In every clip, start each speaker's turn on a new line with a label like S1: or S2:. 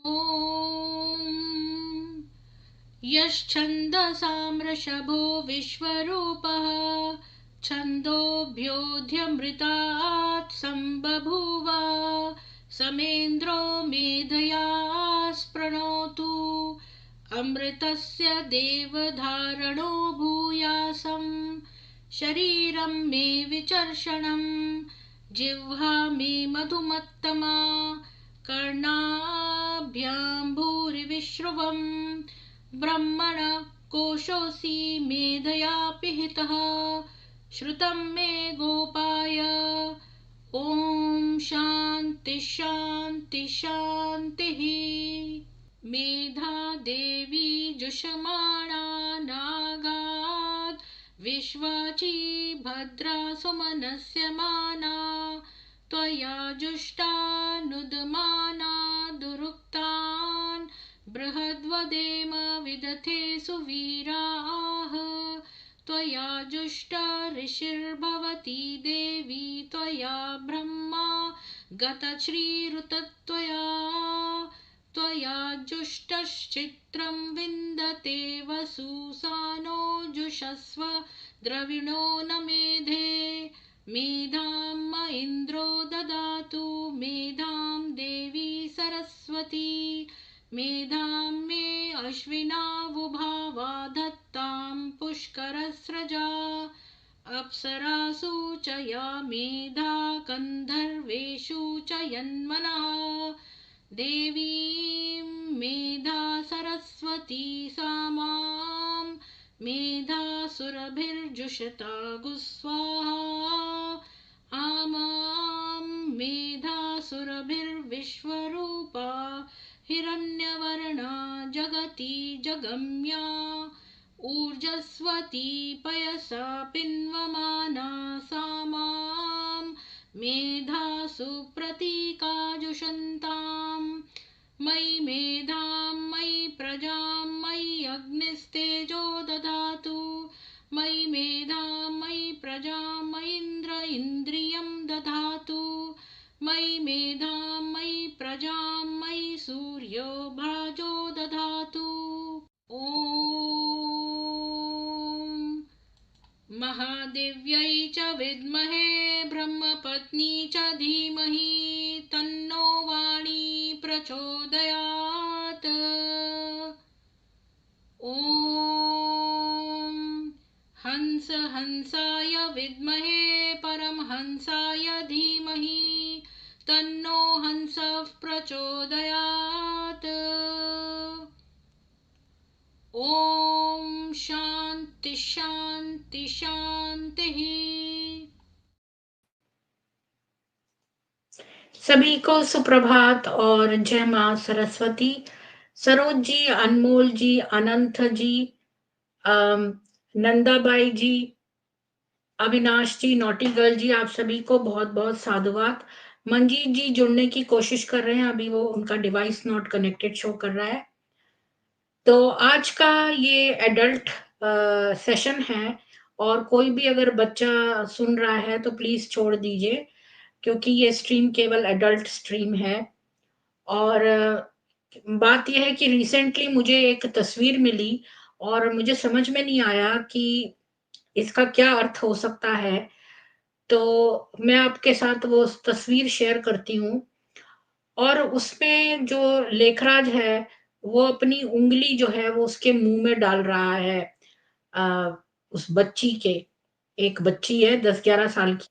S1: ॐ यश्छन्दसां वृषभो विश्वरूपः छन्दोभ्योऽध्यमृतात् सम्बभूव समेन्द्रो मेधया स्पृणोतु अमृतस्य देवधारणो भूयासं शरीरं मे विचर्षणं जिह्वा मे मधुमत्तमा कर्णाभ्यां भूरिविश्रुवं ब्रह्मण कोशोऽसि मेधया पिहितः श्रुतं मे गोपाय ॐ शान्ति शान्ति शान्तिः। मेधा देवी जुषमाणा नागात् विश्वाची भद्रा सुमनस्य माना त्वया जुष्टानुदमाना दुरुक्तान् बृहद्वदेम विदथे सुवीराः त्वया जुष्टा ऋषिर्भवती देवी त्वया ब्रह्मा गतश्रीरुतत्वया त्वया जुष्टश्चित्रं विन्दते वसुसानो जुषस्व द्रविणो न मेधे मेधां म इन्द्रो ददातु मेधां देवी सरस्वती मेधां मे अश्विनावुभावा धत्तां पुष्करस्रजा अप्सरासु च या मेधा गन्धर्वेषु च यन्मनः देवीं मेधा सरस्वती सा मां मेधासुरभिर्जुषता गुस्वाहा आमां मेधासुरभिर्विश्वरूपा हिरण्यवर्णा जगति जगम्या ऊर्जस्वती पयसा पिन्वमाना सा मां मेधासु प्रतीकाजुषन्तां मयि मेधां मयि प्रजां मयि अग्निस्तेजो ददातु मयि मेधां मयि प्रजां मयीन्द्र इन्द्रियं दधातु मयि मेधां मयि प्रजां मयि सूर्यो भाजो दधातु। ॐ महादेव्यै च विद्महे ब्रह्मपत्नी च धीमहि तन्नो वाणी प्रचोदयात्। ॐ हंस हंसाय विद्महे परमहंसाय धीमहि तन्नो हंसः प्रचोदयात्। ॐ शान्ति शान्ति शान्तिः। सभी को सुप्रभात और जय मां सरस्वती। सरोज जी, अनमोल जी, अनंत जी, नंदाबाई जी, अविनाश जी, नोटी गर्ल जी, आप सभी को बहुत बहुत साधुवाद। मंजीत जी जुड़ने की कोशिश कर रहे हैं, अभी वो उनका डिवाइस नॉट कनेक्टेड शो कर रहा है। तो आज का ये एडल्ट सेशन है और कोई भी अगर बच्चा सुन रहा है तो प्लीज छोड़ दीजिए, क्योंकि ये स्ट्रीम केवल एडल्ट स्ट्रीम है। और बात यह है कि रिसेंटली मुझे एक तस्वीर मिली और मुझे समझ में नहीं आया कि इसका क्या अर्थ हो सकता है, तो मैं आपके साथ वो तस्वीर शेयर करती हूँ। और उसमें जो लेखराज है वो अपनी उंगली जो है वो उसके मुंह में डाल रहा है, उस बच्ची के, एक बच्ची है 10-11 साल की,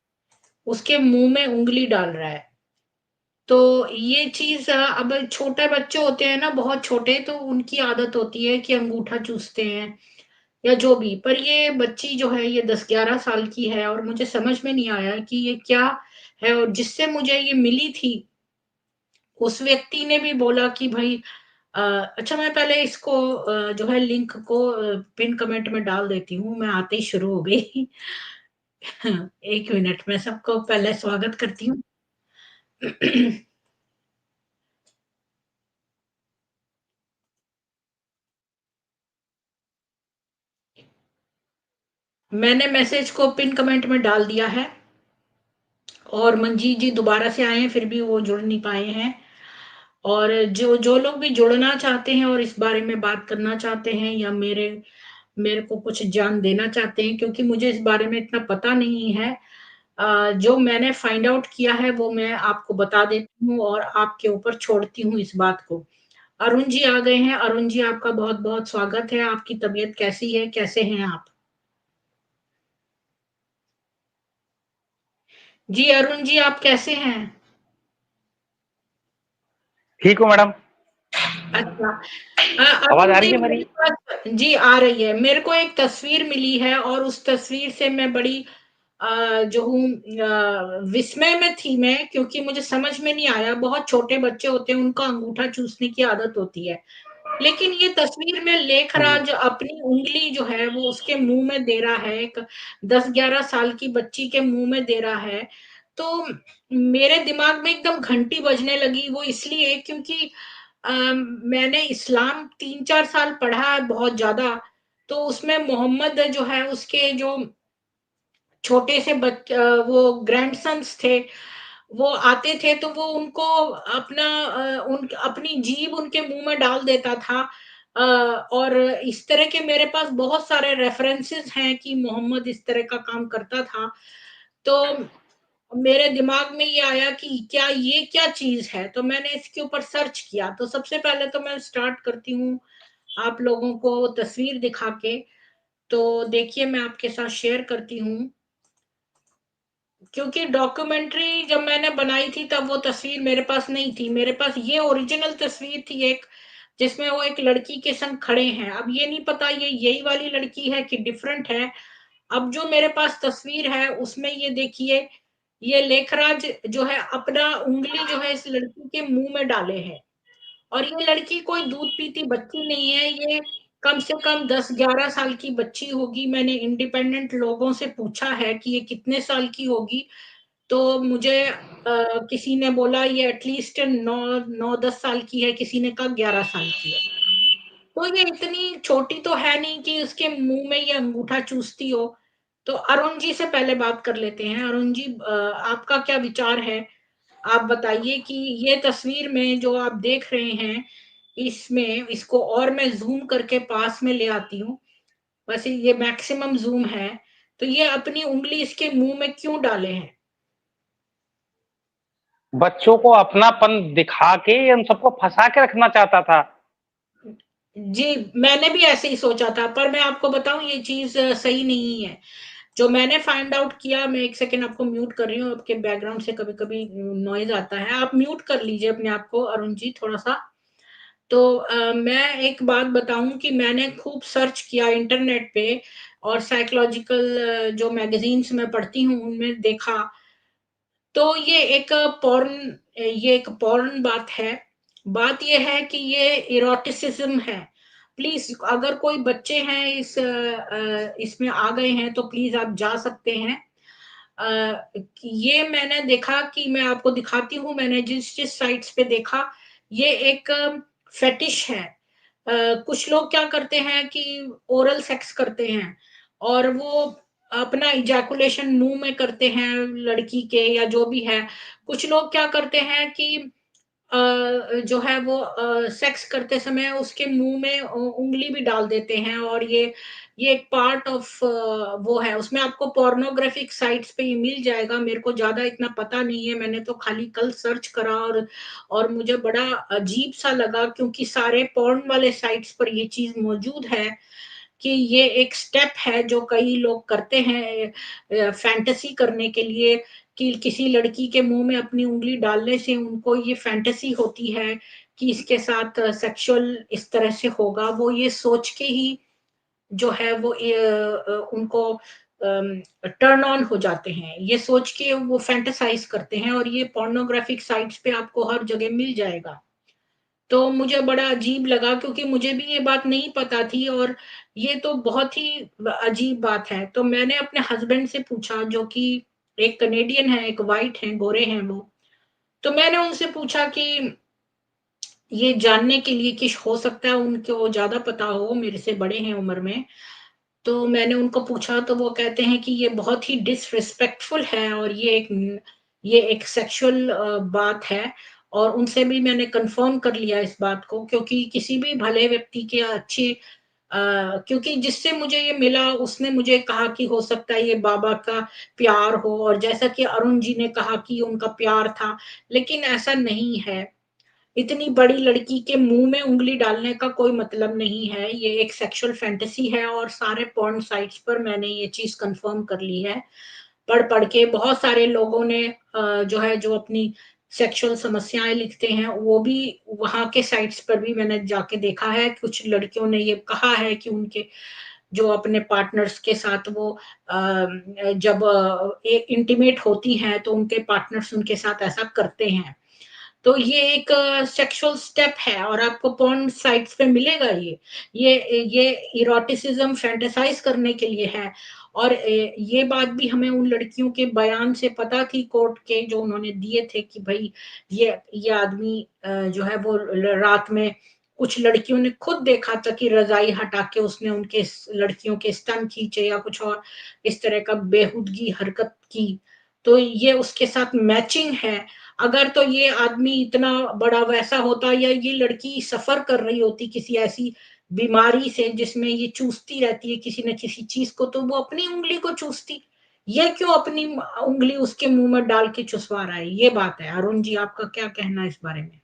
S1: उसके मुंह में उंगली डाल रहा है। तो ये चीज अब छोटे बच्चे होते हैं ना, बहुत छोटे, तो उनकी आदत होती है कि अंगूठा चूसते हैं या जो भी, पर ये बच्ची जो है ये 10-11 साल की है और मुझे समझ में नहीं आया कि ये क्या है। और जिससे मुझे ये मिली थी उस व्यक्ति ने भी बोला कि भाई अच्छा, मैं पहले इसको जो है लिंक को पिन कमेंट में डाल देती हूँ, मैं आते ही शुरू हो गई। एक मिनट, मैं सबको पहले स्वागत करती हूँ। मैंने मैसेज को पिन कमेंट में डाल दिया है और मंजीत जी दोबारा से आए हैं, फिर भी वो जुड़ नहीं पाए हैं। और जो जो लोग भी जुड़ना चाहते हैं और इस बारे में बात करना चाहते हैं या मेरे मेरे को कुछ ज्ञान देना चाहते हैं, क्योंकि मुझे इस बारे में इतना पता नहीं है। जो मैंने फाइंड आउट किया है वो मैं आपको बता देती हूँ और आपके ऊपर छोड़ती हूँ इस बात को। अरुण जी आ गए हैं। अरुण जी, आपका बहुत-बहुत स्वागत है। आपकी तबीयत कैसी है? कैसे हैं आप? जी, अरुण जी, आप कैसे हैं?
S2: ठीक हो मैडम?
S1: अच्छा।
S2: आवाज
S1: अरुण
S2: आ
S1: जी,
S2: रही है
S1: मेरे
S2: मेरी?
S1: पास जी आ रही है। मेरे को एक तस्वीर मिली है और उस तस्वीर से मैं बड़ी जो हूँ विस्मय में थी मैं, क्योंकि मुझे समझ में नहीं आया। बहुत छोटे बच्चे होते हैं, उनका अंगूठा चूसने की आदत होती है। लेकिन ये तस्वीर में
S2: जी।
S1: लेखराज अपनी उँगली जो है वो उसके मुँह में दे रहा है, एक 10-11 साल की बच्ची के मुँह में दे रहा है। तो मेरे दिमाग में एकदम घंटी बजने लगी, वो इसलिए क्योंकि मैंने इस्लाम 3-4 साल पढ़ा है बहुत ज़्यादा, तो उसमें मोहम्मद जो है उसके जो छोटे से वो ग्रैंडसन्स थे, वो आते थे तो वो उनको अपनी जीभ उनके मुँह में डाल देता था। और इस तरह के मेरे पास बहुत सारे रेफरेंसेस हैं कि मोहम्मद इस तरह का काम करता था। तो मेरे दिमाग में ये आया कि क्या ये क्या चीज़ है? तो मैंने इसके ऊपर सर्च किया। तो सबसे पहले तो मैं स्टार्ट करती हूँ आप लोगों को तस्वीर दिखा के। तो देखिए, मैं आपके साथ शेयर करती हूँ। क्योंकि डॉक्यूमेंट्री जब मैंने बनाई थी तब वो तस्वीर मेरे पास नहीं थी। मेरे पास ये ओरिजिनल तस्वीर थी एक, जिसमें वो एक लड़की के संग खड़े हैं। अब ये नहीं पता ये यही वाली लड़की है कि डिफरेंट है। अब जो मेरे पास तस्वीर है उसमें ये देखिए, ये लेखराज जो है अपना उँगली जो है इस लड़की के मुँह में डाले है। और ये लड़की कोई दूध पीती बच्ची नहीं है, ये कम से कम 10-11 साल की बच्ची होगी। मैंने इंडिपेंडेंट लोगों से पूछा है कि ये कितने साल की होगी, तो मुझे किसी ने बोला ये एटलीस्ट 9-10 साल की है, किसी ने कहा 11 साल की है। तो ये इतनी छोटी तो है नहीं कि उसके मुँह में ये अंगूठा चूसती हो। तो अरुण जी से पहले बात कर लेते हैं। अरुण जी, आपका क्या विचार है? आप बताइए कि ये तस्वीर में जो आप देख रहे हैं, इसमें इसको और मैं ज़ूम करके पास में ले आती हूँ। वैसे ये मैक्सिमम ज़ूम है, तो ये अपनी उँगली इसके मुँह में क्यों डाले हैं?
S2: बच्चों को अपनापन दिखा के उन सबको फंसा के रखना चाहता था।
S1: जी, मैंने भी ऐसे ही सोचा था, पर मैं आपको बताऊँ ये चीज़ सही नहीं है। जो मैंने फाइंड आउट किया, मैं 1 सेकंड आपको म्यूट कर रही हूँ, आपके बैकग्राउंड से कभी-कभी नॉइज़ आता है। आप म्यूट कर लीजिए अपने आप को अरुण जी थोड़ा-सा। तो मैं एक बात बताऊँ कि मैंने खूब सर्च किया इंटरनेट पे और साइकोलॉजिकल जो मैगज़ीन्स मैं पढ़ती हूँ, उनमें देखा, तो ये एक पॉर्न बात है। बात ये है कि ये इरोटिसिज़्म है। प्लीज़ अगर कोई बच्चे हैं इसमें आ गए हैं तो प्लीज़ आप जा सकते हैं। कि ये मैंने देखा कि मैं आपको दिखाती हूँ, मैंने जिस-जिस साइट्स पे देखा, ये एक फेटिश है। कुछ लोग क्या करते हैं कि ओरल सेक्स करते हैं और वो अपना इजैकुलेशन मुँह में करते हैं लड़की के या जो भी है। कुछ लोग क्या करते हैं कि जो है वो सेक्स करते समय उसके मुँह में उँगली भी डाल देते हैं और ये एक पार्ट ऑफ वो है। उसमें आपको पोर्नोग्राफिक साइट्स पे ये मिल जाएगा। मेरे को ज़्यादा इतना पता नहीं है, मैंने तो खाली कल सर्च करा और मुझे बड़ा अजीब-सा लगा, क्योंकि सारे पोर्न वाले साइट्स पर ये चीज़ मौजूद है कि ये एक स्टेप है जो कई लोग करते हैं फैंटेसी करने के लिए, कि किसी लड़की के मुँह में अपनी उँगली डालने से उनको ये फैंटेसी होती है कि इसके साथ सेक्सुअल इस तरह से होगा। वो ये सोच के ही जो है वो उनको टर्न ऑन हो जाते हैं। ये सोच के वो फैंटेसाइज़ करते हैं और ये पोर्नोग्राफिक साइट्स पे आपको हर जगह मिल जाएगा। तो मुझे बड़ा अजीब लगा, क्योंकि मुझे भी ये बात नहीं पता थी और ये तो बहुत ही अजीब बात है। तो मैंने अपने हस्बैंड से पूछा, जो कि एक कनेडियन है, एक व्हाइट हैं, गोरे हैं वो। तो मैंने उनसे पूछा कि ये जानने के लिए कि हो सकता है उनको ज़्यादा पता हो, मेरे से बड़े हैं उम्र में। तो मैंने उनको पूछा तो वो कहते हैं कि ये बहुत ही डिसरिस्पेक्टफुल है और ये एक सेक्सुअल बात है और उनसे भी मैंने कंफर्म कर लिया इस बात को, क्योंकि किसी भी भले व्यक्ति के अच्छे क्योंकि जिससे मुझे ये मिला उसने मुझे कहा कि हो सकता है ये बाबा का प्यार हो, और जैसा कि अरुण जी ने कहा कि उनका प्यार था, लेकिन ऐसा नहीं है। इतनी बड़ी लड़की के मुंह में उंगली डालने का कोई मतलब नहीं है, ये एक सेक्सुअल फैंटेसी है, और सारे पॉर्न साइट्स पर मैंने ये चीज कंफर्म कर ली है। पढ़ के बहुत सारे लोगों ने जो है जो अपनी सेक्सुअल समस्याएं लिखते हैं, वो भी वहां के साइट्स पर भी मैंने जाके देखा है। कुछ लड़कियों ने ये कहा है कि उनके जो अपने पार्टनर्स के साथ वो जब इंटीमेट होती हैं तो उनके पार्टनर्स उनके साथ ऐसा करते हैं। तो ये एक सेक्सुअल स्टेप है, और आपको पॉर्न साइट्स पे मिलेगा ये इरोटिसिज्म फैंटेसाइज करने के लिए है। और ये बात भी हमें उन लड़कियों के बयान से पता थी, कोर्ट के जो उन्होंने दिए थे कि भाई ये आदमी जो है वो रात में कुछ लड़कियों ने खुद देखा था कि रजाई हटा के उसने उनके लड़कियों के स्तन खींचे या कुछ और इस तरह का बेहुदगी हरकत की। तो ये उसके साथ मैचिंग है। अगर तो ये आदमी इतना बड़ा वैसा होता, या ये लड़की सफर कर रही होती किसी ऐसी बीमारी से जिसमें ये चूसती रहती है किसी न किसी चीज को, तो वो अपनी उंगली को चूसती। ये क्यों अपनी उंगली उसके मुंह में डाल के चुसवा रहा है? ये बात है। अरुण जी, आपका क्या कहना है इस बारे में?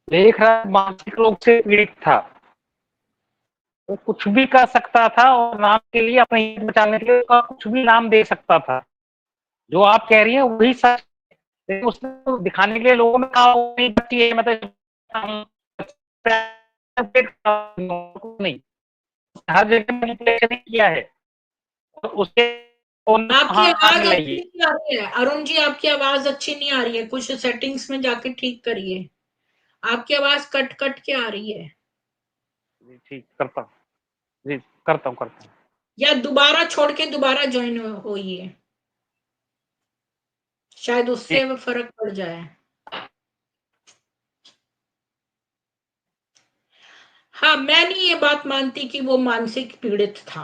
S2: देख रहा मानसिक रोग से पीड़ित था, वो कुछ भी कर सकता था और नाम के लिए, अपने हित बचाने के लिए उसका कुछ भी नाम दे सकता था। जो आप कह रही हैं वही सच। लेकिन उसने तो दिखाने के लिए लोगों में कहा नहीं बच्ची है, मतलब नहीं, हर जगह मैनिपुलेशन ही किया है। और उसके
S1: आपकी
S2: हाथ
S1: आवाज
S2: मिलाई
S1: अच्छी
S2: है।
S1: नहीं आ रही है अरुण जी, आपकी आवाज अच्छी नहीं आ रही है, कुछ सेटिंग्स में जाके ठीक करिए। आपकी आवाज कट कट के आ रही है।
S2: जी ठीक करता हूँ। जी करता हूँ।
S1: या दोबारा छोड़ के दोबारा ज्वाइन होइए, शायद उससे वो फर्क पड़ जाए। हाँ, मैं नहीं ये बात मानती कि वो मानसिक पीड़ित था,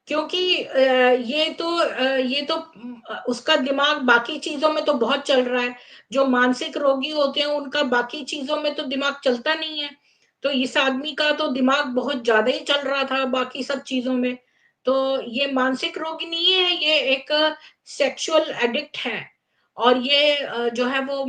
S1: क्योंकि ये तो उसका दिमाग बाकी चीजों में तो बहुत चल रहा है। जो मानसिक रोगी होते हैं उनका बाकी चीजों में तो दिमाग चलता नहीं है। तो इस आदमी का तो दिमाग बहुत ज्यादा ही चल रहा था बाकी सब चीजों में। तो ये मानसिक रोगी नहीं है, ये एक सेक्सुअल एडिक्ट है। और ये जो है वो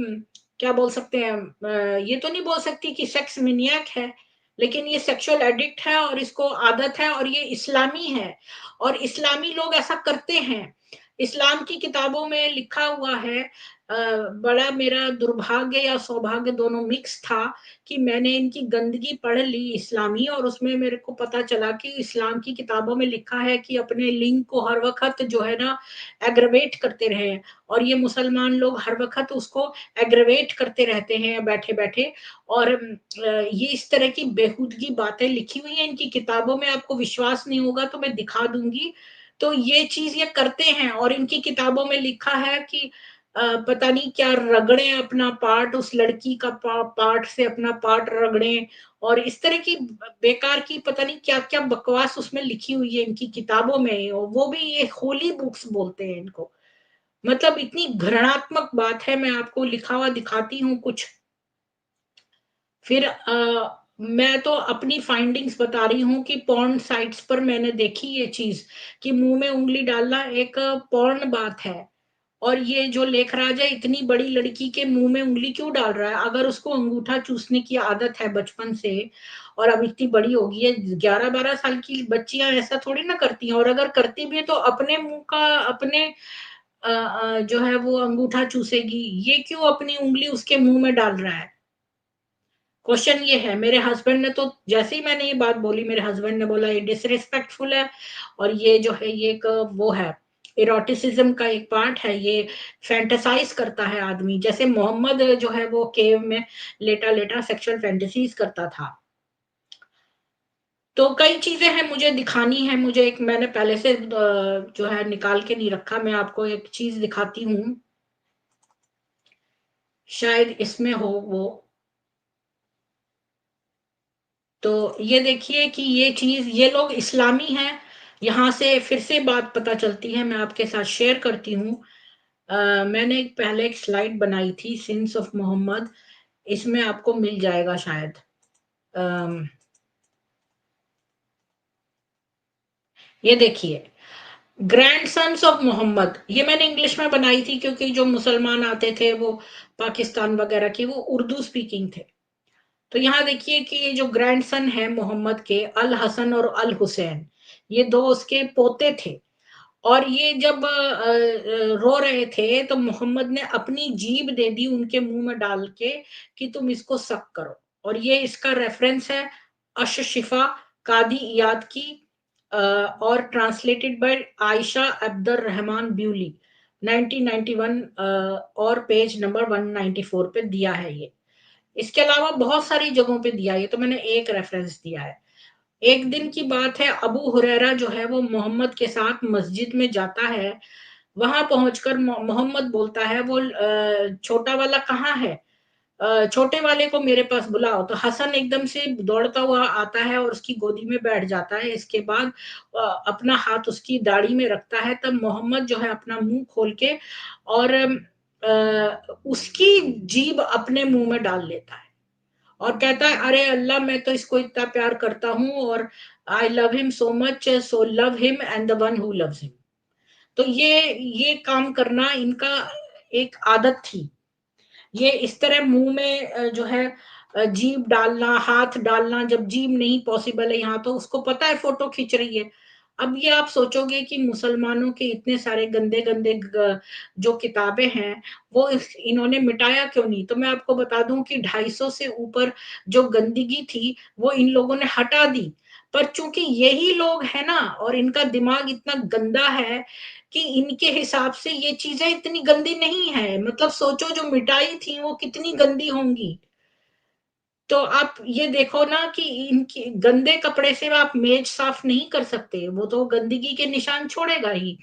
S1: क्या बोल सकते हैं, ये तो नहीं बोल सकती कि सेक्स मिनियक है, लेकिन ये सेक्सुअल एडिक्ट है और इसको आदत है, और ये इस्लामी है। और इस्लामी लोग ऐसा करते हैं। इस्लाम की किताबों में लिखा हुआ है। बड़ा मेरा दुर्भाग्य या सौभाग्य दोनों मिक्स था कि मैंने इनकी गंदगी पढ़ ली इस्लामी, और उसमें मेरे को पता चला कि इस्लाम की किताबों में लिखा है कि अपने लिंग को हर वक्त जो है ना एग्रवेट करते रहे। और ये मुसलमान लोग हर वक्त उसको एग्रवेट करते रहते हैं बैठे बैठे। और ये इस तरह की बेहूदगी बातें लिखी हुई हैं इनकी किताबों में, आपको विश्वास नहीं होगा तो मैं दिखा दूंगी। तो ये चीज ये करते हैं, और इनकी किताबों में लिखा है कि पता नहीं क्या रगड़े अपना पार्ट, उस लड़की का पार्ट से अपना पार्ट रगड़े, और इस तरह की बेकार की पता नहीं क्या क्या बकवास उसमें लिखी हुई है इनकी किताबों में, और वो भी ये होली बुक्स बोलते हैं इनको। मतलब इतनी घृणात्मक बात है, मैं आपको लिखा हुआ दिखाती हूँ कुछ। फिर मैं तो अपनी फाइंडिंग्स बता रही हूँ कि पॉर्न साइट्स पर मैंने देखी ये चीज कि मुंह में उंगली डालना एक पॉर्न बात है। और ये जो लेखराज है इतनी बड़ी लड़की के मुंह में उंगली क्यों डाल रहा है? अगर उसको अंगूठा चूसने की आदत है बचपन से, और अब इतनी बड़ी होगी है, 11-12 साल की बच्चियां ऐसा थोड़ी ना करती हैं, और अगर करती भी है तो अपने मुंह का अपने जो है वो अंगूठा चूसेगी, ये क्यों अपनी उंगली उसके मुंह में डाल रहा है? क्वेश्चन ये है। मेरे हस्बैंड ने तो जैसे ही मैंने ये बात बोली, मेरे हस्बैंड ने बोला ये डिसरिस्पेक्टफुल है, और ये जो है ये एक वो है, इरोटिसिज्म का एक पार्ट है, ये फैंटेसाइज करता है आदमी, जैसे मोहम्मद जो है वो केव में लेटा लेटा सेक्सुअल फैंटेसीज करता था। तो कई चीजें हैं मुझे दिखानी है, मुझे एक मैंने पहले से जो है निकाल के नहीं रखा, मैं आपको एक चीज दिखाती हूँ, शायद इसमें हो वो। तो ये देखिए कि ये चीज, ये लोग इस्लामी हैं। यहाँ से फिर से बात पता चलती है, मैं आपके साथ शेयर करती हूँ। मैंने पहले एक स्लाइड बनाई थी, सिंस ऑफ मोहम्मद, इसमें आपको मिल जाएगा शायद। ये देखिए, ग्रैंड सन्स ऑफ मोहम्मद, ये मैंने इंग्लिश में बनाई थी क्योंकि जो मुसलमान आते थे वो पाकिस्तान वगैरह की, वो उर्दू स्पीकिंग थे। तो यहाँ देखिए कि ये जो ग्रैंड सन है मोहम्मद के, अल हसन और अल हुसैन, ये दो उसके पोते थे। और ये जब रो रहे थे तो मोहम्मद ने अपनी जीभ दे दी उनके मुंह में डाल के कि तुम इसको सक करो। और ये इसका रेफरेंस है अशशिफा कादी इयाद की, और ट्रांसलेटेड बाय आयशा अब्दुर रहमान ब्यूली, 1991, और पेज नंबर 194 पे दिया है ये। इसके अलावा बहुत सारी जगहों पे दिया, ये तो मैंने एक रेफरेंस दिया है। एक दिन की बात है, अबू हुरैरा जो है वो मोहम्मद के साथ मस्जिद में जाता है। वहां पहुंचकर मोहम्मद बोलता है, वो छोटा वाला कहाँ है, छोटे वाले को मेरे पास बुलाओ। तो हसन एकदम से दौड़ता हुआ आता है और उसकी गोदी में बैठ जाता है। इसके बाद अपना हाथ उसकी दाढ़ी में रखता है। तब मोहम्मद जो है अपना मुंह खोल के और उसकी जीभ अपने मुंह में डाल लेता है और कहता है, अरे अल्लाह, मैं तो इसको इतना प्यार करता हूं, और I love him so much, so love him and the one who loves him. तो ये काम करना इनका एक आदत थी। ये इस तरह मुंह में जो है जीभ डालना, हाथ डालना, जब जीभ नहीं पॉसिबल है यहाँ, तो उसको पता है फोटो खींच रही है। अब ये आप सोचोगे कि मुसलमानों के इतने सारे गंदे गंदे जो किताबें हैं, वो इन्होंने मिटाया क्यों नहीं? तो मैं आपको बता दूं कि 250 से ऊपर जो गंदगी थी वो इन लोगों ने हटा दी। पर चूंकि यही लोग हैं ना, और इनका दिमाग इतना गंदा है कि इनके हिसाब से ये चीजें इतनी गंदी नहीं है। मतलब सोचो, जो मिटाई थी वो कितनी गंदी होंगी। तो आप ये देखो ना कि इनके गंदे कपड़े से आप मेज साफ नहीं कर सकते, वो तो गंदगी के निशान छोड़ेगा ही।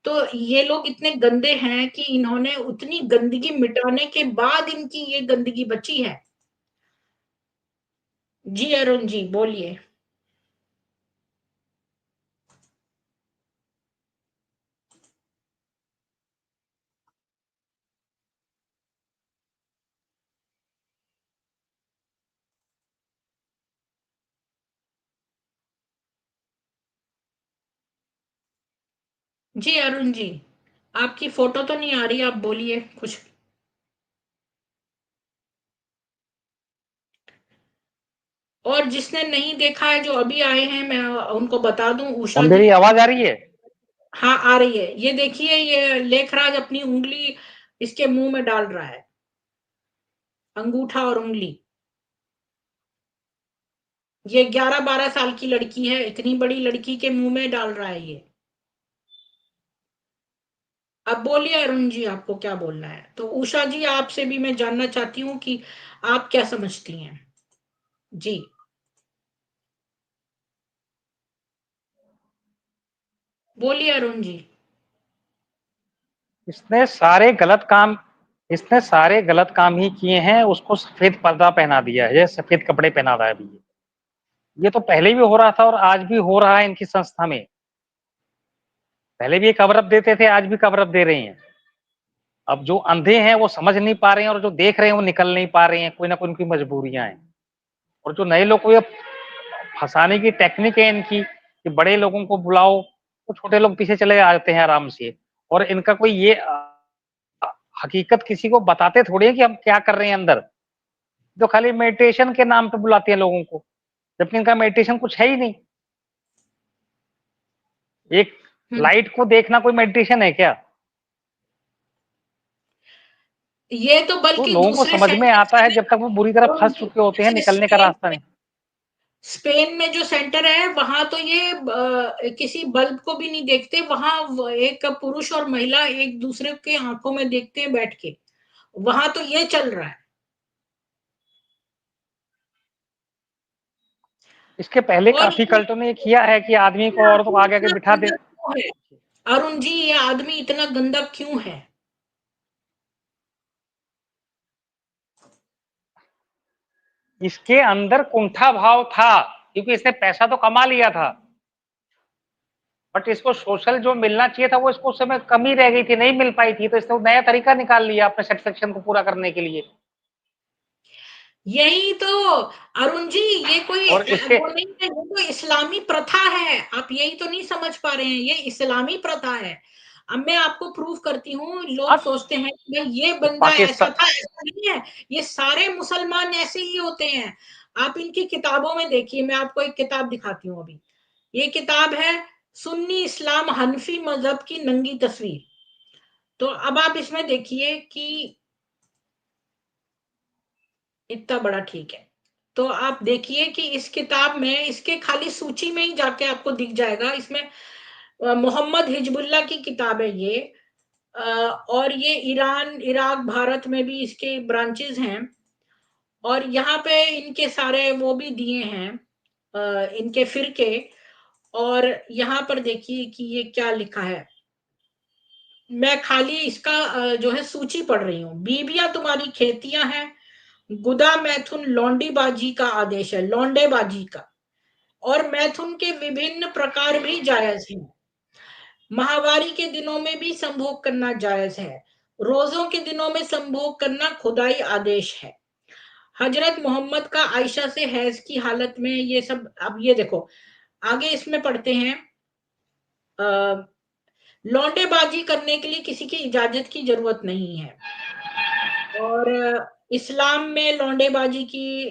S1: तो ये लोग इतने गंदे हैं कि इन्होंने उतनी गंदगी मिटाने के बाद इनकी ये गंदगी बची है। जी अरुण जी, बोलिए। जी अरुण जी, आपकी फोटो तो नहीं आ रही, आप बोलिए कुछ। और जिसने नहीं देखा है, जो अभी आए हैं, मैं उनको बता दूं, उषा
S2: अब
S1: जी।
S2: मेरी आवाज आ रही है?
S1: हाँ, आ रही है। ये देखिए, ये लेखराज अपनी उंगली इसके मुंह में डाल रहा है, अंगूठा और उंगली। ये 11-12 साल की लड़की है, इतनी बड़ी लड़की के मुंह में डाल रहा है ये। अब बोलिए अरुण जी, आपको क्या बोलना है? तो उषा जी, आपसे भी मैं जानना चाहती हूँ कि आप क्या समझती हैं। जी, बोलिए अरुण जी।
S2: इसने सारे गलत काम इसने सारे गलत काम ही किए हैं, उसको सफेद पर्दा पहना दिया है, ये सफेद कपड़े पहना रहा है अभी। ये तो पहले भी हो रहा था और आज भी हो रहा है इनकी संस्था में। पहले भी ये कवर अप देते थे, आज भी कवर अप दे रहे हैं। अब जो अंधे हैं वो समझ नहीं पा रहे हैं और जो देख रहे हैं वो निकल नहीं पा रहे हैं, कोई ना कोई उनकी मजबूरियां हैं। और जो नए लोग को ये फंसाने की टेक्निक है इनकी कि बड़े लोगों को बुलाओ, तो छोटे लोग पीछे चले आते हैं आराम से। और इनका कोई ये हकीकत किसी को बताते थोड़ी है कि हम क्या कर रहे हैं अंदर। जो खाली मेडिटेशन के नाम पे बुलाते हैं लोगों को, जबकि इनका मेडिटेशन कुछ है ही नहीं। एक
S1: हम्म,
S2: लाइट को देखना कोई मेडिटेशन है क्या?
S1: ये तो
S2: तो
S1: बल्कि
S2: लोगों को
S1: दूसरे
S2: समझ में
S1: सेंटर
S2: आता है
S1: चले
S2: जब तक वो बुरी तरह
S1: ना।
S2: फंस चुके होते हैं,
S1: जैसे
S2: निकलने का
S1: स्पेन
S2: रास्ता
S1: में,
S2: नहीं।
S1: स्पेन में जो सेंटर है वहां तो ये किसी बल्ब को भी नहीं देखते। वहां एक पुरुष और महिला एक दूसरे के आंखों में देखते हैं बैठ के। वहां तो ये चल रहा है।
S2: इसके पहले
S1: और
S2: काफी कल्टों ने ये किया है कि आदमी को औरतों को
S1: आदमी
S2: आगे आगे
S1: इतना
S2: बिठा दे।
S1: गंदा क्यों है? अरुण जी, ये आदमी इतना गंदा क्यों है?
S2: इसके अंदर कुंठा भाव था, क्योंकि इसने पैसा तो कमा लिया था। बट इसको सोशल जो मिलना चाहिए था वो इसको समय कमी रह गई थी, नहीं मिल पाई थी, तो इसने नया तरीका निकाल लिया अपने सेटिस्फेक्शन को पूरा करने के लिए।
S1: यही तो अरुण जी, ये कोई
S2: और इसके
S1: वो नहीं है, ये तो इस्लामी प्रथा है। आप यही तो नहीं समझ पा रहे हैं, ये इस्लामी प्रथा है। अब मैं आपको प्रूव करती हूँ। लोग
S2: अब
S1: सोचते हैं कि ये
S2: तो
S1: बंदा ऐसा
S2: पाकिस्तान
S1: था, ऐसा नहीं है। ये सारे मुसलमान ऐसे ही होते हैं। आप इनकी किताबों में देखिए, मैं आपको एक किताब दिखाती हूँ अभी। ये किताब है सुन्नी इस्लाम हनफी मजहब की नंगी तस्वीर। तो अब आप इसमें देखिए कि इतना बड़ा, ठीक है। तो आप देखिए कि इस किताब में, इसके खाली सूची में ही जाके आपको दिख जाएगा। इसमें मोहम्मद हिजबुल्लाह की किताब है ये। और ये ईरान, इराक, भारत में भी इसके ब्रांचेस हैं। और यहाँ पे इनके सारे वो भी दिए हैं, इनके फिरके। और यहाँ पर देखिए कि ये क्या लिखा है। मैं खाली इसका जो है सूची पढ़ रही हूँ। बीबियां तुम्हारी खेतियां हैं, गुदा मैथुन लौंडीबाजी का आदेश है, लौंडेबाजी का। और मैथुन के विभिन्न प्रकार भी जायज हैं। माहवारी के दिनों में भी संभोग करना जायज है। रोजों के दिनों में संभोग करना खुदाई आदेश है। हजरत मोहम्मद का आयशा से हैज की हालत में ये सब। अब ये देखो, आगे इसमें पढ़ते हैं। लौंडेबाजी करने के लिए किसी की इजाजत की जरूरत नहीं है। और इस्लाम में लौंडेबाजी की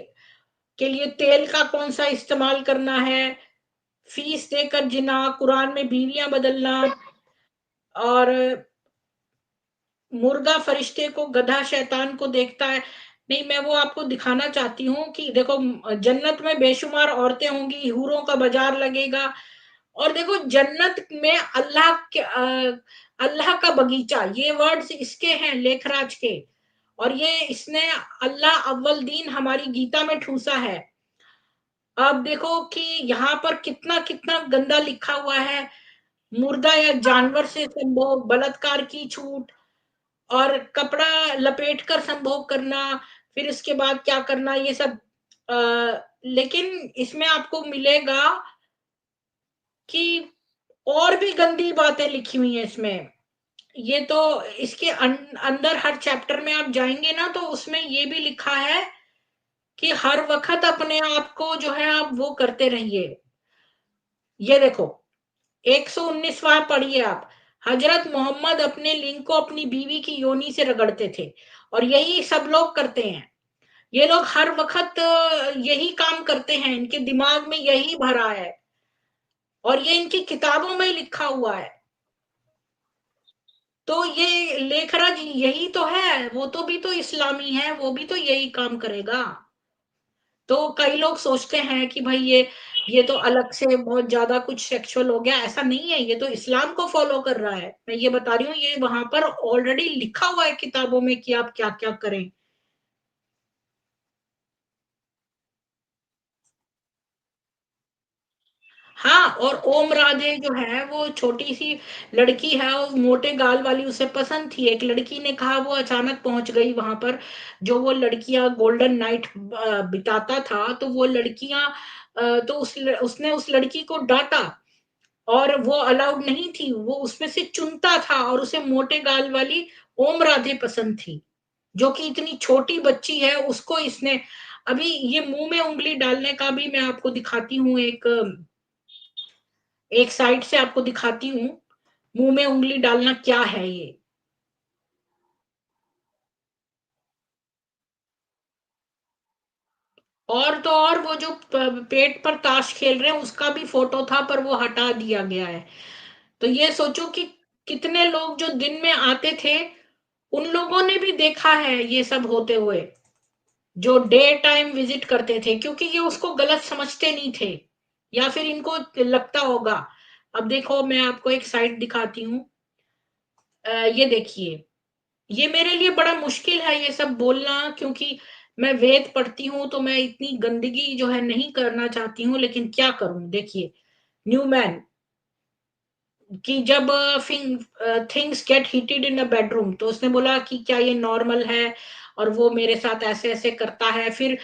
S1: के लिए तेल का कौन सा इस्तेमाल करना है, फीस देकर जिना, कुरान में बीवियां बदलना, और मुर्गा फरिश्ते को, गधा शैतान को देखता है। नहीं, मैं वो आपको दिखाना चाहती हूँ कि देखो, जन्नत में बेशुमार औरतें होंगी, हूरों का बाजार लगेगा। और देखो, जन्नत में अल्लाह का बगीचा, ये वर्ड्स इसके हैं, लेखराज के। और ये इसने अल्लाह अव्वल दीन हमारी गीता में ठूसा है। अब देखो कि यहाँ पर कितना कितना गंदा लिखा हुआ है। मुर्दा या जानवर से संभोग, बलात्कार की छूट, और कपड़ा लपेट कर संभोग करना, फिर इसके बाद क्या करना, ये सब। लेकिन इसमें आपको मिलेगा कि और भी गंदी बातें लिखी हुई हैं इसमें। ये तो इसके अंदर हर चैप्टर में आप जाएंगे ना, तो उसमें ये भी लिखा है कि हर वक्त अपने आप को जो है आप वो करते रहिए। ये देखो, 119वां पढ़िए आप। हजरत मोहम्मद अपने लिंग को अपनी बीवी की योनि से रगड़ते थे। और यही सब लोग करते हैं। ये लोग हर वक्त यही काम करते हैं, इनके दिमाग में यही भरा है। और ये इनकी किताबों में लिखा हुआ है। तो ये लेखराज यही तो है, वो तो भी तो इस्लामी है, वो भी तो यही काम करेगा। तो कई लोग सोचते हैं कि भाई ये तो अलग से बहुत ज्यादा कुछ सेक्सुअल हो गया। ऐसा नहीं है, ये तो इस्लाम को फॉलो कर रहा है। मैं ये बता रही हूँ, ये वहां पर ऑलरेडी लिखा हुआ है किताबों में कि आप क्या क्या करें। हाँ, और ओम राधे जो है वो छोटी सी लड़की है, वो मोटे गाल वाली, उसे पसंद थी। एक लड़की ने कहा, वो अचानक पहुंच गई वहां पर। जो वो लड़कियां गोल्डन नाइट बिताता था, तो वो लड़कियां तो उसने उस लड़की को डांटा। और वो अलाउड नहीं थी, वो उसमें से चुनता था, और उसे मोटे गाल वाली ओम राधे पसंद थी। जो कि इतनी छोटी बच्ची है, उसको इसने। अभी ये मुंह में उंगली डालने का भी मैं आपको दिखाती हूँ, एक एक साइड से आपको दिखाती हूँ। मुंह में उंगली डालना क्या है ये। और तो और, वो जो पेट पर ताश खेल रहे हैं उसका भी फोटो था, पर वो हटा दिया गया है। तो ये सोचो कि कितने लोग जो दिन में आते थे, उन लोगों ने भी देखा है ये सब होते हुए, जो डे टाइम विजिट करते थे, क्योंकि ये उसको गलत समझते नहीं थे, या फिर इनको लगता होगा। अब देखो, मैं आपको एक साइड दिखाती हूँ। ये देखिए, ये मेरे लिए बड़ा मुश्किल है ये सब बोलना, क्योंकि मैं वेद पढ़ती हूँ, तो मैं इतनी गंदगी जो है नहीं करना चाहती हूँ, लेकिन क्या करूं। देखिए, न्यूमैन कि जब things get heated in a bedroom, तो उसने बोला कि क्या ये नॉर्मल है, और वो मेरे साथ ऐसे ऐसे करता है, फिर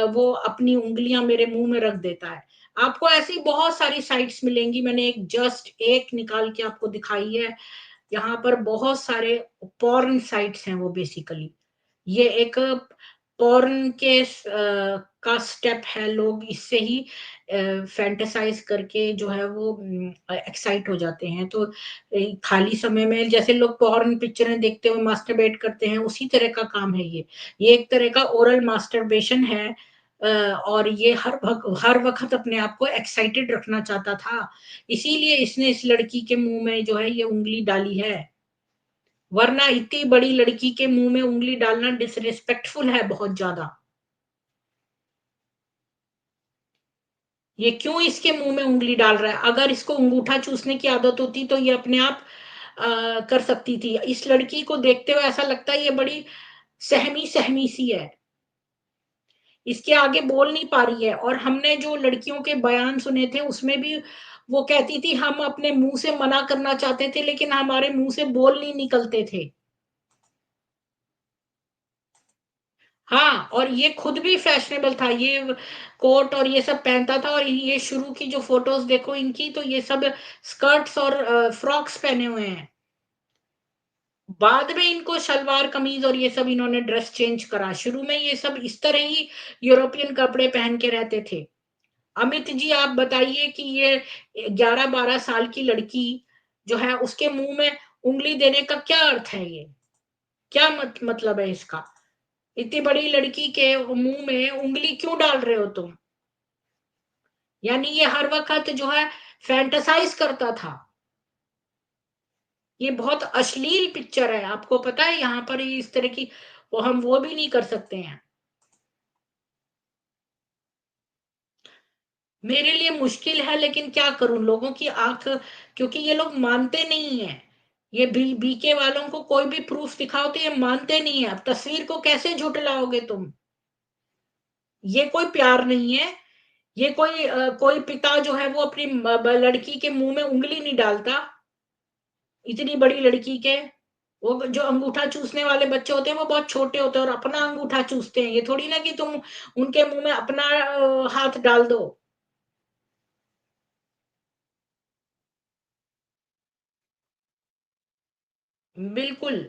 S1: वो अपनी उंगलियां मेरे मुंह में रख देता है। आपको ऐसी बहुत सारी साइट्स मिलेंगी, मैंने जस्ट एक निकाल के आपको दिखाई है। यहाँ पर बहुत सारे पॉर्न साइट्स हैं वो बेसिकली। ये एक पॉर्न के का स्टेप है, लोग इससे ही फैंटेसाइज करके जो है वो एक्साइट हो जाते हैं। तो खाली समय में जैसे लोग पॉर्न पिक्चरें देखते हुए मास्टरबेट करते हैं, उसी तरह का काम है ये। ये एक तरह का ओरल मास्टरबेशन है। और ये हर वक़्त अपने आप को एक्साइटेड रखना चाहता था, इसीलिए इसने इस लड़की के मुँह में जो है ये उँगली डाली है। वरना इतनी बड़ी लड़की के मुँह में उँगली डालना डिसरिस्पेक्टफुल है बहुत ज़्यादा। ये क्यों इसके मुँह में उँगली डाल रहा है? अगर इसको अंगूठा चूसने की आदत होती तो ये अपने आप कर सकती थी। इस लड़की को देखते हुए ऐसा लगता है ये बड़ी सहमी-सहमी सी है। इसके आगे बोल नहीं पा रही है, और हमने जो लड़कियों के बयान सुने थे उसमें भी वो कहती थी हम अपने मुँह से मना करना चाहते थे लेकिन हमारे मुँह से बोल नहीं निकलते थे। हाँ, और ये खुद भी फैशनेबल था, ये कोट और ये सब पहनता था, और ये शुरू की जो फ़ोटोज़ देखो इनकी, तो ये सब स्कर्ट्स और फ्रॉक्स पहने हुए हैं। बाद में इनको सलवार कमीज़ और ये सब इन्होंने ड्रेस चेंज करा, शुरू में ये सब इस तरह ही यूरोपियन कपड़े पहन के रहते थे। अमित जी आप बताइए कि ये 11-12 साल की लड़की जो है उसके मुँह में उँगली देने का क्या अर्थ है ये? क्या मतलब है इसका? इतनी बड़ी लड़की के मुँह में उँगली क्यों डाल रहे हो तुम? यानी ये हर वक़्त जो है फैंटेसाइज़ करता था। ये बहुत अश्लील पिक्चर है, आपको पता है यहाँ पर ये इस तरह की वो हम वो भी नहीं कर सकते हैं। मेरे लिए मुश्किल है लेकिन क्या करूँ लोगों की आँख, क्योंकि ये लोग मानते नहीं हैं। ये बीके वालों को कोई भी प्रूफ़ दिखाओ तो ये मानते नहीं हैं। अब तस्वीर को कैसे झुठलाओगे तुम? ये कोई प्यार नहीं है। ये कोई पिता जो है वो अपनी म ब लड़की के मुँह में उँगली नहीं डालता, इतनी बड़ी लड़की के। वो जो अंगूठा चूसने वाले बच्चे होते हैं वो बहुत छोटे होते हैं और अपना अंगूठा चूसते हैं। ये थोड़ी ना कि तुम उनके मुँह में अपना हाथ डाल दो। बिल्कुल।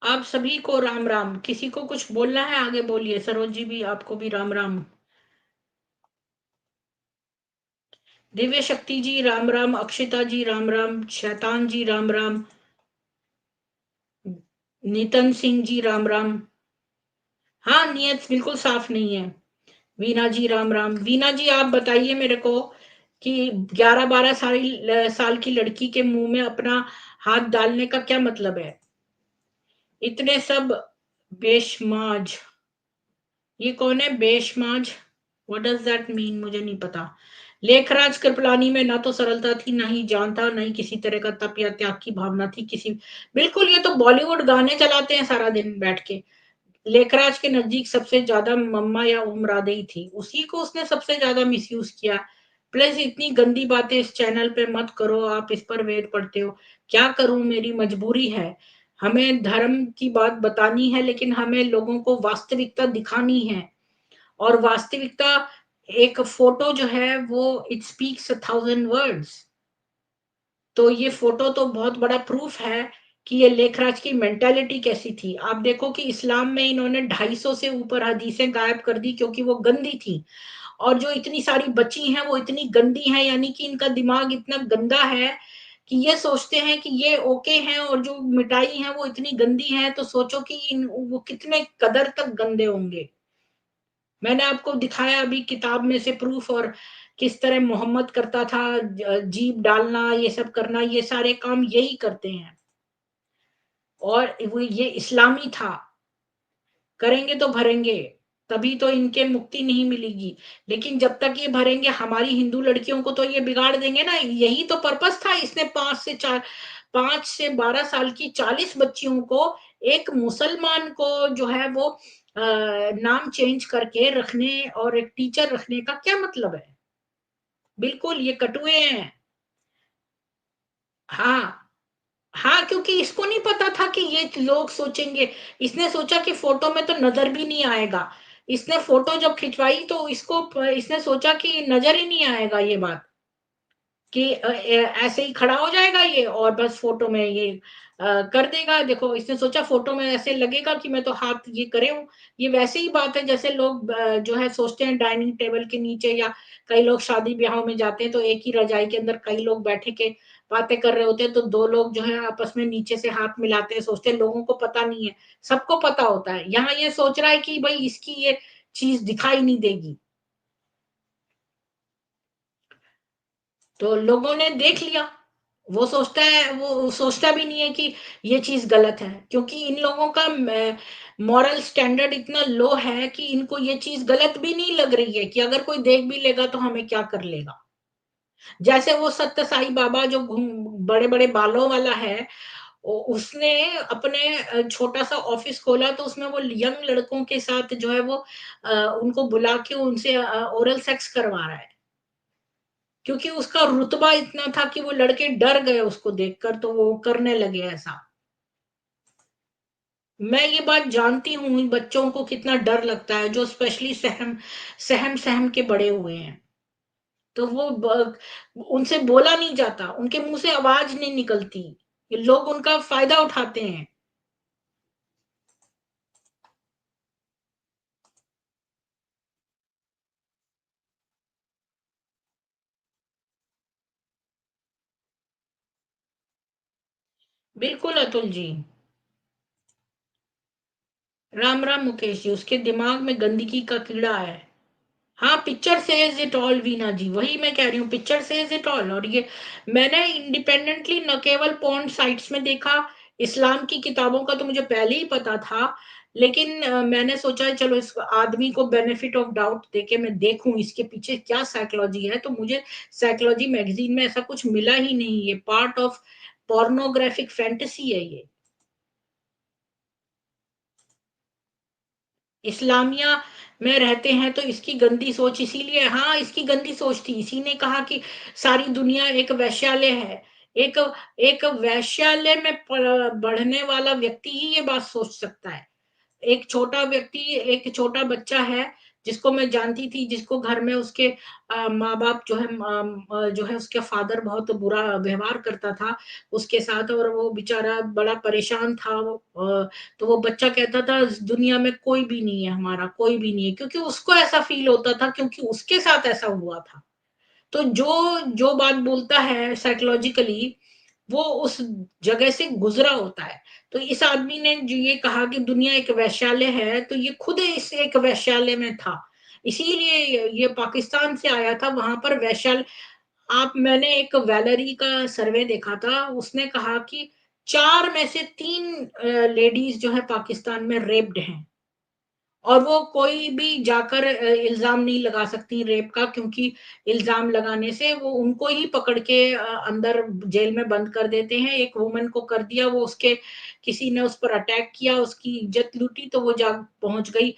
S1: आप सभी को राम-राम। किसी को कुछ बोलना है आगे बोलिए। सरोज जी भी, आपको भी राम-राम। दिव्य शक्ति जी राम-राम, अक्षिता जी राम-राम, शैतान जी राम-राम, नितिन सिंह जी राम-राम। हाँ, नियत बिल्कुल साफ नहीं है। वीना जी राम-राम। वीना जी आप बताइए मेरे को कि 11-12 साल की लड़की के मुँह में अपना हाथ डालने का क्या मतलब है? इतने सब बेशमाज। ये कौन है बेशमाज? What does that mean? मुझे नहीं पता। लेखराज कृपलानी में ना तो सरलता थी, ना ही जान था, ना ही किसी तरह का तप या त्याग की भावना थी किसी। बिल्कुल ये तो बॉलीवुड गाने चलाते हैं सारा दिन बैठ के। लेखराज के नज़दीक सबसे ज़्यादा मम्मा या उम्रादे ही थी। उसी को उसने सबसे ज़्यादा मिसयूज़ किया। प्लस इतनी गंदी बातें इस चैनल पे मत करो, आप इस पर वेट पढ़ते हो। क्या करूँ मेरी मजबूरी है। हमें धर्म की बात बतानी है लेकिन हमें लोगों को वास्तविकता दिखानी है। और वास्तविकता एक फ़ोटो जो है वो it speaks a thousand words. तो ये फ़ोटो तो बहुत बड़ा प्रूफ़ है कि ये लेखराज की मेंटालिटी कैसी थी। आप देखो कि इस्लाम में इन्होंने 250 से ऊपर हदीसें गायब कर दी क्योंकि वो गंदी थी। और जो इतनी सारी बची हैं वो इतनी गंदी हैं, यानी कि इनका दिमाग इतना गंदा है कि ये सोचते हैं कि ये ओके हैं और जो मिटाई हैं वो इतनी गंदी हैं, तो सोचो कि वो कितने कदर तक गंदे होंगे। मैंने आपको दिखाया अभी किताब में से प्रूफ, और किस तरह मोहम्मद करता था, जीभ डालना, ये सब करना, ये सारे काम यही करते हैं। और वो ये इस्लामी था, करेंगे तो भरेंगे, तभी तो इनके मुक्ति नहीं मिलेगी। लेकिन जब तक ये भरेंगे हमारी हिंदू लड़कियों को तो ये बिगाड़ देंगे ना, यही तो पर्पस था। इसने 5 से 12 साल की 40 बच्चियों को एक मुसलमान को जो है वो नाम चेंज करके रखने और एक टीचर रखने का क्या मतलब है? बिल्कुल ये कटुए हैं। हाँ। हाँ, क्योंकि इसको नहीं पता था कि ये लोग सोचेंगे। इसने सोचा कि फोटो में तो नजर भी नहीं आएगा। इसने फोटो जब खिंचवाई तो इसने सोचा कि नजर ही नहीं आएगा ये बात, कि ऐसे ही खड़ा हो जाएगा ये और बस फोटो में ये कर देगा। देखो, इसने सोचा फोटो में ऐसे लगेगा कि मैं तो हाथ ये करे हूँ। ये वैसे ही बात है जैसे लोग जो है सोचते हैं डाइनिंग टेबल के नीचे, या कई लोग शादी ब्याहों में जाते हैं तो एक ही रजाई के अंदर कई लोग बैठे के बातें कर रहे होते हैं, तो दो लोग जो है आपस में नीचे से हाथ मिलाते हैं, सोचते हैं लोगों को पता नहीं है। सबको पता होता है। यहाँ ये सोच रहा है कि भाई इसकी ये चीज दिखाई नहीं देगी, तो लोगों ने देख लिया। वो सोचता भी नहीं है कि ये चीज गलत है, क्योंकि इन लोगों का मॉरल स्टैंडर्ड इतना लो है कि इनको ये चीज गलत भी नहीं लग रही है, कि अगर कोई देख भी लेगा तो हमें क्या कर लेगा। जैसे वो सत्य साई बाबा जो बड़े बड़े बालों वाला है, उसने अपने छोटा सा ऑफिस खोला, तो उसमें वो यंग लड़कों के साथ जो है वो उनको बुला के उनसे ओरल सेक्स करवा रहा है, क्योंकि उसका रुतबा इतना था कि वो लड़के डर गए उसको देखकर, तो वो करने लगे ऐसा। मैं ये बात जानती हूँ बच्चों को कितना डर लगता है, जो स्पेशली सहम सहम सहम के बड़े हुए हैं। तो उनसे बोला नहीं जाता, उनके मुंह से आवाज नहीं निकलती, ये लोग उनका फायदा उठाते हैं। बिल्कुल अतुल जी। राम राम मुकेश जी, उसके दिमाग में गंदगी का कीड़ा है। हाँ, picture says it all Veena ji, वही मैं कह रही हूँ, पिक्चर सेज इट ऑल। और ये मैंने इंडिपेंडेंटली न केवल पॉर्न साइट्स में देखा, इस्लाम की किताबों का तो मुझे पहले ही पता था, लेकिन मैंने सोचा चलो इस आदमी को बेनिफिट ऑफ डाउट देके मैं देखूं इसके पीछे क्या साइकोलॉजी है, तो मुझे साइकोलॉजी मैगजीन में ऐसा कुछ मिला ही नहीं। ये पार्ट ऑफ पोर्नोग्राफिक फैंटेसी है ये। इस्लामिया में रहते हैं तो इसकी गंदी सोच, इसीलिए, हाँ, इसकी गंदी सोच थी, इसी ने कहा कि सारी दुनिया एक वैश्यालय है। एक एक वैश्यालय में बढ़ने वाला व्यक्ति ही ये बात सोच सकता है। एक छोटा व्यक्ति, एक छोटा बच्चा है जिसको मैं जानती थी, जिसको घर में उसके माँ बाप जो है जो है उसका फादर बहुत बुरा व्यवहार करता था उसके साथ, और वो बेचारा बड़ा परेशान था। तो वो बच्चा कहता था इस दुनिया में कोई भी नहीं है, हमारा कोई भी नहीं है, क्योंकि उसको ऐसा फील होता था, क्योंकि उसके साथ ऐसा हुआ था। तो जो जो बात बोलता है साइकोलॉजिकली, वो उस जगह से गुजरा होता है। तो इस आदमी ने जो ये कहा कि दुनिया एक वैश्यालय है, तो ये खुद इस एक वैश्यालय में था, इसीलिए ये पाकिस्तान से आया था। वहां पर वैश्यालय, आप, मैंने एक वैलरी का सर्वे देखा था, उसने कहा कि 4 में से 3 लेडीज जो है पाकिस्तान में रेप्ड हैं, और वो कोई भी जाकर इल्जाम नहीं लगा सकती रेप का, क्योंकि इल्जाम लगाने से वो उनको ही पकड़ के अंदर जेल में बंद कर देते हैं। एक वुमन को कर दिया, वो उसके किसी ने उस पर अटैक किया, उसकी इज्जत लूटी, तो वो जा पहुंच गई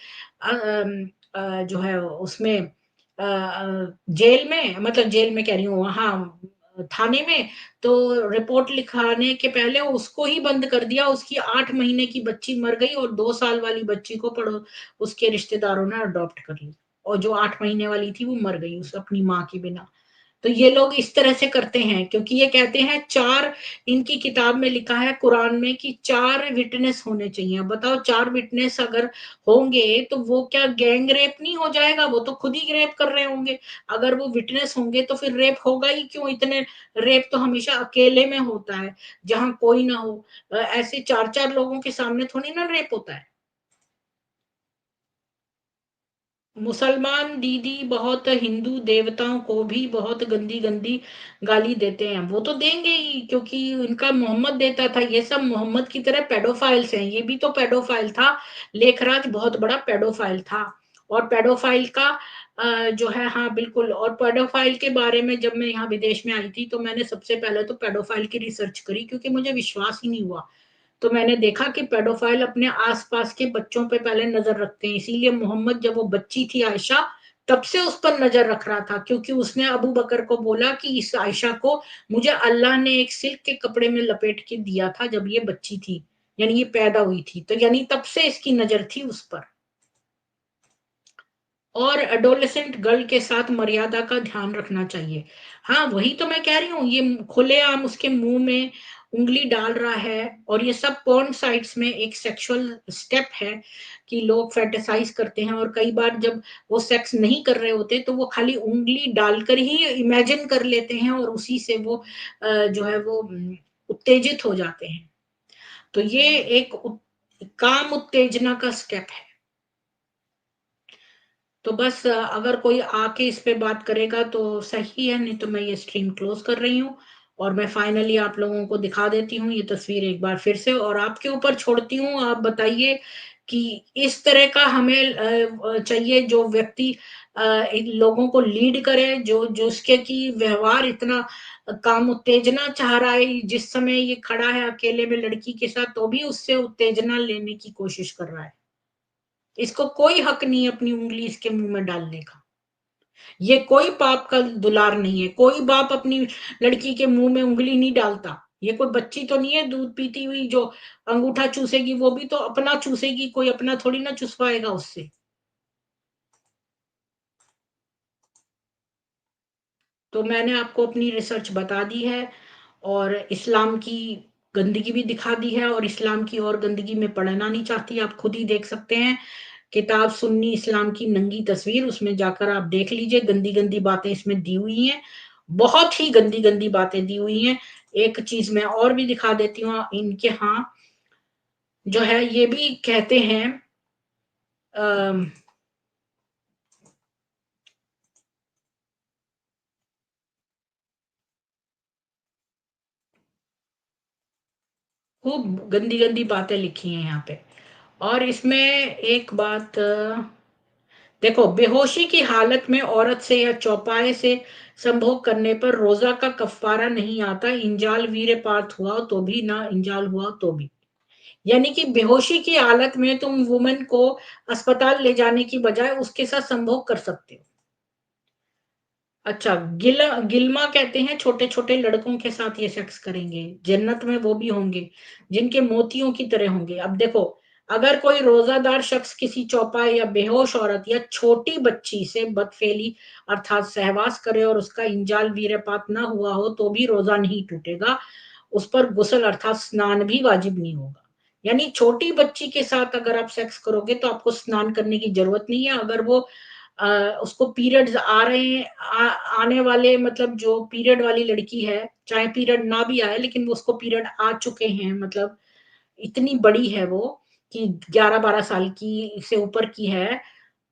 S1: जो है उसमें जेल में, मतलब जेल में कह रही हूँ, वहां थाने में। तो रिपोर्ट लिखाने के पहले उसको ही बंद कर दिया, उसकी 8 महीने की बच्ची मर गई, और 2 साल वाली बच्ची को पढ़ो उसके रिश्तेदारों ने अडॉप्ट कर ली, और जो 8 महीने वाली थी वो मर गई उस अपनी माँ के बिना। तो ये लोग इस तरह से करते हैं, क्योंकि ये कहते हैं 4, इनकी किताब में लिखा है कुरान में कि 4 विटनेस होने चाहिए। अब बताओ, 4 विटनेस अगर होंगे तो वो क्या गैंग रेप नहीं हो जाएगा? वो तो खुद ही रेप कर रहे होंगे। अगर वो विटनेस होंगे तो फिर रेप होगा ही क्यों? इतने रेप तो हमेशा अकेले में होता है, जहां कोई ना हो। ऐसे 4-4 लोगों के सामने थोड़ी ना रेप होता है। मुसलमान दीदी बहुत हिंदू देवताओं को भी बहुत गंदी गंदी गाली देते हैं। वो तो देंगे ही, क्योंकि उनका मोहम्मद देता था। ये सब मोहम्मद की तरह पेडोफाइल्स हैं, ये भी तो पेडोफाइल था। लेखराज बहुत बड़ा पेडोफाइल था। और पेडोफाइल का जो है, हाँ बिल्कुल। और पेडोफाइल के बारे में जब मैं यहाँ विदेश में आई थी, तो मैंने सबसे पहले तो पेडोफाइल की रिसर्च करी, क्योंकि मुझे विश्वास ही नहीं हुआ। तो मैंने देखा कि पेडोफाइल अपने आसपास के बच्चों पे पहले नजर रखते हैं, इसीलिए मोहम्मद, जब वो बच्ची थी आयशा, तब से उस पर नजर रख रहा था, क्योंकि उसने अबू बकर को बोला कि इस आयशा को मुझे अल्लाह ने एक सिल्क के कपड़े में लपेट के दिया था जब ये बच्ची थी, यानी ये पैदा हुई थी, तो यानी तब से इसकी नजर थी उस पर। और एडोलेसेंट गर्ल के साथ मर्यादा का ध्यान रखना चाहिए। हाँ, वही तो मैं कह रही हूँ, ये खुलेआम उसके मुंह में उंगली डाल रहा है, और ये सब पॉर्न साइट्स में एक सेक्सुअल स्टेप है कि लोग फेटिसाइज करते हैं, और कई बार जब वो सेक्स नहीं कर रहे होते तो वो खाली उंगली डालकर ही इमेजिन कर लेते हैं, और उसी से वो जो है वो उत्तेजित हो जाते हैं। तो ये एक काम उत्तेजना का स्टेप है। तो बस अगर कोई आके इस पे बात करेगा तो सही है, नहीं तो मैं ये स्ट्रीम क्लोज कर रही हूँ, और मैं फाइनली आप लोगों को दिखा देती हूँ ये तस्वीर एक बार फिर से, और आपके ऊपर छोड़ती हूँ। आप बताइए कि इस तरह का हमें चाहिए जो व्यक्ति लोगों को लीड करे, जो जो उसके की व्यवहार इतना काम उत्तेजना चाह रहा है, जिस समय ये खड़ा है अकेले में लड़की के साथ तो भी उससे उत्तेजना लेने की कोशिश कर रहा है। इसको कोई हक नहीं है अपनी उंगली इसके मुंह में डालने का। ये कोई बाप का दुलार नहीं है, कोई बाप अपनी लड़की के मुंह में उंगली नहीं डालता। ये कोई बच्ची तो नहीं है दूध पीती हुई जो अंगूठा चूसेगी, वो भी तो अपना चूसेगी, कोई अपना थोड़ी ना चुसवाएगा उससे। तो मैंने आपको अपनी रिसर्च बता दी है, और इस्लाम की गंदगी भी दिखा दी है, और इस्लाम की और गंदगी में पढ़ना नहीं चाहती, आप खुद ही देख सकते हैं। किताब सुन्नी इस्लाम की नंगी तस्वीर, उसमें जाकर आप देख लीजिए, गंदी गंदी बातें इसमें दी हुई हैं, बहुत ही गंदी गंदी बातें दी हुई हैं। एक चीज मैं और भी दिखा देती हूँ इनके, हाँ, जो है ये भी कहते हैं अम, खूब गंदी गंदी बातें लिखी हैं यहाँ पे। और इसमें एक बात देखो, बेहोशी की हालत में औरत से या चौपाए से संभोग करने पर रोजा का कफारा नहीं आता, इंजाल वीर्यपात हुआ तो भी, ना इंजाल हुआ तो भी। यानी कि बेहोशी की हालत में तुम वुमेन को अस्पताल ले जाने की बजाय उसके साथ संभोग कर सकते हो। अच्छा, गिलमा कहते हैं छोटे छोटे लड़कों के साथ ये सेक्स करेंगे, जन्नत में वो भी होंगे जिनके मोतियों की तरह होंगे। अब देखो, अगर कोई रोजादार शख्स किसी चौपाए या बेहोश औरत या छोटी बच्ची से बदफेली अर्थात सहवास करे और उसका इंजाल वीर्यपात ना हुआ हो तो भी रोजा नहीं टूटेगा, उस पर गुस्ल अर्थात स्नान भी वाजिब नहीं होगा। यानी छोटी बच्ची के साथ अगर आप सेक्स करोगे तो आपको स्नान करने की जरूरत नहीं है। अगर वो उसको पीरियड्स आ रहे हैं, आने वाले, मतलब जो पीरियड वाली लड़की है, चाहे पीरियड ना भी आए लेकिन वो उसको पीरियड आ चुके हैं, मतलब इतनी बड़ी है वो कि 11-12 साल की से ऊपर की है,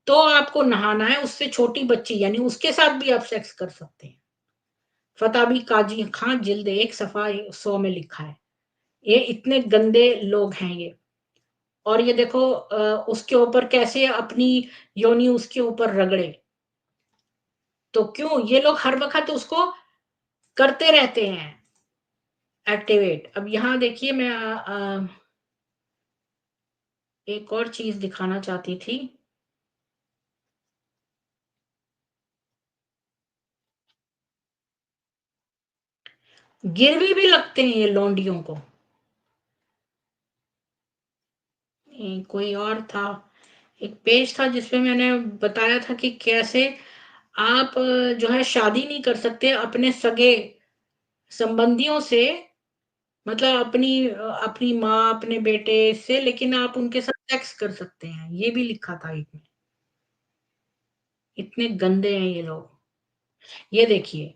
S1: तो आपको नहाना है। उससे छोटी बच्ची यानी उसके साथ भी आप सेक्स कर सकते हैं। फताबी काजी खां जिल्द 1 सफा 100 में लिखा है। ये इतने गंदे लोग हैं ये। और ये देखो उसके ऊपर कैसे अपनी योनि उसके ऊपर रगड़े। तो क्यों ये लोग हर वक्त उसको करते रहते हैं एक्टिवेट। अब यहाँ देखिए, मैं एक और चीज दिखाना चाहती थी। गिरवी भी लगते हैं ये लौंडियों को। कोई और था, एक पेज था जिसपे मैंने बताया था कि कैसे आप जो है शादी नहीं कर सकते अपने सगे संबंधियों से, मतलब अपनी माँ अपने बेटे से, लेकिन आप उनके साथ सेक्स कर सकते हैं, ये भी लिखा था एक में। इतने गंदे हैं ये लोग। ये देखिए,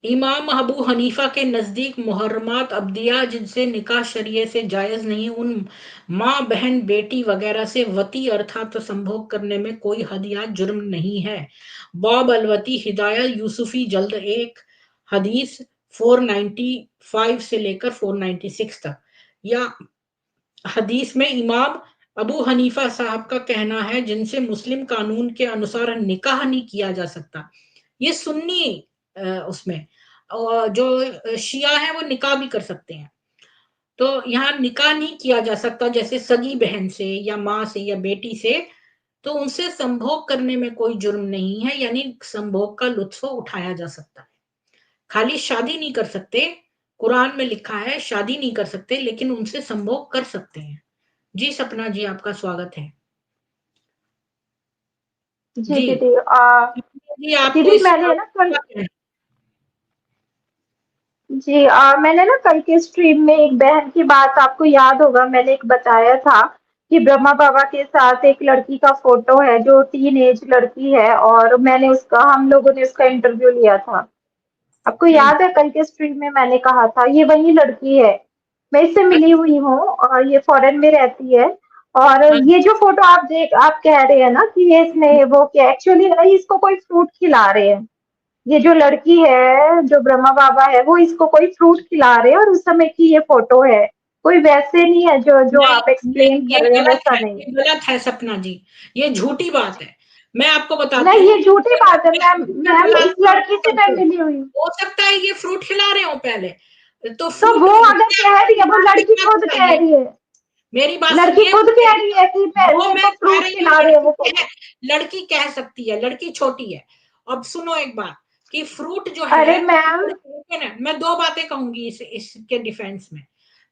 S1: इमाम अबू हनीफा के नजदीक मुहर्रमात अब्दिया जिनसे निकाह शरीय से जायज नहीं, उन माँ बहन बेटी वगैरह से वती अर्थात संभोग करने में कोई हद या जुर्म नहीं है। बॉब अलवती हिदाया यूसुफी जल्द 1 हदीस 495 से लेकर 496 तक। या हदीस में इमाम अबू हनीफा साहब का कहना है जिनसे मुस्लिम कानून के अनुसार निकाह नहीं किया जा सकता। ये सुन्नी उसमें, और जो शिया है वो निकाह भी कर सकते हैं। तो यहाँ निकाह नहीं किया जा सकता जैसे सगी बहन से या माँ से या बेटी से, तो उनसे संभोग करने में कोई जुर्म नहीं है, यानी संभोग का लुत्फ उठाया जा सकता है। खाली शादी नहीं कर सकते, कुरान में लिखा है शादी नहीं कर सकते, लेकिन उनसे संभोग कर सकते हैं। जी सपना जी, आपका स्वागत है।
S2: जी
S1: जी
S2: दीदी।
S1: जी, आपको
S2: दीदी
S1: इस
S2: मैंने ना कल जी मैंने ना कल के स्ट्रीम में एक बहन की बात आपको याद होगा, मैंने एक बताया था कि ब्रह्मा बाबा के साथ एक लड़की का फोटो है जो टीन एज लड़की है, और मैंने उसका हम लोगों ने उसका इंटरव्यू लिया था। आपको याद है कल के स्ट्रीम में मैंने कहा था ये वही लड़की है। मैं इससे मिली हुई हूँ और ये फॉरेन में रहती है। और ये जो फोटो आप कह रहे हैं ना कि ये इसने वो क्या, एक्चुअली इसको कोई फ्रूट खिला रहे हैं। ये जो लड़की है जो ब्रह्मा बाबा है वो इसको कोई फ्रूट खिला रहे हैं, और उस समय की ये फोटो है। कोई वैसे नहीं है जो जो
S1: नहीं,
S2: आप एक्सप्लेन
S1: ये
S2: कर रहे हैं,
S1: गलत
S2: वैसा
S1: है,
S2: नहीं।
S1: ये गलत है सपना जी, ये झूठी बात है। मैं आपको बताती
S2: नहीं,
S1: हूँ,
S2: ये झूठी बात है मैम।
S1: मैं
S2: मैम
S1: बुला
S2: इस
S1: लूँ
S2: लड़की से
S1: आपको
S2: मैं
S1: कल को।
S2: मिली हुई हूँ।
S1: हो सकता है ये फ्रूट खिला रहे हो पहले, तो
S2: तो
S1: फ्रूट
S2: वो अगर
S1: मुझे
S2: कह
S1: आपकी
S2: रही है, वो
S1: बात से
S2: लड़की
S1: क्या
S2: खुद कह
S1: बताइए,
S2: रही है।
S1: मेरी बात
S2: लड़की
S1: सुनिए
S2: खुद कह
S1: मुझे।
S2: रही है कि मैं
S1: वो
S2: मेरे
S1: मैं
S2: को
S1: कह
S2: फ्रूट
S1: रही हूँ,
S2: खिला रहे हैं वो।
S1: लड़की कह सकती है, लड़की छोटी है। अब सुनो एक बात, कि फ्रूट जो
S2: अरे
S1: है,
S2: मैम।
S1: मैं दो बातें कहूंगी इसके डिफेंस में।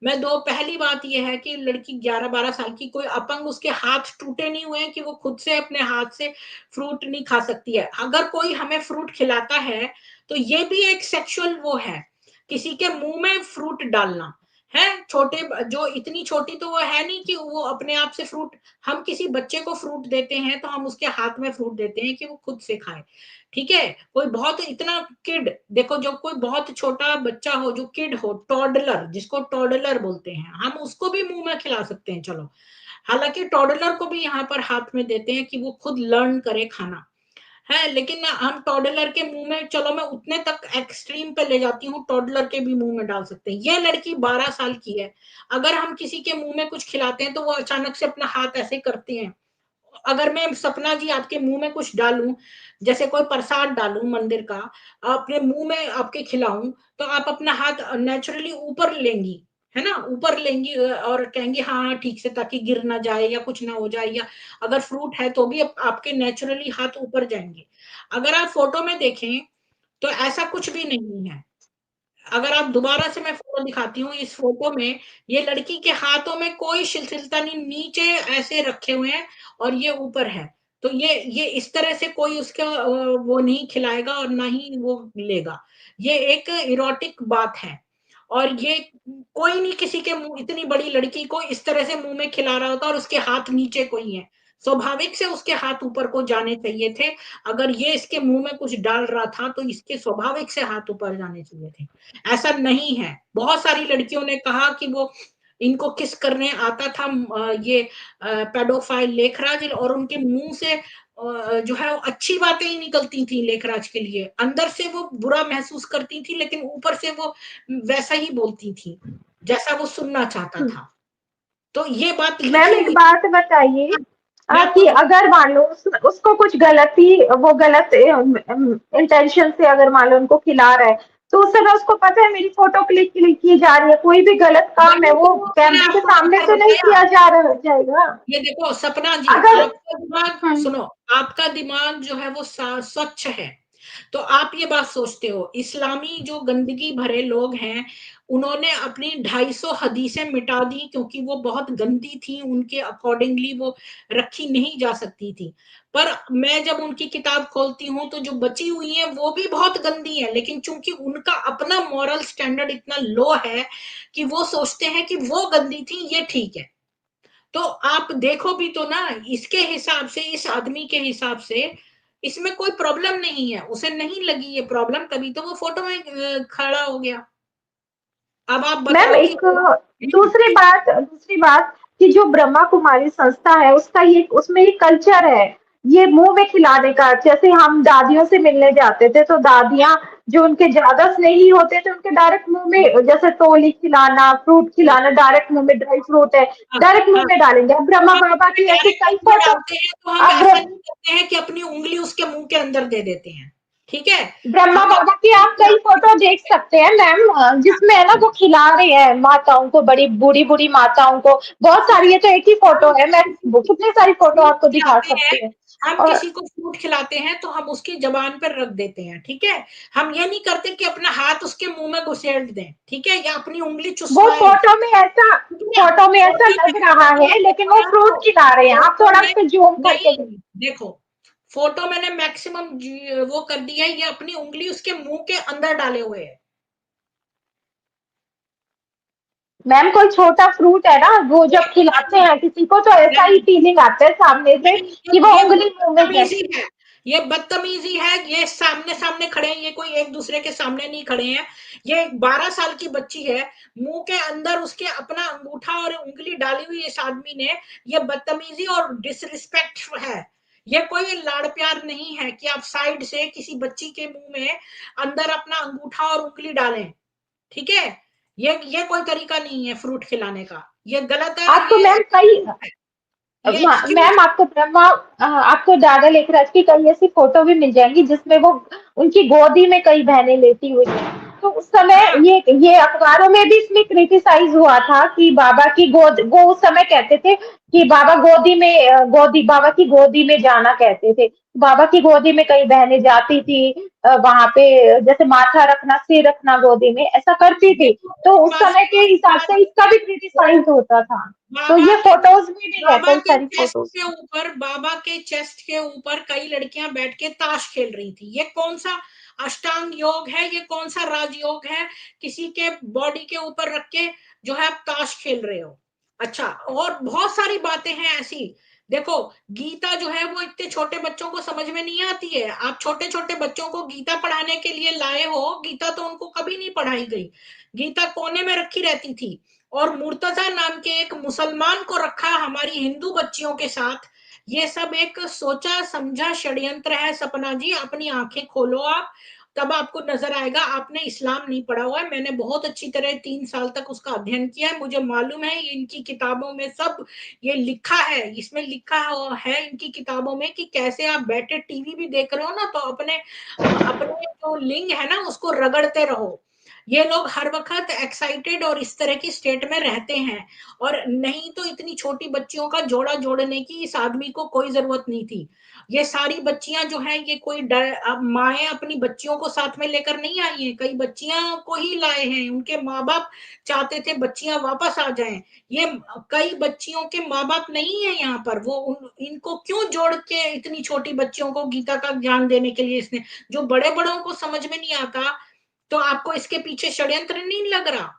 S1: मैं दो, पहली बात यह है कि लड़की 11-12 साल की, कोई अपंग उसके हाथ टूटे नहीं हुए हैं कि वो खुद से अपने हाथ से फ्रूट नहीं खा सकती है। अगर कोई हमें फ्रूट खिलाता है तो ये भी एक सेक्सुअल वो है, किसी के मुंह में फ्रूट डालना है। छोटे जो इतनी छोटी तो वो है नहीं कि वो अपने आप से फ्रूट, हम किसी बच्चे को फ्रूट देते हैं तो हम उसके हाथ में फ्रूट देते हैं कि वो खुद से खाए। ठीक है, कोई बहुत इतना किड, देखो जो कोई बहुत छोटा बच्चा हो, जो किड हो, टॉडलर, जिसको टॉडलर बोलते हैं, हम उसको भी मुंह में खिला सकते हैं, चलो। हालांकि टॉडलर को भी यहाँ पर हाथ में देते हैं कि वो खुद लर्न करे खाना है, लेकिन हम टॉडलर के मुंह में, चलो मैं उतने तक एक्सट्रीम पे ले जाती हूँ, टॉडलर के भी मुंह में डाल सकते हैं। ये लड़की 12 साल की है, अगर हम किसी के मुंह में कुछ खिलाते हैं तो वो अचानक से अपना हाथ ऐसे करते हैं। अगर मैं सपना जी आपके मुंह में कुछ डालूं, जैसे कोई प्रसाद डालूं मंदिर का, अपने मुंह में आपके खिलाऊं, तो आप अपना हाथ नेचुरली ऊपर लेंगी, है ना, ऊपर लेंगी और कहेंगी हाँ हाँ ठीक से, ताकि गिर ना जाए या कुछ ना हो जाए, या अगर फ्रूट है तो भी आपके नेचुरली हाथ ऊपर जाएंगे। अगर आप फोटो में देखें तो ऐसा कुछ भी नहीं है। अगर आप दोबारा से, मैं फोटो दिखाती हूँ, इस फोटो में ये लड़की के हाथों में कोई शिथिलता नहीं, नीचे ऐसे रखे हुए हैं और ये ऊपर है। तो ये इस तरह से कोई उसका वो नहीं खिलाएगा और ना ही वो लेगा। ये एक इरोटिक बात है। और ये कोई नहीं किसी के मुंह, इतनी बड़ी लड़की को इस तरह से मुंह में खिला रहा होता और उसके हाथ नीचे कोई है, स्वाभाविक से उसके हाथ ऊपर को जाने चाहिए थे। अगर ये इसके मुंह में कुछ डाल रहा था तो इसके स्वाभाविक से हाथ ऊपर जाने चाहिए थे। ऐसा नहीं है। बहुत सारी लड़कियों ने कहा कि वो इनको किस करने आता था, ये पेडोफाइल लेखराज, और उनके मुंह से जो है वो अच्छी बातें ही निकलती थी लेखराज के लिए, अंदर से वो बुरा महसूस करती थी लेकिन ऊपर से वो वैसा ही बोलती थी जैसा वो सुनना चाहता था। तो ये बात
S2: मैम
S1: लिखी
S2: एक
S1: हुई।
S2: बात बताइए
S1: मैं आपको
S2: कि अगर मान लो उसको कुछ गलती, वो गलत इंटेंशन से अगर मान लो उनको खिला रहा है, तो उस समय उसको पता है मेरी फोटो क्लिक क्लिक की जा रही है, कोई भी गलत काम है
S1: वही
S2: वो
S1: तो मैंने
S2: कैमरे के
S1: आपको
S2: सामने
S1: उत्तर
S2: तो नहीं
S1: बताया।
S2: किया जा रहा जाएगा।
S1: ये देखो सपना जी,
S2: अगर
S1: आपका दिमाग सुनो, आपका दिमाग जो है वो स्वच्छ है। तो आप ये बात सोचते हो, इस्लामी जो गंदगी भरे लोग हैं, उन्होंने अपनी 250 हदीसें मिटा दी क्योंकि वो बहुत गंदी थी, उनके अकॉर्डिंगली वो रखी नहीं जा सकती थी। पर मैं जब उनकी किताब खोलती हूँ तो जो बची हुई है वो भी बहुत गंदी है, लेकिन चूंकि उनका अपना मॉरल स्टैंडर्ड इतना लो है कि वो सोचते हैं कि वो गंदी थी, ये ठीक है। तो आप देखो भी तो ना, इसके हिसाब से, इस आदमी के हिसाब से इसमें कोई प्रॉब्लम नहीं है, उसे नहीं लगी ये प्रॉब्लम, तभी तो वो फोटो में खड़ा हो गया। अब आप
S2: मैम
S1: बताओ कि
S2: एक दूसरी बात कि जो ब्रह्मा कुमारी संस्था है उसका ये उसमें ये कल्चर है, ये मुंह में खिलाने का। जैसे हम दादियों से मिलने जाते थे तो दादियां जो उनके ज्यादा स्नेही होते थे उनके डायरेक्ट मुंह में, जैसे टोली खिलाना, फ्रूट खिलाना, डायरेक्ट मुंह में, ड्राई फ्रूट है
S1: हाँ,
S2: डायरेक्ट मुंह
S1: हाँ,
S2: में डालेंगे। अब
S1: तो
S2: ब्रह्मा
S1: हम
S2: बाबा की ऐसी
S1: डायरेक्ट
S2: कई
S1: मुंह में
S2: फोटो।
S1: डालते हैं तो हम
S2: अब
S1: ऐसा नहीं करते हैं कि अपनी उंगली उसके मुंह के अंदर दे देते हैं। ठीक है।
S2: ब्रह्मा
S1: हमें
S2: बाबा की आप कई फोटो देख सकते हैं मैम, जिसमें है ना वो खिला रहे हैं माताओं को, बड़ी बूढ़ी बूढ़ी माताओं को, बहुत सारी, ये तो एक ही फोटो है, मैं कितनी सारी फोटो
S1: फ्रूट
S2: आपको दिखा
S1: खिलाते हैं,
S2: सकती हूँ।
S1: हम
S2: और
S1: किसी को फ्रूट खिलाते हैं तो हम उसकी जबान पर रख देते हैं, ठीक है। हम ये नहीं करते कि अपना हाथ उसके मुंह में घुसेड़ दें, ठीक है, या अपनी उंगली
S2: वो
S1: चुसवाएं,
S2: फोटो में ऐसा,
S1: ठीक है ना।
S2: फोटो में ऐसा
S1: फोटो
S2: लग
S1: में
S2: रहा
S1: मैंने
S2: है, लेकिन वो
S1: बताया
S2: फ्रूट
S1: आपको,
S2: खिला रहे हैं, आप
S1: फोटो
S2: थोड़ा
S1: में
S2: उस पर जूम करके
S1: नहीं,
S2: देखिए।
S1: देखो फोटो मैंने मैक्सिमम वो कर दिया है, ये अपनी उंगली उसके मुंह के अंदर डाले हुए है।
S2: मैम कोई छोटा फ्रूट है ना, वो जब खिलाते हैं किसी को तो ऐसा ही
S1: नहीं,
S2: फीलिंग आता है सामने से
S1: नहीं,
S2: कि वो
S1: ये
S2: उंगली मुंह में जाए।
S1: बदतमीजी है, ये बदतमीजी है, ये सामने सामने खड़े हैं, ये कोई एक दूसरे के सामने नहीं खड़े हैं। ये 12 साल की बच्ची है, मुंह के अंदर उसके अपना अंगूठा और उंगली डाली हुई इस आदमी ने, ये बदतमीजी और डिसरिस्पेक्ट है। ये कोई लाड़ प्यार नहीं है कि आप साइड से किसी बच्ची के मुंह में अंदर अपना अंगूठा और उंगली डालें, ठीक है। ये कोई तरीका नहीं है फ्रूट खिलाने का, ये गलत है और
S2: आपको
S1: ये
S2: मैम कई,
S1: ये एक्सक्यूज।
S2: मैम आपको ब्रह्मा, आपको दादा लेखराज की कई ऐसी फोटो भी मिल जाएंगी जिसमें वो उनकी गोदी में कई बहनें लेटी हुई हैं। तो उस समय
S1: हाँ,
S2: ये अखबारों में भी इसमें क्रिटिसाइज हुआ था कि बाबा की गोद, वो उस समय कहते थे कि बाबा गोदी में, गोदी, बाबा की गोदी में जाना कहते थे। बाबा की गोदी में कई बहनें जाती थी, वहां पे जैसे माथा रखना, सिर रखना गोदी में, ऐसा करती थी।
S1: देखो
S2: तो उस समय के हिसाब से इसका भी क्रिटिसाइज होता था। तो
S1: बाबा
S2: ये
S1: के
S2: फोटोज में भी है,
S1: बाबा
S2: कई
S1: के
S2: सारी
S1: चेस्ट
S2: फोटोज।
S1: के ऊपर, बाबा के चेस्ट के ऊपर कई लड़कियां बैठ के ताश खेल रही थी। ये कौन सा अष्टांग योग है, ये कौन सा राजयोग है, किसी के बॉडी के ऊपर रख के जो है आप ताश खेल रहे हो। अच्छा, और बहुत सारी बातें हैं ऐसी। देखो, गीता जो है वो इतने छोटे बच्चों को समझ में नहीं आती है। आप छोटे छोटे बच्चों को गीता पढ़ाने के लिए लाए हो, गीता तो उनको कभी नहीं पढ़ाई गई। गीता कोने में रखी रहती थी, और मुर्तजा नाम के एक मुसलमान को रखा हमारी हिंदू बच्चियों के साथ। ये सब एक सोचा समझा षड्यंत्र है। सपना जी, अपनी आंखें खोलो आप, तब आपको नजर आएगा। आपने इस्लाम नहीं पढ़ा हुआ है, मैंने बहुत अच्छी तरह 3 साल तक उसका अध्ययन किया है, मुझे मालूम है इनकी किताबों में सब ये लिखा है। इसमें लिखा है इनकी किताबों में कि कैसे आप बैठे टीवी भी देख रहे हो ना, तो अपने अपने जो लिंग है ना उसको रगड़ते रहो। ये लोग हर वक्त एक्साइटेड और इस तरह की स्टेट में रहते हैं। और नहीं तो इतनी छोटी बच्चियों का जोड़ा जोड़ने की इस आदमी को कोई जरूरत नहीं थी। ये सारी बच्चियां जो हैं, ये कोई डर, अब माएँ अपनी बच्चियों को साथ में लेकर नहीं आई हैं, कई बच्चियां को ही लाए हैं, उनके माँ बाप चाहते थे बच्चियां वापस आ जाएं। ये कई बच्चियों के माँ बाप नहीं है यहाँ पर, वो इनको क्यों जोड़ के इतनी छोटी बच्चियों को गीता का ज्ञान देने के लिए इसने, जो बड़े बड़ों को समझ में नहीं आता, तो आपको इसके पीछे षड्यंत्र नहीं लग रहा।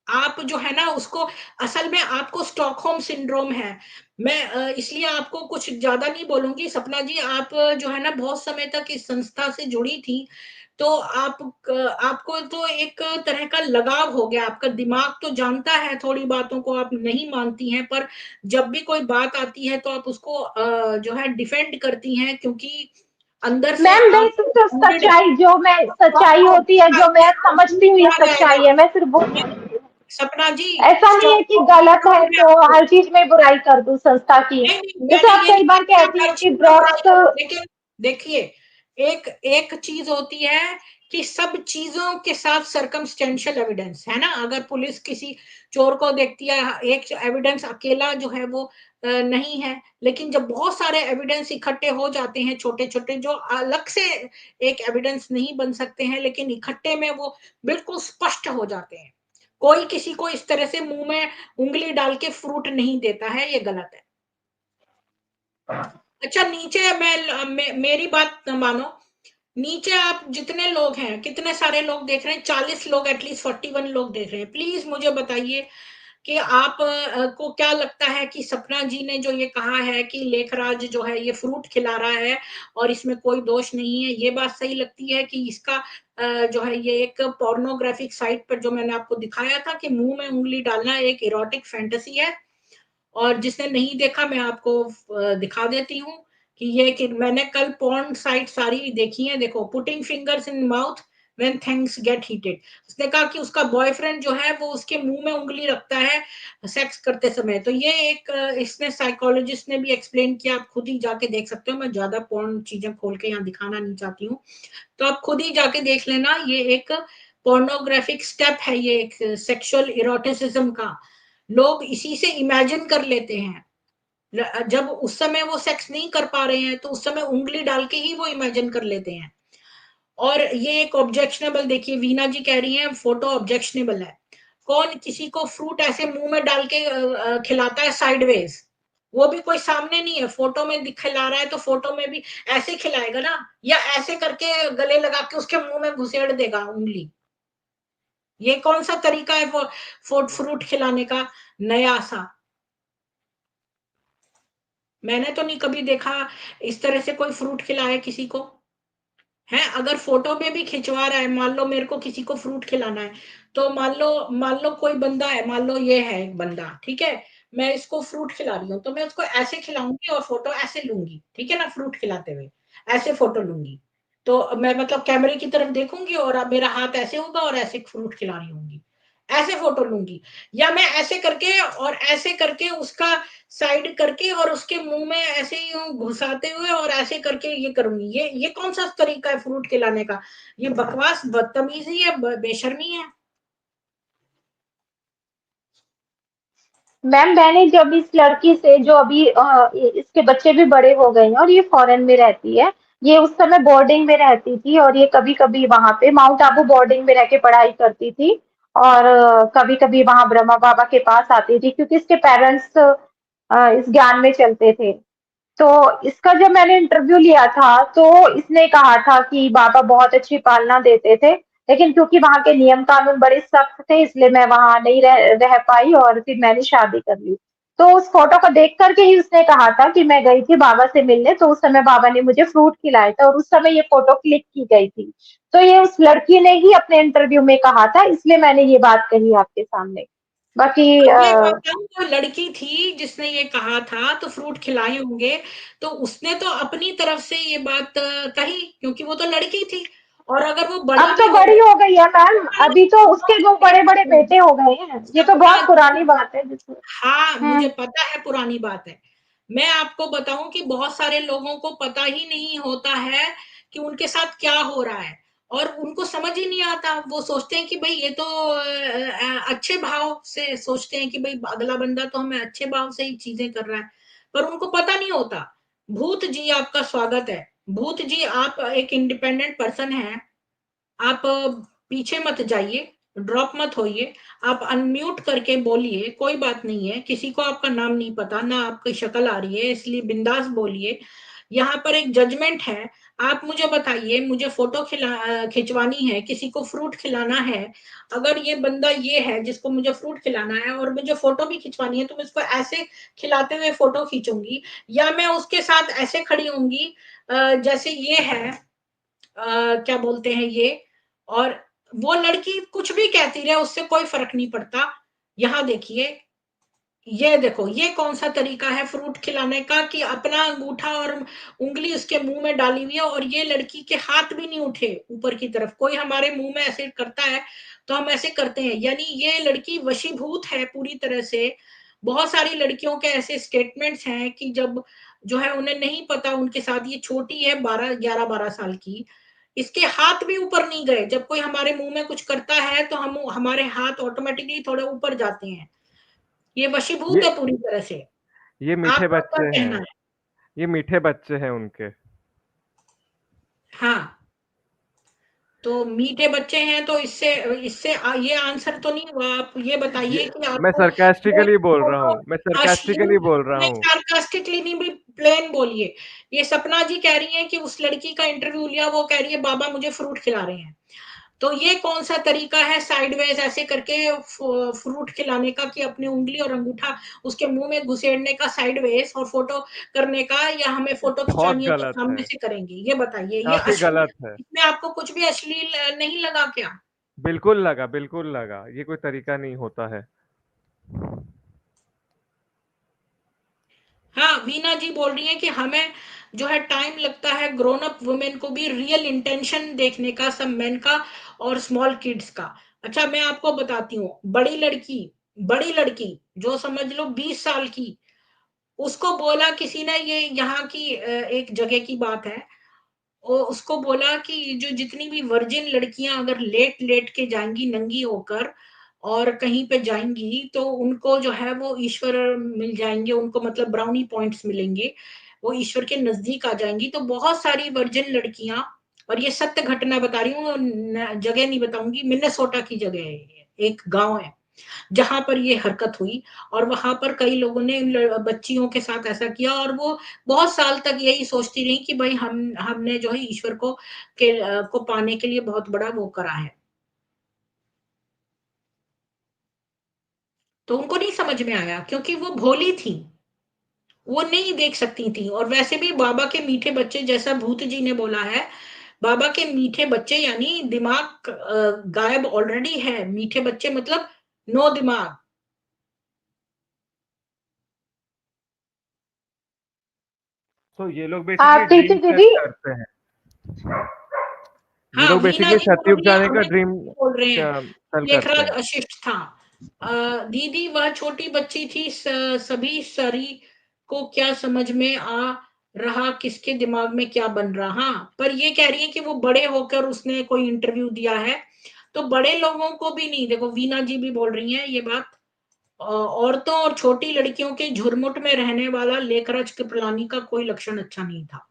S1: आप जो है ना उसको, असल में आपको स्टॉकहोम सिंड्रोम है। मैं इसलिए आपको कुछ ज्यादा नहीं बोलूंगी। सपना जी, आप जो है ना बहुत समय तक इस संस्था से जुड़ी थी, तो आपको तो एक तरह का लगाव हो गया, आपका दिमाग तो जानता है, थोड़ी बातों को आप नहीं मानती हैं, पर जब भी कोई बात आती है तो आप उसको जो है डिफेंड करती हैं, क्योंकि अंदर से
S2: मैम
S1: आप
S2: वैसे तो
S1: wounded है।
S2: सच्चाई, जो मैं, सच्चाई
S1: तो
S2: होती है, जो मैं
S1: झूठ
S2: समझती हूँ ये
S1: कहा
S2: सच्चाई है,
S1: जाएगा।
S2: मैं सिर्फ वो बोलती हूँ।
S1: सपना जी,
S2: ऐसा नहीं है कि
S1: स्टॉकहोम
S2: गलत है
S1: सिंड्रोम है
S2: तो
S1: आपको।
S2: हर चीज में बुराई कर दूं संस्था की।
S1: नहीं नहीं,
S2: जैसे
S1: मैंने
S2: आप
S1: ये
S2: कई
S1: नहीं कहा
S2: बार
S1: कि आप
S2: कहती
S1: हर
S2: हैं कि
S1: चीज में बुराई
S2: ड्रग्स,
S1: करो, लेकिन देखिए, एक एक चीज होती है कि सब चीजों के साथ सर्कमस्टेंशियल एविडेंस है ना। अगर पुलिस किसी चोर को देखती है, एक एविडेंस अकेला जो है वो नहीं है, लेकिन जब बहुत सारे एविडेंस इकट्ठे हो जाते हैं, छोटे छोटे, जो अलग से एक एविडेंस नहीं बन सकते हैं, लेकिन इकट्ठे में वो बिल्कुल स्पष्ट हो जाते हैं। कोई किसी को इस तरह से मुंह में उंगली डाल के फ्रूट नहीं देता है, ये गलत है। अच्छा, नीचे मेरी बात मानो, नीचे आप जितने लोग हैं, कितने सारे लोग देख रहे हैं, 40 लोग, एटलीस्ट 41 लोग देख रहे हैं। प्लीज मुझे बताइए कि आप को क्या लगता है कि सपना जी ने जो ये कहा है कि लेखराज जो है ये फ्रूट खिला रहा है और इसमें कोई दोष नहीं है, ये बात सही लगती है कि इसका जो है ये एक पोर्नोग्राफिक साइट पर जो मैंने आपको दिखाया था कि मुंह में उंगली डालना एक इरोटिक फैंटेसी है। और जिसने नहीं देखा, मैं आपको दिखा देती हूँ कि ये, कि मैंने कल पॉर्न साइट सारी देखी है। देखो, putting fingers in mouth, when things get heated. उसने कहा कि उसका बॉयफ्रेंड जो है वो उसके मुंह में उंगली रखता है सेक्स करते समय। तो ये एक इसने साइकोलॉजिस्ट ने भी एक्सप्लेन किया, आप खुद ही जाके देख सकते हो, मैं ज्यादा पॉर्न चीजें खोल के यहाँ दिखाना नहीं चाहती हूँ, तो आप खुद ही जाके देख लेना। ये एक पोर्नोग्राफिक स्टेप है, ये एक सेक्सुअल इरोटिसिज्म का, लोग इसी से इमेजिन कर लेते हैं। जब उस समय वो सेक्स नहीं कर पा रहे हैं तो उस समय उंगली डाल के ही वो इमेजिन कर लेते हैं। और ये एक ऑब्जेक्शनेबल, देखिए वीना जी कह रही हैं फोटो ऑब्जेक्शनेबल है। कौन किसी को फ्रूट ऐसे मुंह में डाल के खिलाता है साइडवेज? वो भी कोई सामने नहीं है, फोटो में खिला रहा है तो फोटो में भी ऐसे खिलाएगा ना, या ऐसे करके गले लगा के उसके मुंह में घुसेड़ देगा उंगली। ये कौन सा तरीका है वो फ्रूट खिलाने का नया सा? मैंने तो नहीं कभी देखा इस तरह से कोई फ्रूट खिलाया किसी को है। अगर फोटो में भी खिंचवा रहा है, मान लो मेरे को किसी को फ्रूट खिलाना है, तो मान लो कोई बंदा है, मान लो ये है एक बंदा, ठीक है, मैं इसको फ्रूट खिला रही हूँ, तो मैं उसको ऐसे खिलाऊंगी और फोटो ऐसे लूंगी, ठीक है ना, फ्रूट खिलाते हुए ऐसे फोटो लूंगी। तो मैं मतलब कैमरे की तरफ देखूंगी और अब मेरा हाथ ऐसे होगा और ऐसे फ्रूट खिला रही होंगी, ऐसे फोटो लूंगी। या मैं ऐसे करके और ऐसे करके उसका साइड करके और उसके मुंह में ऐसे ही यूं घुसाते हुए और ऐसे करके ये करूंगी। ये कौन सा तरीका है फ्रूट खिलाने का? ये बकवास, बदतमीजी है, बेशर्मी है।
S3: मैम मैंने जब इस लड़की से जो अभी इसके बच्चे भी बड़े हो गए हैं और ये फॉरेन में रहती है, ये उस समय बोर्डिंग में रहती थी और ये कभी कभी वहां पे माउंट आबू बोर्डिंग में रह के पढ़ाई करती थी और कभी कभी वहां ब्रह्मा बाबा के पास आती थी क्योंकि इसके पेरेंट्स इस ज्ञान में चलते थे। तो इसका जब मैंने इंटरव्यू लिया था तो इसने कहा था कि बाबा बहुत अच्छी पालना देते थे, लेकिन क्योंकि वहाँ के नियम कानून बड़े सख्त थे इसलिए मैं वहाँ नहीं रह पाई और फिर मैंने शादी कर ली। तो उस फोटो को देख करके ही उसने कहा था कि मैं गई थी बाबा से मिलने, तो उस समय बाबा ने मुझे फ्रूट खिलाए थे और उस समय ये फोटो क्लिक की गई थी। तो ये उस लड़की ने ही अपने इंटरव्यू में कहा था, इसलिए मैंने ये बात कही आपके सामने। बाकी
S1: ये बताऊं, जो लड़की थी जिसने ये कहा था तो फ्रूट खिलाए होंगे, तो उसने तो अपनी तरफ से ये बात कही, क्योंकि वो तो लड़की थी। और अगर वो
S3: अब
S1: बड़ा
S3: तो
S1: भी हो
S3: बड़ी
S1: गया,
S3: हो गई है मैम, अभी तो उसके दो बड़े बड़े बेटे हो गए हैं, ये तो
S1: सपना,
S3: बहुत पुरानी बात है जिसमें।
S1: हाँ मुझे
S3: हम्म।
S1: पता है पुरानी बात है। मैं आपको बताऊं कि बहुत सारे लोगों को पता ही नहीं होता है कि उनके साथ क्या हो रहा है, और उनको समझ ही नहीं आता। वो सोचते हैं कि भाई ये तो अच्छे भाव से सोचते हैं कि भाई अगला बंदा तो हमें अच्छे भाव से ही चीजें कर रहा है, पर उनको पता नहीं होता। भूत जी आपका स्वागत है। भूत जी, आप एक इंडिपेंडेंट पर्सन हैं, आप पीछे मत जाइए, ड्रॉप मत होइए, आप अनम्यूट करके बोलिए, कोई बात नहीं है, किसी को आपका नाम नहीं पता ना आपकी शक्ल आ रही है, इसलिए बिंदास बोलिए। यहाँ पर एक जजमेंट है। आप मुझे बताइए, मुझे फोटो खिंचवानी है, किसी को फ्रूट खिलाना है, अगर ये बंदा ये है जिसको मुझे फ्रूट खिलाना है और मुझे फोटो भी खिंचवानी है, तो मैं इसको ऐसे खिलाते हुए फोटो खींचूंगी, या मैं उसके साथ ऐसे खड़ी होंगी जैसे ये है, क्या बोलते हैं ये, और वो लड़की कुछ भी कहती रहे उससे कोई फर्क नहीं पड़ता। यहाँ देखिए, ये देखो, ये कौन सा तरीका है फ्रूट खिलाने का कि अपना अंगूठा और उंगली उसके मुंह में डाली हुई है और ये लड़की के हाथ भी नहीं उठे ऊपर की तरफ। कोई हमारे मुंह में ऐसे करता है तो हम ऐसे करते हैं, यानी ये लड़की वशीभूत है पूरी तरह से। बहुत सारी लड़कियों के ऐसे स्टेटमेंट्स हैं कि जब जो है उन्हें नहीं पता उनके साथ, ये छोटी है 12 11 12 साल की, इसके हाथ भी ऊपर नहीं गए। जब कोई हमारे मुंह में कुछ करता है तो हम हमारे हाथ ऑटोमेटिकली थोड़े ऊपर जाते हैं। ये वशीभूत
S4: ये
S1: है पूरी तरह से।
S4: ये मीठे
S1: आपका क्या
S4: बच्चे
S1: कहना
S4: हैं,
S1: है?
S4: ये मीठे बच्चे हैं उनके।
S1: हाँ, तो मीठे बच्चे हैं तो इससे इससे ये आंसर तो नहीं हुआ। आप ये
S4: ये
S1: बताइए कि
S4: मैं
S1: आपको ये
S4: सरकास्टिकली बोल रहा
S1: फोटो
S4: हूँ, मैं
S1: अश्लील,
S4: सरकास्टिकली बोल रहा
S1: नहीं
S4: हूँ।
S1: सार्कास्टिकली नहीं भी, प्लेन बोलिए। ये सपना जी कह रही हैं कि उस लड़की का इंटरव्यू लिया, वो कह रही है बाबा मुझे फ्रूट खिला रहे हैं। तो ये कौन सा तरीका है साइडवेज ऐसे करके फ्रूट खिलाने का, कि अपनी उंगली और अंगूठा उसके मुंह में घुसेड़ने का साइडवेज और फोटो करने का, या हमें फोटो
S4: बहुत
S1: खिंचानी है तो
S4: गलत
S1: सामने
S4: है,
S1: से करेंगे? ये बताइए, ये
S4: काफ़ी
S1: अश्लील,
S4: गलत है।
S1: इसमें आपको कुछ भी अश्लील नहीं लगा क्या?
S4: बिल्कुल लगा, ये कोई तरीका नहीं होता है।
S1: हाँ, वीना जी बोल रही है कि हमें जो है टाइम लगता है ग्रोन अप वुमेन को भी रियल इंटेंशन देखने का, सब मेन का और स्मॉल किड्स का। अच्छा, मैं आपको बताती हूँ, बड़ी लड़की जो समझ लो 20 साल की, उसको बोला किसी ने, ये यहाँ की एक जगह की बात है, उसको बोला कि जो जितनी भी वर्जिन लड़कियां अगर लेट लेट के जाएंगी नंगी होकर और कहीं पे जाएंगी, तो उनको जो है वो ईश्वर मिल जाएंगे, उनको मतलब ब्राउनी पॉइंट्स मिलेंगे, वो ईश्वर के नजदीक आ जाएंगी। तो बहुत सारी वर्जिन लड़कियां, और ये सत्य घटना बता रही हूँ, जगह नहीं बताऊंगी, मिनेसोटा की जगह है, एक गांव है जहां पर ये हरकत हुई, और वहां पर कई लोगों ने इन बच्चियों के साथ ऐसा किया, और वो बहुत साल तक यही सोचती रही कि भाई हमने जो है ईश्वर को पाने के लिए बहुत बड़ा वो करा है। तो उनको नहीं समझ में आया क्योंकि वो भोली थी, वो नहीं देख सकती थी। और वैसे भी बाबा के मीठे बच्चे, जैसा भूत जी ने बोला है, बाबा के मीठे बच्चे यानी दिमाग गायब ऑलरेडी है, मीठे बच्चे मतलब नो दिमाग।
S4: तो ये लोग
S3: आप
S4: बेसिकली
S3: ठीक
S4: ड्रीम
S3: है
S4: सेट
S3: दीदी।
S4: करते हैं। ये
S1: हाँ,
S4: लोग
S1: वीना
S4: बेसिकली
S1: जी बोल
S4: सतयुग
S1: रही है,
S4: जाने का
S1: अमित
S4: ड्रीम
S1: बोल रहे हैं,
S4: सेल करते
S1: लेखराज
S4: हैं।
S1: अशिष्ट था। दीदी वह छोटी बच्ची थी, सभी सरी को क्या समझ में आ रहा किसके दिमाग में क्या बन रहा। हाँ, पर ये कह रही है कि वो बड़े होकर उसने कोई इंटरव्यू दिया है, तो बड़े लोगों को भी नहीं, देखो वीना जी भी बोल रही हैं ये बात, औरतों और छोटी लड़कियों के झुरमुट में रहने वाला लेखराज कृपलानी का कोई लक्षण अच्छा नहीं था।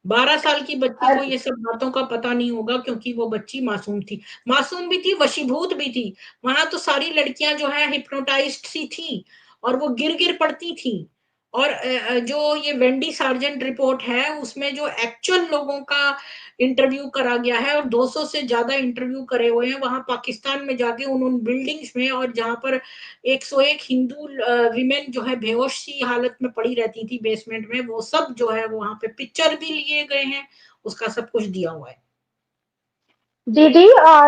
S1: 12 साल की बच्ची को ये सब बातों का पता नहीं होगा क्योंकि वो बच्ची मासूम थी, मासूम भी थी, वशीभूत भी थी। वहां तो सारी लड़कियां जो है हिप्नोटाइज्ड सी थी, और वो गिर गिर पड़ती थी। और जो ये वेंडी सार्जेंट रिपोर्ट है उसमें जो एक्चुअल लोगों का इंटरव्यू करा गया है, और 200 से ज्यादा इंटरव्यू करे हुए हैं वहां पाकिस्तान में जाके उन बिल्डिंग्स में, और जहां पर 101 हिंदू विमेन जो है बेहोश सी हालत में पड़ी रहती थी बेसमेंट में, वो सब जो है वहां पे पिक्चर भी लिए गए हैं, उसका सब कुछ दिया हुआ है।
S3: दीदी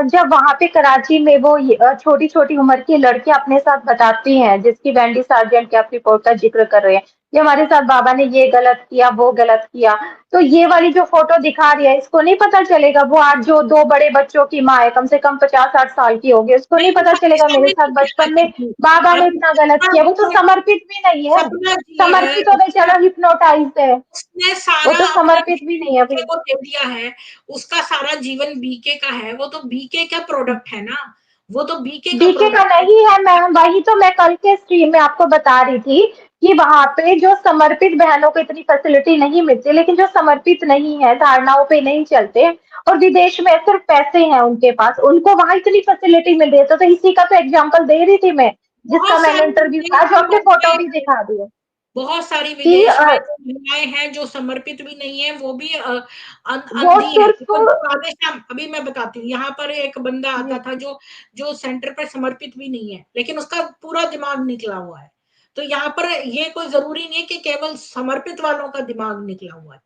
S3: जब वहां पे कराची में वो छोटी छोटी उम्र की लड़कियां अपने साथ बताती हैं, जिसकी वैंडी सार्जेंट के आप रिपोर्ट का जिक्र कर रहे हैं, कि हमारे साथ बाबा ने ये गलत किया वो गलत किया, तो ये वाली जो फोटो दिखा रही है, इसको नहीं पता चलेगा वो आज जो दो बड़े बच्चों की माँ है, कम से कम 50-60 साल की होगी, उसको नहीं
S1: नहीं,
S3: पता चलेगा
S1: पाकिस्तान
S3: मेरे
S1: में
S3: साथ
S1: नहीं
S3: बचपन में
S1: कहलाती थी।
S3: बाबा ने
S1: अभी
S3: इतना गलत किया। वो तो समर्पित भी नहीं है,
S1: सपना जी है,
S3: समर्पित होने चलो हिप्नोटाइज है,
S1: उसने
S3: वो
S1: सारा
S3: तो
S1: अपना
S3: समर्पित भी
S1: जीवन
S3: नहीं है
S1: बीके
S3: अभी।
S1: को दे दिया है, उसका सारा जीवन बीके का है, वो तो बीके का प्रोडक्ट है ना, वो तो बीके का
S3: बीके का
S1: प्रोडक्ट है।
S3: नहीं है मैम, वही तो मैं कल के स्ट्रीम में आपको बता रही थी कि वहां पे जो समर्पित बहनों को इतनी फैसिलिटी नहीं मिलती, लेकिन जो समर्पित नहीं है, धारणाओं पे नहीं चलते और विदेश में सिर्फ पैसे हैं उनके पास, उनको वहां इतनी फैसिलिटी मिल रही है। तो इसी का तो एग्जाम्पल दे रही थी मैं, जिसका
S1: बहुत
S3: मैंने
S1: सारी
S3: इंटरव्यू
S1: विदेश
S3: था, जो
S1: में
S3: आपने फोटो
S1: महिलाएं
S3: भी
S1: हैं,
S3: दिखा दिए
S1: बहुत सारी
S3: कि
S1: विदेश में जो महिलाएं हैं जो समर्पित भी नहीं है, वो भी
S3: वो
S1: अंधी है।
S3: सिर्फ
S1: तो जो राधेश्याम, अभी मैं बताती हूँ, यहाँ पर एक बंदा आता था जो जो सेंटर पर समर्पित भी नहीं है, लेकिन उसका पूरा दिमाग निकला हुआ है। तो यहाँ पर ये कोई जरूरी नहीं है कि केवल समर्पित वालों का दिमाग निकला हुआ है,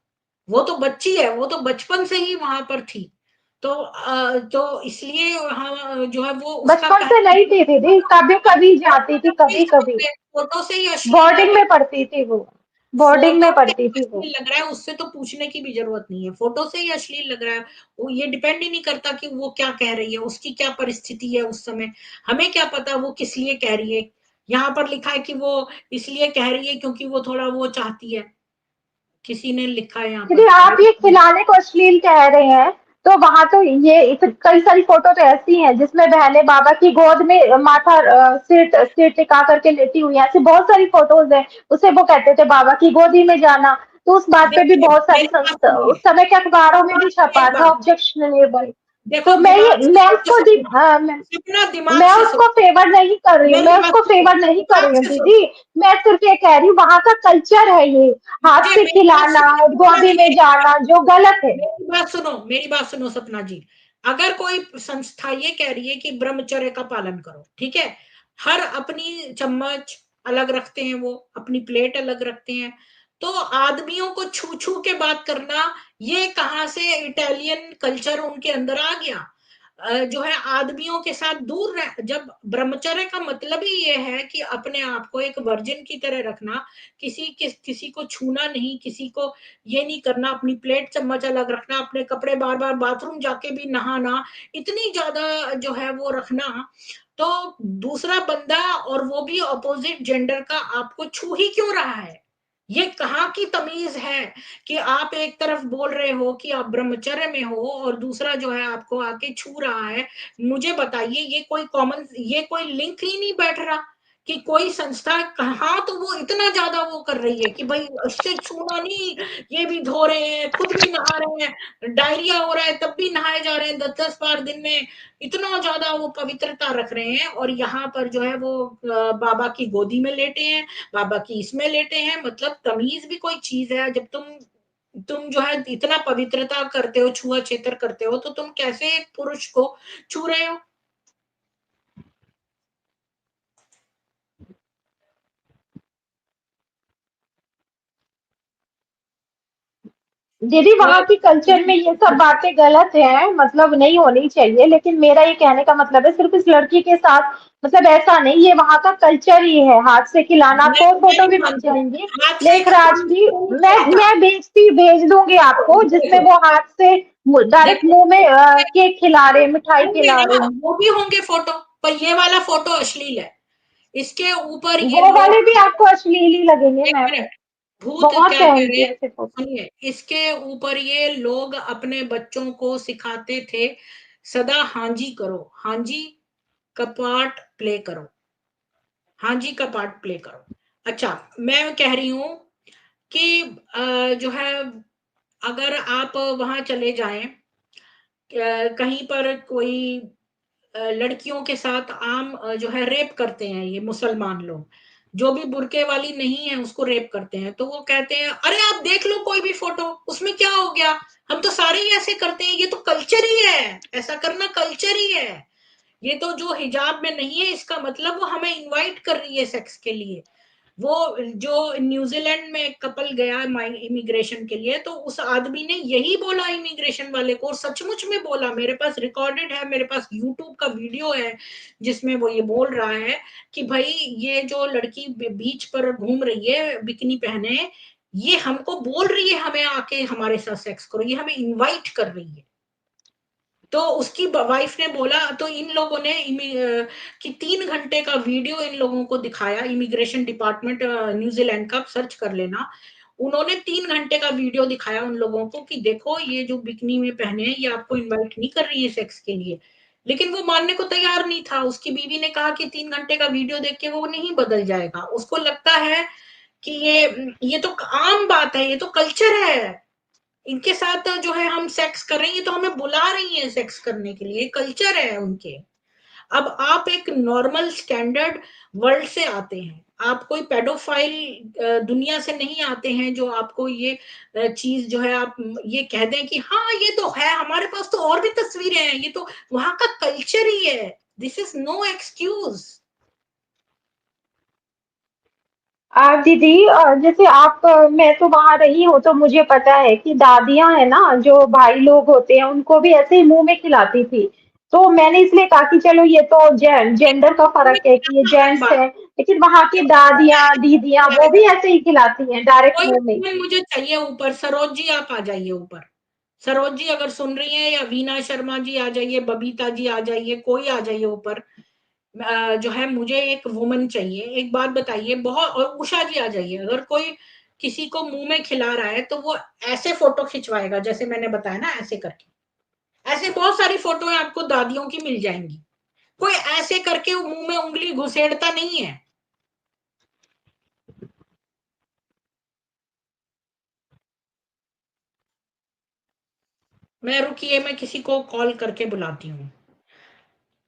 S1: वो तो बच्ची है, वो तो बचपन से ही वहां पर थी। तो इसलिए वहां जो है वो उसका
S3: बचपन से नहीं थी दीदी, कभी कभी जाती थी, कभी कभी
S1: फोटो से ही अश्लील लग
S3: बोर्डिंग
S1: रहा
S3: में
S1: है,
S3: पढ़ती थी वो, बोर्डिंग
S1: फोटो
S3: में
S1: से
S3: पढ़ती थी वो।
S1: अश्लील लग रहा है, उससे तो पूछने की भी जरूरत नहीं है, फोटो से ही अश्लील लग रहा है। वो ये डिपेंड ही नहीं करता कि वो क्या कह रही है, उसकी क्या परिस्थिति है उस समय, हमें क्या पता वो किस लिए कह रही है। यहाँ पर लिखा है कि वो इसलिए कह रही है क्योंकि वो थोड़ा वो चाहती है, किसी ने लिखा है यहाँ
S3: यदि
S1: पर।
S3: आप ये खिलाने को अश्लील कह रहे हैं, तो वहां तो ये कई सारी फोटो तो ऐसी हैं जिसमें बहनें बाबा की गोद में माथा सिर सिर टिका करके लेटी हुई हैं, ऐसी बहुत सारी फोटोज हैं। उसे वो कहते थे बाबा की गोदी में जाना, तो उस बात पे भी
S1: देखिए
S3: बहुत सारी
S1: मेरी बात
S3: संस्था, उस
S1: सुनिए,
S3: समय के अखबारों में
S1: दिमाग
S3: भी
S1: से
S3: छपा
S1: मेरी
S3: था
S1: बात,
S3: ऑब्जेक्शनेबल।
S1: देखो
S3: तो
S1: दिमाग से
S3: मैं
S1: सोचो
S3: उसको
S1: सपना, सपना दिमाग
S3: मैं
S1: से
S3: उसको
S1: सोचो,
S3: फेवर नहीं कर रही हूँ, मैं
S1: मेरी बात
S3: उसको
S1: सुनो,
S3: फेवर नहीं कर
S1: दिमाग
S3: रही हूँ
S1: से
S3: दीदी।
S1: सोचो,
S3: मैं सिर्फ ये कह रही हूँ वहां का कल्चर है ये, हाथ
S1: मुझे
S3: से
S1: मेरी बात
S3: खिलाना,
S1: सुनने दो ना,
S3: गोदी में जाना, जो गलत है।
S1: मेरी बात सुनो सपना जी। अगर कोई संस्था ये कह रही है कि ब्रह्मचर्य का पालन करो, ठीक है, हर अपनी चम्मच अलग रखते हैं, वो अपनी प्लेट अलग रखते हैं, तो आदमियों को छू छू के बात करना, ये कहां से इटालियन कल्चर उनके अंदर आ गया। जो है आदमियों के साथ दूर रह, जब ब्रह्मचर्य का मतलब ही ये है कि अपने आप को एक वर्जिन की तरह रखना, किसी को छूना नहीं, किसी को ये नहीं करना, अपनी प्लेट चम्मच अलग रखना, अपने कपड़े बार बार बाथरूम जाके भी नहाना, इतनी ज्यादा जो है वो रखना, तो दूसरा बंदा और वो भी अपोजिट जेंडर का आपको छू ही क्यों रहा है? ये कहाँ की तमीज है कि आप एक तरफ बोल रहे हो कि आप ब्रह्मचर्य में हो और दूसरा जो है आपको आके छू रहा है? मुझे बताइए, ये कोई लिंक ही नहीं बैठ रहा कि कोई संस्था कहाँ तो वो इतना ज्यादा वो कर रही है कि भाई इससे छूना नहीं, ये भी धो रहे हैं, खुद भी नहा रहे हैं, डायरिया हो रहा है तब भी नहाए जा रहे हैं 10-10 बार दिन में, इतना ज्यादा वो पवित्रता रख रहे हैं, और यहाँ पर जो है वो बाबा की गोदी में लेटे हैं, बाबा की इसमें लेटे हैं। मतलब तमीज भी कोई चीज है? जब तुम जो है इतना पवित्रता करते हो, छुआ छेतर करते हो, तो तुम कैसे एक पुरुष को छू रहे हो?
S3: दीदी वहाँ की कल्चर में ये सब बातें गलत है, मतलब नहीं होनी चाहिए, लेकिन मेरा ये कहने का मतलब है सिर्फ इस लड़की के साथ, मतलब ऐसा नहीं, ये वहाँ का कल्चर ही है, हाथ से खिलाना, आपको और फोटो भी मिल जाएंगी
S1: हाथ से
S3: लेखराज की। मैं भेज दूंगी आपको, जिसमें
S1: देखो,
S3: वो हाथ से डायरेक्ट
S1: देखो,
S3: मुंह में केक खिला रहे, मिठाई
S1: होंगे
S3: खिला
S1: ना,
S3: रहे हैं।
S1: वो भी होंगे फोटो, पर ये वाला फोटो अश्लील है। इसके ऊपर ये
S3: वो
S1: लोग,
S3: वाले भी आपको अश्लील ही लगेंगे
S1: एक
S3: मैम,
S1: मिनट, भूत
S3: बहुत
S1: क्या कह रहे
S3: पहनती
S1: हैं,
S3: है ऐसे फोटो।
S1: सुनिए, इसके ऊपर ये लोग अपने बच्चों को सिखाते थे, सदा हांजी करो, हांजी कपाट प्ले करो, हांजी कपाट प्ले करो। अच्छा, मैं कह रही हूं कि जो है अगर आप वहां चले जाएं, कहीं पर कोई लड़कियों के साथ आम जो है रेप करते हैं ये मुसलमान लोग, जो भी बुरके वाली नहीं है उसको रेप करते हैं, तो वो कहते हैं अरे आप देख लो कोई भी फोटो, उसमें क्या हो गया, हम तो सारे ही ऐसे करते हैं, ये तो कल्चर ही है, ऐसा करना कल्चर ही है। ये तो जो हिजाब में नहीं है इसका मतलब वो हमें इनवाइट कर रही है सेक्स के लिए। वो जो न्यूजीलैंड में कपल गया इमिग्रेशन के लिए, तो उस आदमी ने यही बोला इमिग्रेशन वाले को, और सचमुच में बोला, मेरे पास रिकॉर्डेड है, मेरे पास यूट्यूब का वीडियो है जिसमें वो ये बोल रहा है कि भाई ये जो लड़की बीच पर घूम रही है बिकनी पहने, ये हमको बोल रही है हमें आके हमारे साथ सेक्स करो, ये हमें इनवाइट कर रही है। तो उसकी वाइफ ने बोला, तो इन लोगों ने कि 3 घंटे का वीडियो इन लोगों को दिखाया, इमिग्रेशन डिपार्टमेंट न्यूजीलैंड का सर्च कर लेना, उन्होंने 3 घंटे का वीडियो दिखाया उन लोगों को कि देखो ये जो बिकनी में पहने हैं ये आपको इनवाइट नहीं कर रही है सेक्स के लिए। लेकिन वो मानने को तैयार नहीं था, उसकी बीवी ने कहा कि 3 घंटे का वीडियो देख के वो नहीं बदल जाएगा, उसको लगता है कि ये तो आम बात है, ये तो कल्चर है, इनके साथ जो है हम सेक्स कर रहे हैं, ये तो हमें बुला रही है सेक्स करने के लिए, कल्चर है उनके। अब आप एक नॉर्मल स्टैंडर्ड वर्ल्ड से आते हैं, आप कोई पेडोफाइल दुनिया से नहीं आते हैं जो आपको ये चीज जो है आप ये कह दें कि हाँ ये तो है, हमारे पास तो और भी तस्वीरें हैं, ये तो वहां का कल्चर ही है, दिस इज नो एक्सक्यूज।
S3: आप दीदी जैसे आप मैं तो वहां रही हूँ, तो मुझे पता है कि दादियां है ना, जो भाई लोग होते हैं उनको भी ऐसे ही मुंह में खिलाती थी। तो मैंने इसलिए कहा कि चलो ये तो जेंडर का फर्क है कि ये जेंट्स है, लेकिन वहां की दादियां दीदियां वो भी ऐसे ही खिलाती हैं डायरेक्ट
S1: कोई
S3: मुंह में।
S1: मुझे चाहिए ऊपर, सरोज जी आप आ जाइए ऊपर, सरोज जी अगर सुन रही हैं, या वीना शर्मा जी आ जाइए, बबीता जी आ जाइए, कोई आ जाइए ऊपर। जो है मुझे एक वुमन चाहिए, एक बात बताइए बहुत, और उषा जी आ जाइए, अगर कोई किसी को मुंह में खिला रहा है तो वो ऐसे फोटो खिंचवाएगा जैसे मैंने बताया ना, ऐसे करके, ऐसे बहुत सारी फोटो आपको दादियों की मिल जाएंगी, कोई ऐसे करके मुंह में उंगली घुसेड़ता नहीं है। मैं रुकिए, मैं किसी को कॉल करके बुलाती हूँ,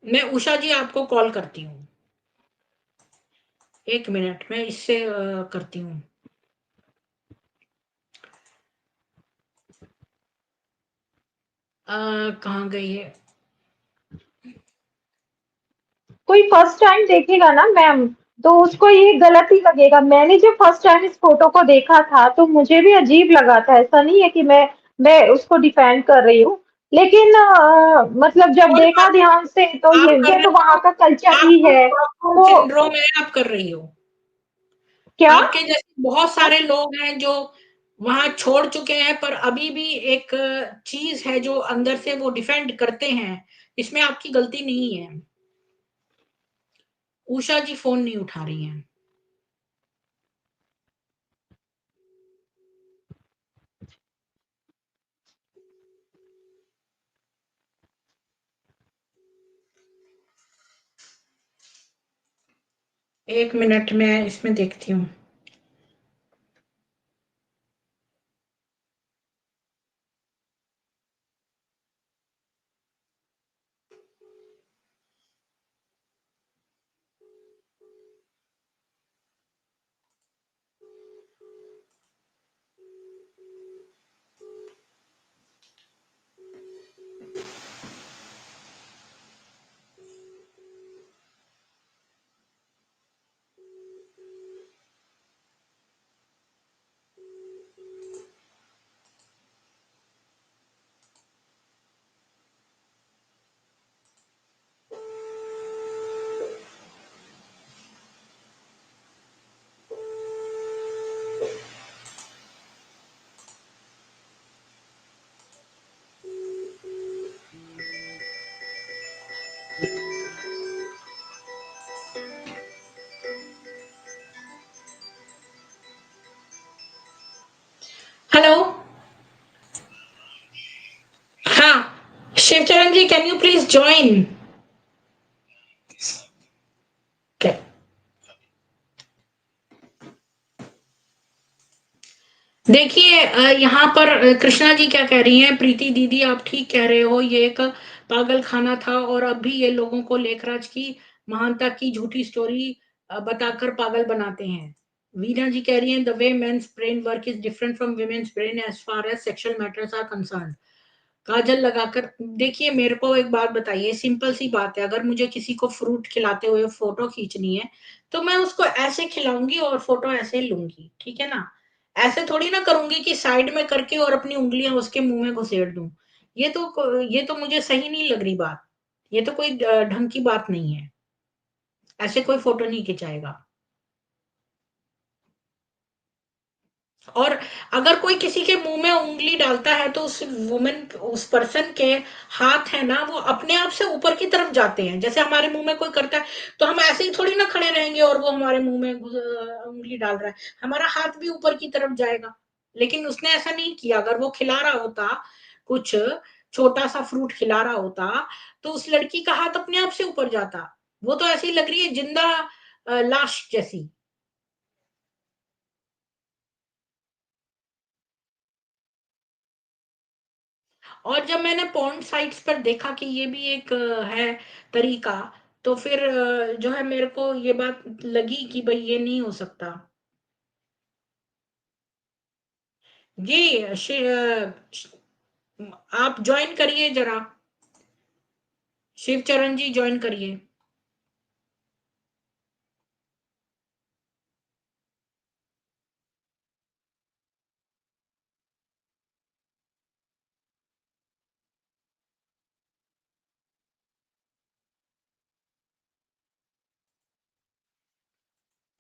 S1: मैं उषा जी आपको कॉल करती हूँ, 1 मिनट में इससे करती हूँ। कहाँ गई है?
S3: कोई फर्स्ट टाइम देखेगा ना मैम, तो उसको ये गलत ही लगेगा। मैंने जब फर्स्ट टाइम इस फोटो को देखा था तो मुझे भी अजीब लगा था, ऐसा नहीं है कि मैं उसको डिफेंड कर रही हूँ। लेकिन मतलब जब
S1: कोई
S3: देखा
S1: बात
S3: ध्यान से तो
S1: आप कर
S3: ये
S1: रहे
S3: तो वहाँ
S1: हो,
S3: का कल्चर ही
S1: आपको
S3: है।
S1: स्टॉकहोम
S3: तो
S1: सिंड्रोम है, आप कर रही हो।
S3: क्या?
S1: आपके जैसे बहुत सारे लोग हैं जो वहां छोड़ चुके हैं, पर अभी भी एक चीज है जो अंदर से वो डिफेंड करते हैं। इसमें आपकी गलती नहीं है। उषा जी फोन नहीं उठा रही हैं। एक मिनट में इसमें देखती हूँ। हेलो। हाँ, शिवचरण जी, कैन यू प्लीज ज्वाइन? देखिए, यहाँ पर कृष्णा जी क्या कह रही हैं, प्रीति दीदी आप ठीक कह रहे हो, ये एक पागल खाना था और अब भी ये लोगों को लेखराज की महानता की झूठी स्टोरी बताकर पागल बनाते हैं। वीना जी कह रही हैं, the way men's brain work is different from women's brain as far as sexual matters are concern. काजल लगाकर देखिए, मेरे को एक बात बताइए, सिंपल सी बात है, अगर मुझे किसी को फ्रूट खिलाते हुए फोटो खींचनी है तो मैं उसको ऐसे खिलाऊंगी और फोटो ऐसे लूंगी, ठीक है ना? ऐसे थोड़ी ना करूंगी कि साइड में करके और अपनी उंगलियां उसके मुंह में घुसेड़ दूं। ये तो मुझे सही नहीं लग रही बात। ये तो कोई ढंग की बात नहीं है। ऐसे कोई फोटो नहीं खिंचाएगा। और अगर कोई किसी के मुंह में उंगली डालता है तो उस पर्सन के हाथ है ना, वो अपने आप से ऊपर की तरफ जाते हैं। जैसे हमारे मुंह में कोई करता है तो हम ऐसे ही थोड़ी ना खड़े रहेंगे और वो हमारे मुंह में उंगली डाल रहा है, हमारा हाथ भी ऊपर की तरफ जाएगा। लेकिन उसने ऐसा नहीं किया। अगर वो खिला रहा होता कुछ, छोटा सा फ्रूट खिला रहा होता, तो उस लड़की का हाथ अपने आप से ऊपर जाता। वो तो ऐसी लग रही है जिंदा लाश जैसी। और जब मैंने पॉर्न साइट्स पर देखा कि ये भी एक है तरीका, तो फिर जो है मेरे को ये बात लगी कि भाई ये नहीं हो सकता। जी आप ज्वाइन करिए जरा। शिवचरण जी ज्वाइन करिए।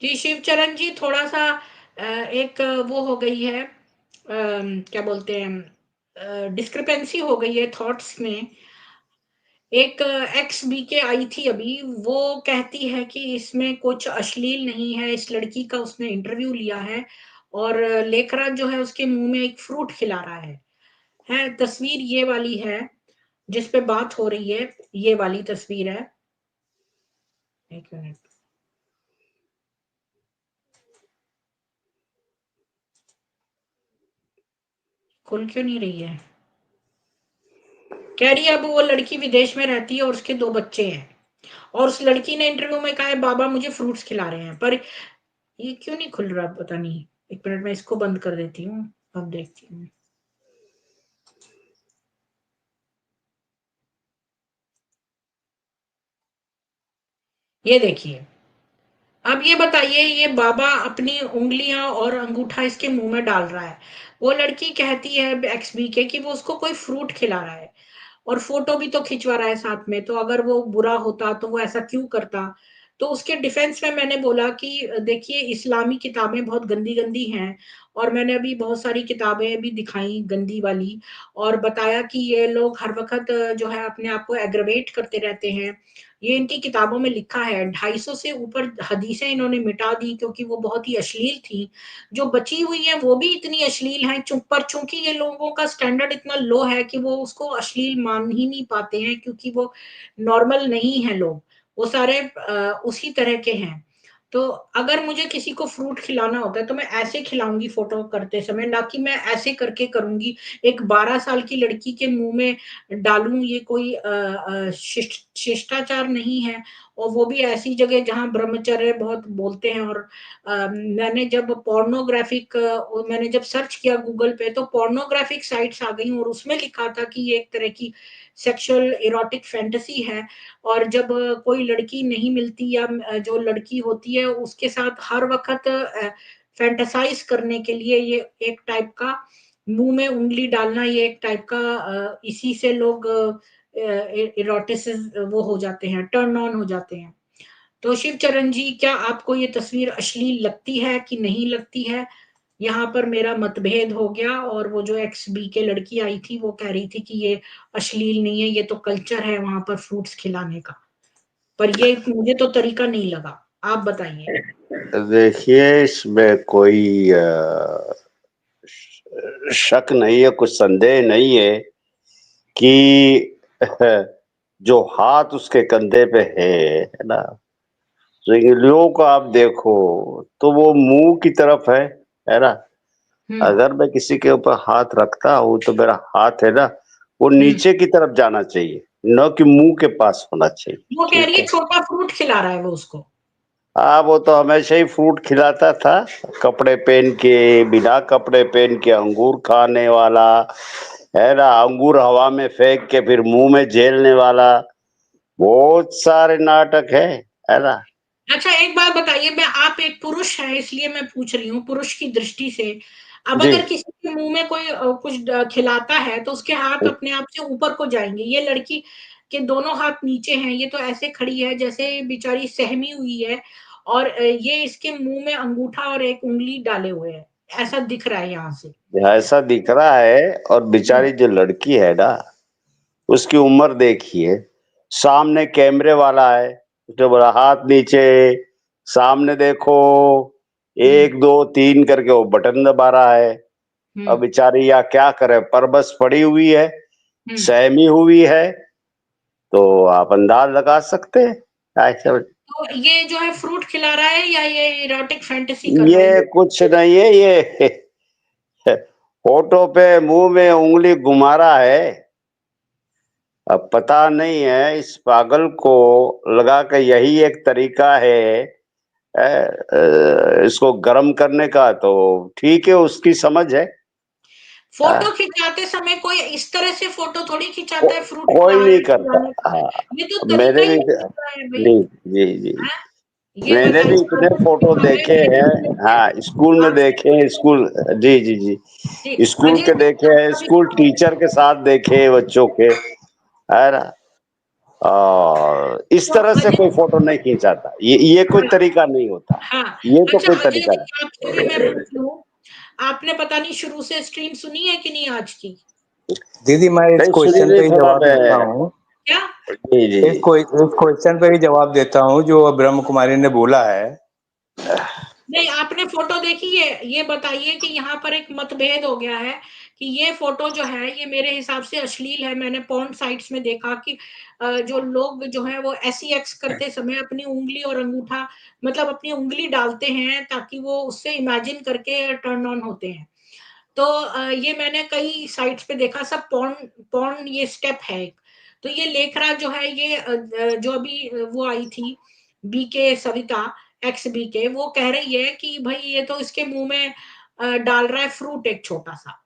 S1: जी शिवचरण जी, थोड़ा सा एक वो हो गई है, क्या बोलते हैं, डिस्क्रिपेंसी हो गई है थॉट्स में। एक एक्स बी के आई थी अभी, वो कहती है कि इसमें कुछ अश्लील नहीं है। इस लड़की का उसने इंटरव्यू लिया है और लेखराज जो है उसके मुंह में एक फ्रूट खिला रहा है तस्वीर ये वाली है जिस पे बात हो रही है, ये वाली तस्वीर है। एक मिनट। खुल क्यों नहीं रही है? कह रही है अब वो लड़की विदेश में रहती है और उसके 2 बच्चे हैं, और उस लड़की ने इंटरव्यू में कहा है बाबा मुझे फ्रूट्स खिला रहे हैं। पर ये क्यों नहीं खुल रहा, पता नहीं। एक मिनट मैं इसको बंद कर देती हूँ, अब देखती हूँ। ये देखिए, अब ये बताइए, ये बाबा अपनी उंगलियां और अंगूठा इसके मुंह में डाल रहा है। वो लड़की कहती है एक्स बी के कि वो उसको कोई फ्रूट खिला रहा है। और फोटो भी तो खिंचवा रहा है साथ में, तो अगर वो बुरा होता तो वो ऐसा क्यों करता? तो उसके डिफेंस में मैंने बोला कि देखिए इस्लामी किताबें बहुत गंदी गंदी हैं, और मैंने अभी बहुत सारी किताबें भी दिखाई गंदी वाली, और बताया कि ये लोग हर वक्त जो है अपने आप को एग्रवेट करते रहते हैं। ये इनकी किताबों में लिखा है, 250 से ऊपर हदीसें इन्होंने मिटा दी क्योंकि वो बहुत ही अश्लील थी। जो बची हुई है वो भी इतनी अश्लील है, पर चूंकि ये लोगों का स्टैंडर्ड इतना लो है कि वो उसको अश्लील मान ही नहीं पाते हैं, क्योंकि वो नॉर्मल नहीं है लोग, वो सारे उसी तरह के हैं। तो अगर मुझे किसी को फ्रूट खिलाना होता है तो मैं ऐसे खिलाऊंगी फोटो करते समय, ना कि मैं ऐसे करके करूंगी। एक 12 साल की लड़की के मुंह में डालूं, ये कोई शिष्टाचार नहीं है। और वो भी ऐसी जगह जहां ब्रह्मचर्य बहुत बोलते हैं। और मैंने जब मैंने जब सर्च किया गूगल पे, तो पोर्नोग्राफिक साइट्स आ गई और उसमें लिखा था कि ये एक तरह की सेक्सुअल इरोटिक फैंटेसी है। और जब कोई लड़की नहीं मिलती या जो लड़की होती है उसके साथ हर वक्त फैंटेसाइज करने के लिए ये एक टाइप का मुंह में उंगली डालना, ये एक टाइप का इसी से लोग इरोटिसिस वो हो जाते हैं, टर्न ऑन हो जाते हैं। तो शिव चरण जी, क्या आपको ये तस्वीर अश्लील लगती है कि नहीं लगती है? यहाँ पर मेरा मतभेद हो गया, और वो जो एक्स बी के लड़की आई थी वो कह रही थी कि ये अश्लील नहीं है, ये तो कल्चर है वहां पर फ्रूट्स खिलाने का। पर ये मुझे तो तरीका नहीं लगा, आप बताइए।
S5: देखिए, इसमें कोई शक नहीं है, कुछ संदेह नहीं है कि जो हाथ उसके कंधे पे है ना, तो इंगलियों को आप देखो तो वो मुंह की तरफ है ना। अगर मैं किसी के ऊपर हाथ रखता हूँ तो मेरा हाथ है ना, वो नीचे की तरफ जाना चाहिए, न कि मुंह के पास होना चाहिए।
S1: वो कह रही
S5: ठीक
S1: है
S5: है।
S1: छोटा फ्रूट खिला रहा है वो उसको।
S5: हाँ, वो तो हमेशा ही फ्रूट खिलाता था, कपड़े पहन के, बिना कपड़े पहन के अंगूर खाने वाला, है ना, अंगूर हवा में फेंक के फिर मुंह में झेलने वाला, बहुत सारे नाटक है ना।
S1: अच्छा एक बात बताइए, मैं आप एक पुरुष हैं इसलिए मैं पूछ रही हूँ पुरुष की दृष्टि से। अब
S5: जी।
S1: अगर किसी के मुंह में कोई कुछ खिलाता है तो उसके हाथ अपने आप से ऊपर को जाएंगे। ये लड़की के दोनों हाथ नीचे हैं, ये तो ऐसे खड़ी है जैसे बेचारी सहमी हुई है, और ये इसके मुंह में अंगूठा और एक उंगली डाले हुए है, ऐसा दिख रहा है यहाँ से।
S5: ऐसा दिख रहा है, और बेचारी जो लड़की है ना, उसकी उम्र देखिए, सामने कैमरे वाला है, उसने बोला हाथ नीचे, सामने देखो, 1 2 3 करके वो बटन दबा रहा है। अब बेचारी या क्या करे, परबस पड़ी हुई है, सहमी हुई है, तो आप अंदाज लगा सकते हैं ऐसे।
S1: तो ये जो है फ्रूट खिला रहा है या ये इरोटिक फैंटेसी कर रहा है?
S5: ये कुछ नहीं है, ये होठों पे मुंह में उंगली घुमा रहा है। अब पता नहीं है, इस पागल को लगा के यही एक तरीका है इसको गर्म करने का, तो ठीक है, उसकी समझ है।
S1: फोटो खिंचाते समय कोई इस तरह से फोटो थोड़ी खिंचाता है फ्रूट
S5: कोई नहीं करता।
S1: खिलाने का।
S5: हाँ,
S1: ये तो तरीका
S5: मैंने
S1: ही
S5: भी,
S1: नहीं होता है भाई।
S5: जी जी जी,
S1: हाँ? ये
S5: मैंने भी
S1: बताइए
S5: इतने
S1: आपको
S5: फोटो
S1: हमें
S5: देखे
S1: ये
S5: हैं।
S1: देखिए,
S5: हाँ, स्कूल में
S1: आपसे
S5: देखे हैं, स्कूल, जी जी जी,
S1: जी
S5: स्कूल
S1: अजय
S5: के
S1: जी,
S5: देखे हैं,
S1: कभी
S5: स्कूल टीचर के साथ देखे हैं बच्चों के, है ना। और इस
S1: तो
S5: तरह से
S1: अजय
S5: कोई फोटो नहीं खींचाता, ये कोई तरीका नहीं होता,
S1: हाँ।
S5: ये तो
S1: अच्छा
S5: कोई
S1: अजय
S5: तरीका
S1: जी,
S5: नहीं।
S1: आपसे भी मैं पूछ लूं, आपने पता नहीं शुरू से स्ट्रीम सुनी है कि नहीं आज की?
S6: दीदी मैं इस
S5: नहीं, सुनिए
S6: क्वेश्चन
S5: नहीं,
S6: पे ही
S5: थोड़ा
S6: जवाब देता
S5: मैं,
S6: हूँ।
S1: क्या?
S5: जी जी
S6: इस क्वेश्चन पे ही जवाब देता हूँ जो ब्रह्म कुमारी ने बोला है।
S1: नहीं, आपने फोटो देखी है? ये बताइए कि यहाँ पर एक मतभेद हो गया है कि ये फोटो जो है ये मेरे हिसाब से अश्लील है। मैंने पॉर्न साइट्स में देखा कि जो लोग जो है वो SEX करते समय अपनी उंगली और अंगूठा, मतलब अपनी उंगली डालते हैं ताकि वो उससे इमेजिन करके टर्न ऑन होते हैं। तो ये मैंने कई साइट्स पे देखा, सब पॉर्न पॉर्न ये स्टेप है एक। तो ये लेखरा जो है ये जो अभी वो आई थी BK सविता, एक्स BK, वो कह रही है कि भाई ये तो इसके मुंह में डाल रहा है फ्रूट एक छोटा सा।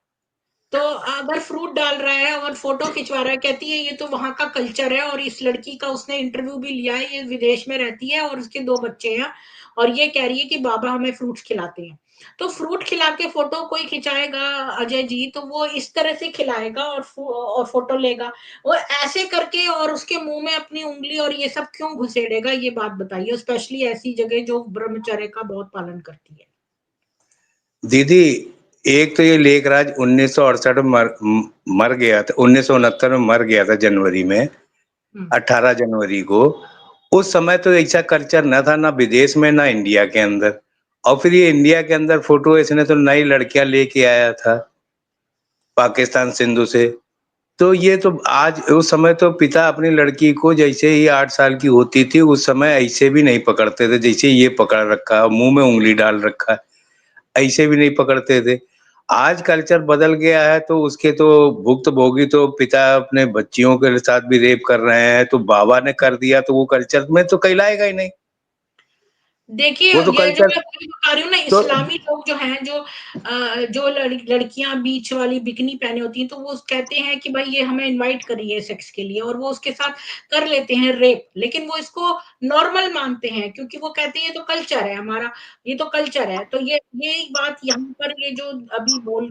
S1: तो अगर फ्रूट डाल रहा है और फोटो खिंचवा रहा है, कहती है ये तो वहां का कल्चर है। और इस लड़की का उसने इंटरव्यू भी लिया है, ये विदेश में रहती है और उसके 2 बच्चे हैं, और ये कह रही है कि बाबा हमें फ्रूट्स खिलाते हैं। तो फ्रूट खिला के फोटो कोई खिंचाएगा अजय जी, तो वो इस तरह से खिलाएगा और फोटो लेगा, वो ऐसे करके, और उसके मुंह में अपनी उंगली और ये सब क्यों घुसेड़ेगा, ये बात बताइए, स्पेशली ऐसी जगह जो ब्रह्मचर्य का बहुत पालन करती है।
S6: दीदी, एक तो ये लेखराज 1968 में मर गया था, 1969 में मर गया था जनवरी में, 18 जनवरी को। उस समय तो ऐसा कल्चर न था, ना विदेश में ना इंडिया के अंदर। और फिर ये इंडिया के अंदर फोटो इसने तो नई लड़कियां लेके आया था पाकिस्तान सिंधु से। तो ये तो आज, उस समय तो पिता अपनी लड़की को जैसे ही 8 साल की होती थी उस समय ऐसे भी नहीं पकड़ते थे जैसे ये पकड़ रखा है, मुंह में उंगली डाल रखा है, ऐसे भी नहीं पकड़ते थे। आज कल्चर बदल गया है, तो उसके तो भुक्तभोगी तो पिता अपने बच्चियों के साथ भी रेप कर रहे हैं, तो बाबा ने कर दिया तो वो कल्चर में तो कहलाएगा ही नहीं।
S1: देखिए,
S6: वो तो
S1: ये जो
S6: कल्चर
S1: मैं वही बता रही हूँ ना,
S6: तो
S1: इस्लामी लोग जो हैं, जो लड़कियां बीच वाली बिकनी पहने होती हैं, तो वो कहते हैं कि भाई ये हमें इनवाइट करी है सेक्स के लिए, और वो उसके साथ कर लेते हैं रेप, लेकिन वो इसको नॉर्मल मानते हैं, क्योंकि वो कहते हैं ये तो कल्चर है हमारा, ये तो कल्चर है। तो ये बात यहाँ पर ये जो अभी बोल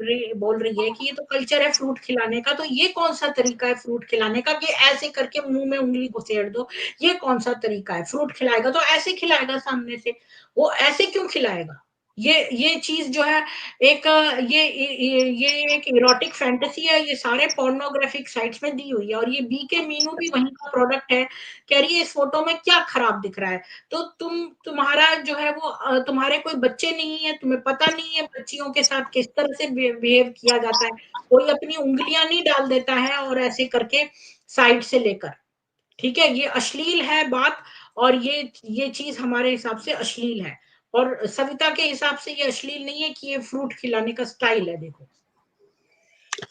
S1: रही है कि ये तो कल्चर है फ्रूट खिलाने का, तो ये कौन सा तरीका है फ्रूट खिलाने का कि ऐसे करके मुंह में उंगली घुसेड़ दो? ये कौन सा तरीका है? फ्रूट खिलाएगा तो ऐसे खिलाएगा सामने से, वो ऐसे क्यों खिलाएगा? ये चीज जो है, एक ये एक इरोटिक फैंटेसी है, ये सारे पोर्नोग्राफिक साइट्स में दी हुई है, और ये बीके मीनू भी वहीं का प्रोडक्ट है। कह रही है इस फोटो में क्या खराब दिख रहा है? तो तुम्हारा जो है वो तुम्हारे कोई बच्चे नहीं है, तुम्हें पता नहीं है बच्चियों के साथ किस तरह से बिहेव किया जाता है, कोई अपनी उंगलियां नहीं डाल देता है और ऐसे करके साइड से लेकर। ठीक है, ये अश्लील है बात, और ये चीज हमारे हिसाब से अश्लील है, और सविता के हिसाब से ये अश्लील नहीं है कि ये फ्रूट खिलाने का स्टाइल है। देखो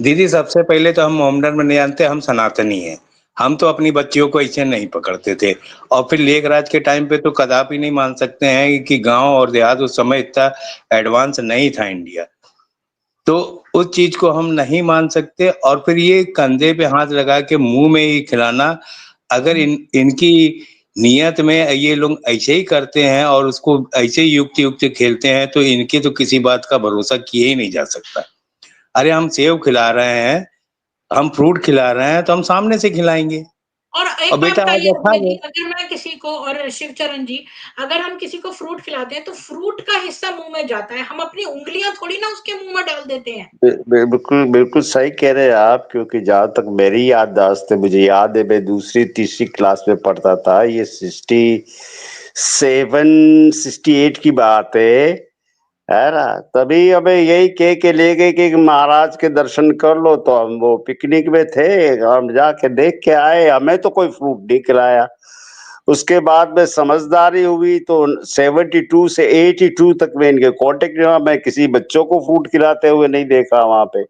S6: दीदी, सबसे पहले तो हम मोहम्मडन में नहीं जानते, हम सनातनी हैं। हम तो अपनी बच्चियों को ऐसे नहीं पकड़ते थे। और फिर लेखराज के टाइम पे तो कदापि नहीं मान सकते हैं कि गांव और देहात उस समय इतना एडवांस नहीं था इंडिया, तो उस चीज को हम नहीं मान सकते। और फिर ये कंधे पे हाथ लगा के मुंह में ही खिलाना, अगर इनकी नियत में ये लोग ऐसे ही करते हैं और उसको ऐसे ही युक्ति युक्ति खेलते हैं, तो इनकी तो किसी बात का भरोसा किया ही नहीं जा सकता। अरे हम सेव खिला रहे हैं, हम फ्रूट खिला रहे हैं, तो हम सामने से खिलाएंगे।
S1: और
S6: और
S1: एक बात
S6: बेटा आ
S1: बताइए
S6: जा खा
S1: अजय जी,
S6: ले।
S1: अगर मैं किसी को, और शिवचरण जी, अगर हम किसी को फ्रूट खिलाते हैं तो फ्रूट का हिस्सा मुंह में जाता है, हम अपनी उंगलियां थोड़ी ना उसके मुंह में डाल देते हैं।
S5: बिल्कुल बिल्कुल सही कह रहे हैं आप, क्योंकि जहां तक मेरी याददाश्त है, मुझे याद है मैं दूसरी तीसरी क्लास में पढ़ता था, ये 67 68 की बात है ना। तभी हमें यही कह के ले गए कि महाराज के दर्शन कर लो, तो हम वो पिकनिक में थे, हम जाके देख के आए, हमें तो कोई फ्रूट नहीं खिलाया। उसके बाद में समझदारी हुई तो 72 से 82 तक में इनके कॉन्टेक्ट रहा, मैं किसी बच्चों को फ्रूट खिलाते हुए नहीं देखा वहां पे,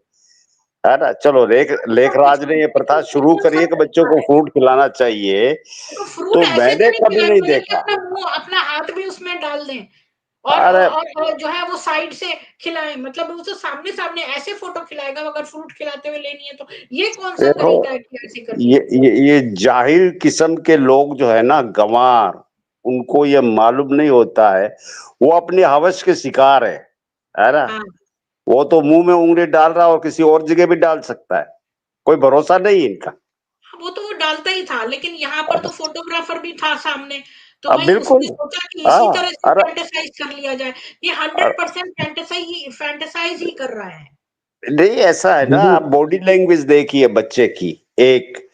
S5: है ना। चलो लेखराज ने ये प्रथा शुरू करी है कि बच्चों को फ्रूट खिलाना चाहिए,
S1: तो फ्रूट
S5: तो
S1: ऐसे तो
S5: मैंने
S1: नहीं
S5: कभी
S1: खिलाना
S5: नहीं
S1: चाहिए कि
S5: देखा।
S1: अपना मुंह, अपना हाथ भी उसमें डाल दें,
S5: अरे
S1: और जो है वो साइड से खिलाएं, मतलब वो तो सामने सामने ऐसे फोटो खिलाएगा अगर फ्रूट खिलाते हुए लेनी है तो। ये कौन सा
S5: देखो,
S1: तरीका है कि ऐसे करके?
S5: ये जाहिल किस्म के लोग जो है ना, गंवार, उनको ये मालूम नहीं होता है, वो अपने हवस के शिकार है ना।
S1: हाँ,
S5: वो तो मुंह में उंगली डाल रहा और किसी और जगह भी डाल सकता है, कोई भरोसा नहीं इनका।
S1: वो तो वो डालता ही था, लेकिन यहाँ पर तो फोटोग्राफर भी था सामने, तो
S5: अब
S1: भाई
S5: बिल्कुल।
S1: उसने सोचा कि इसी
S5: हाँ।
S1: तरह से
S5: अरे
S1: फैंटेसाइज कर लिया जाए। ये 100% फैंटेसाइज ही कर रहा है।
S5: नहीं, ऐसा है ना,
S6: दीदी,
S5: आप बॉडी लैंग्वेज देखिए बच्चे की, एक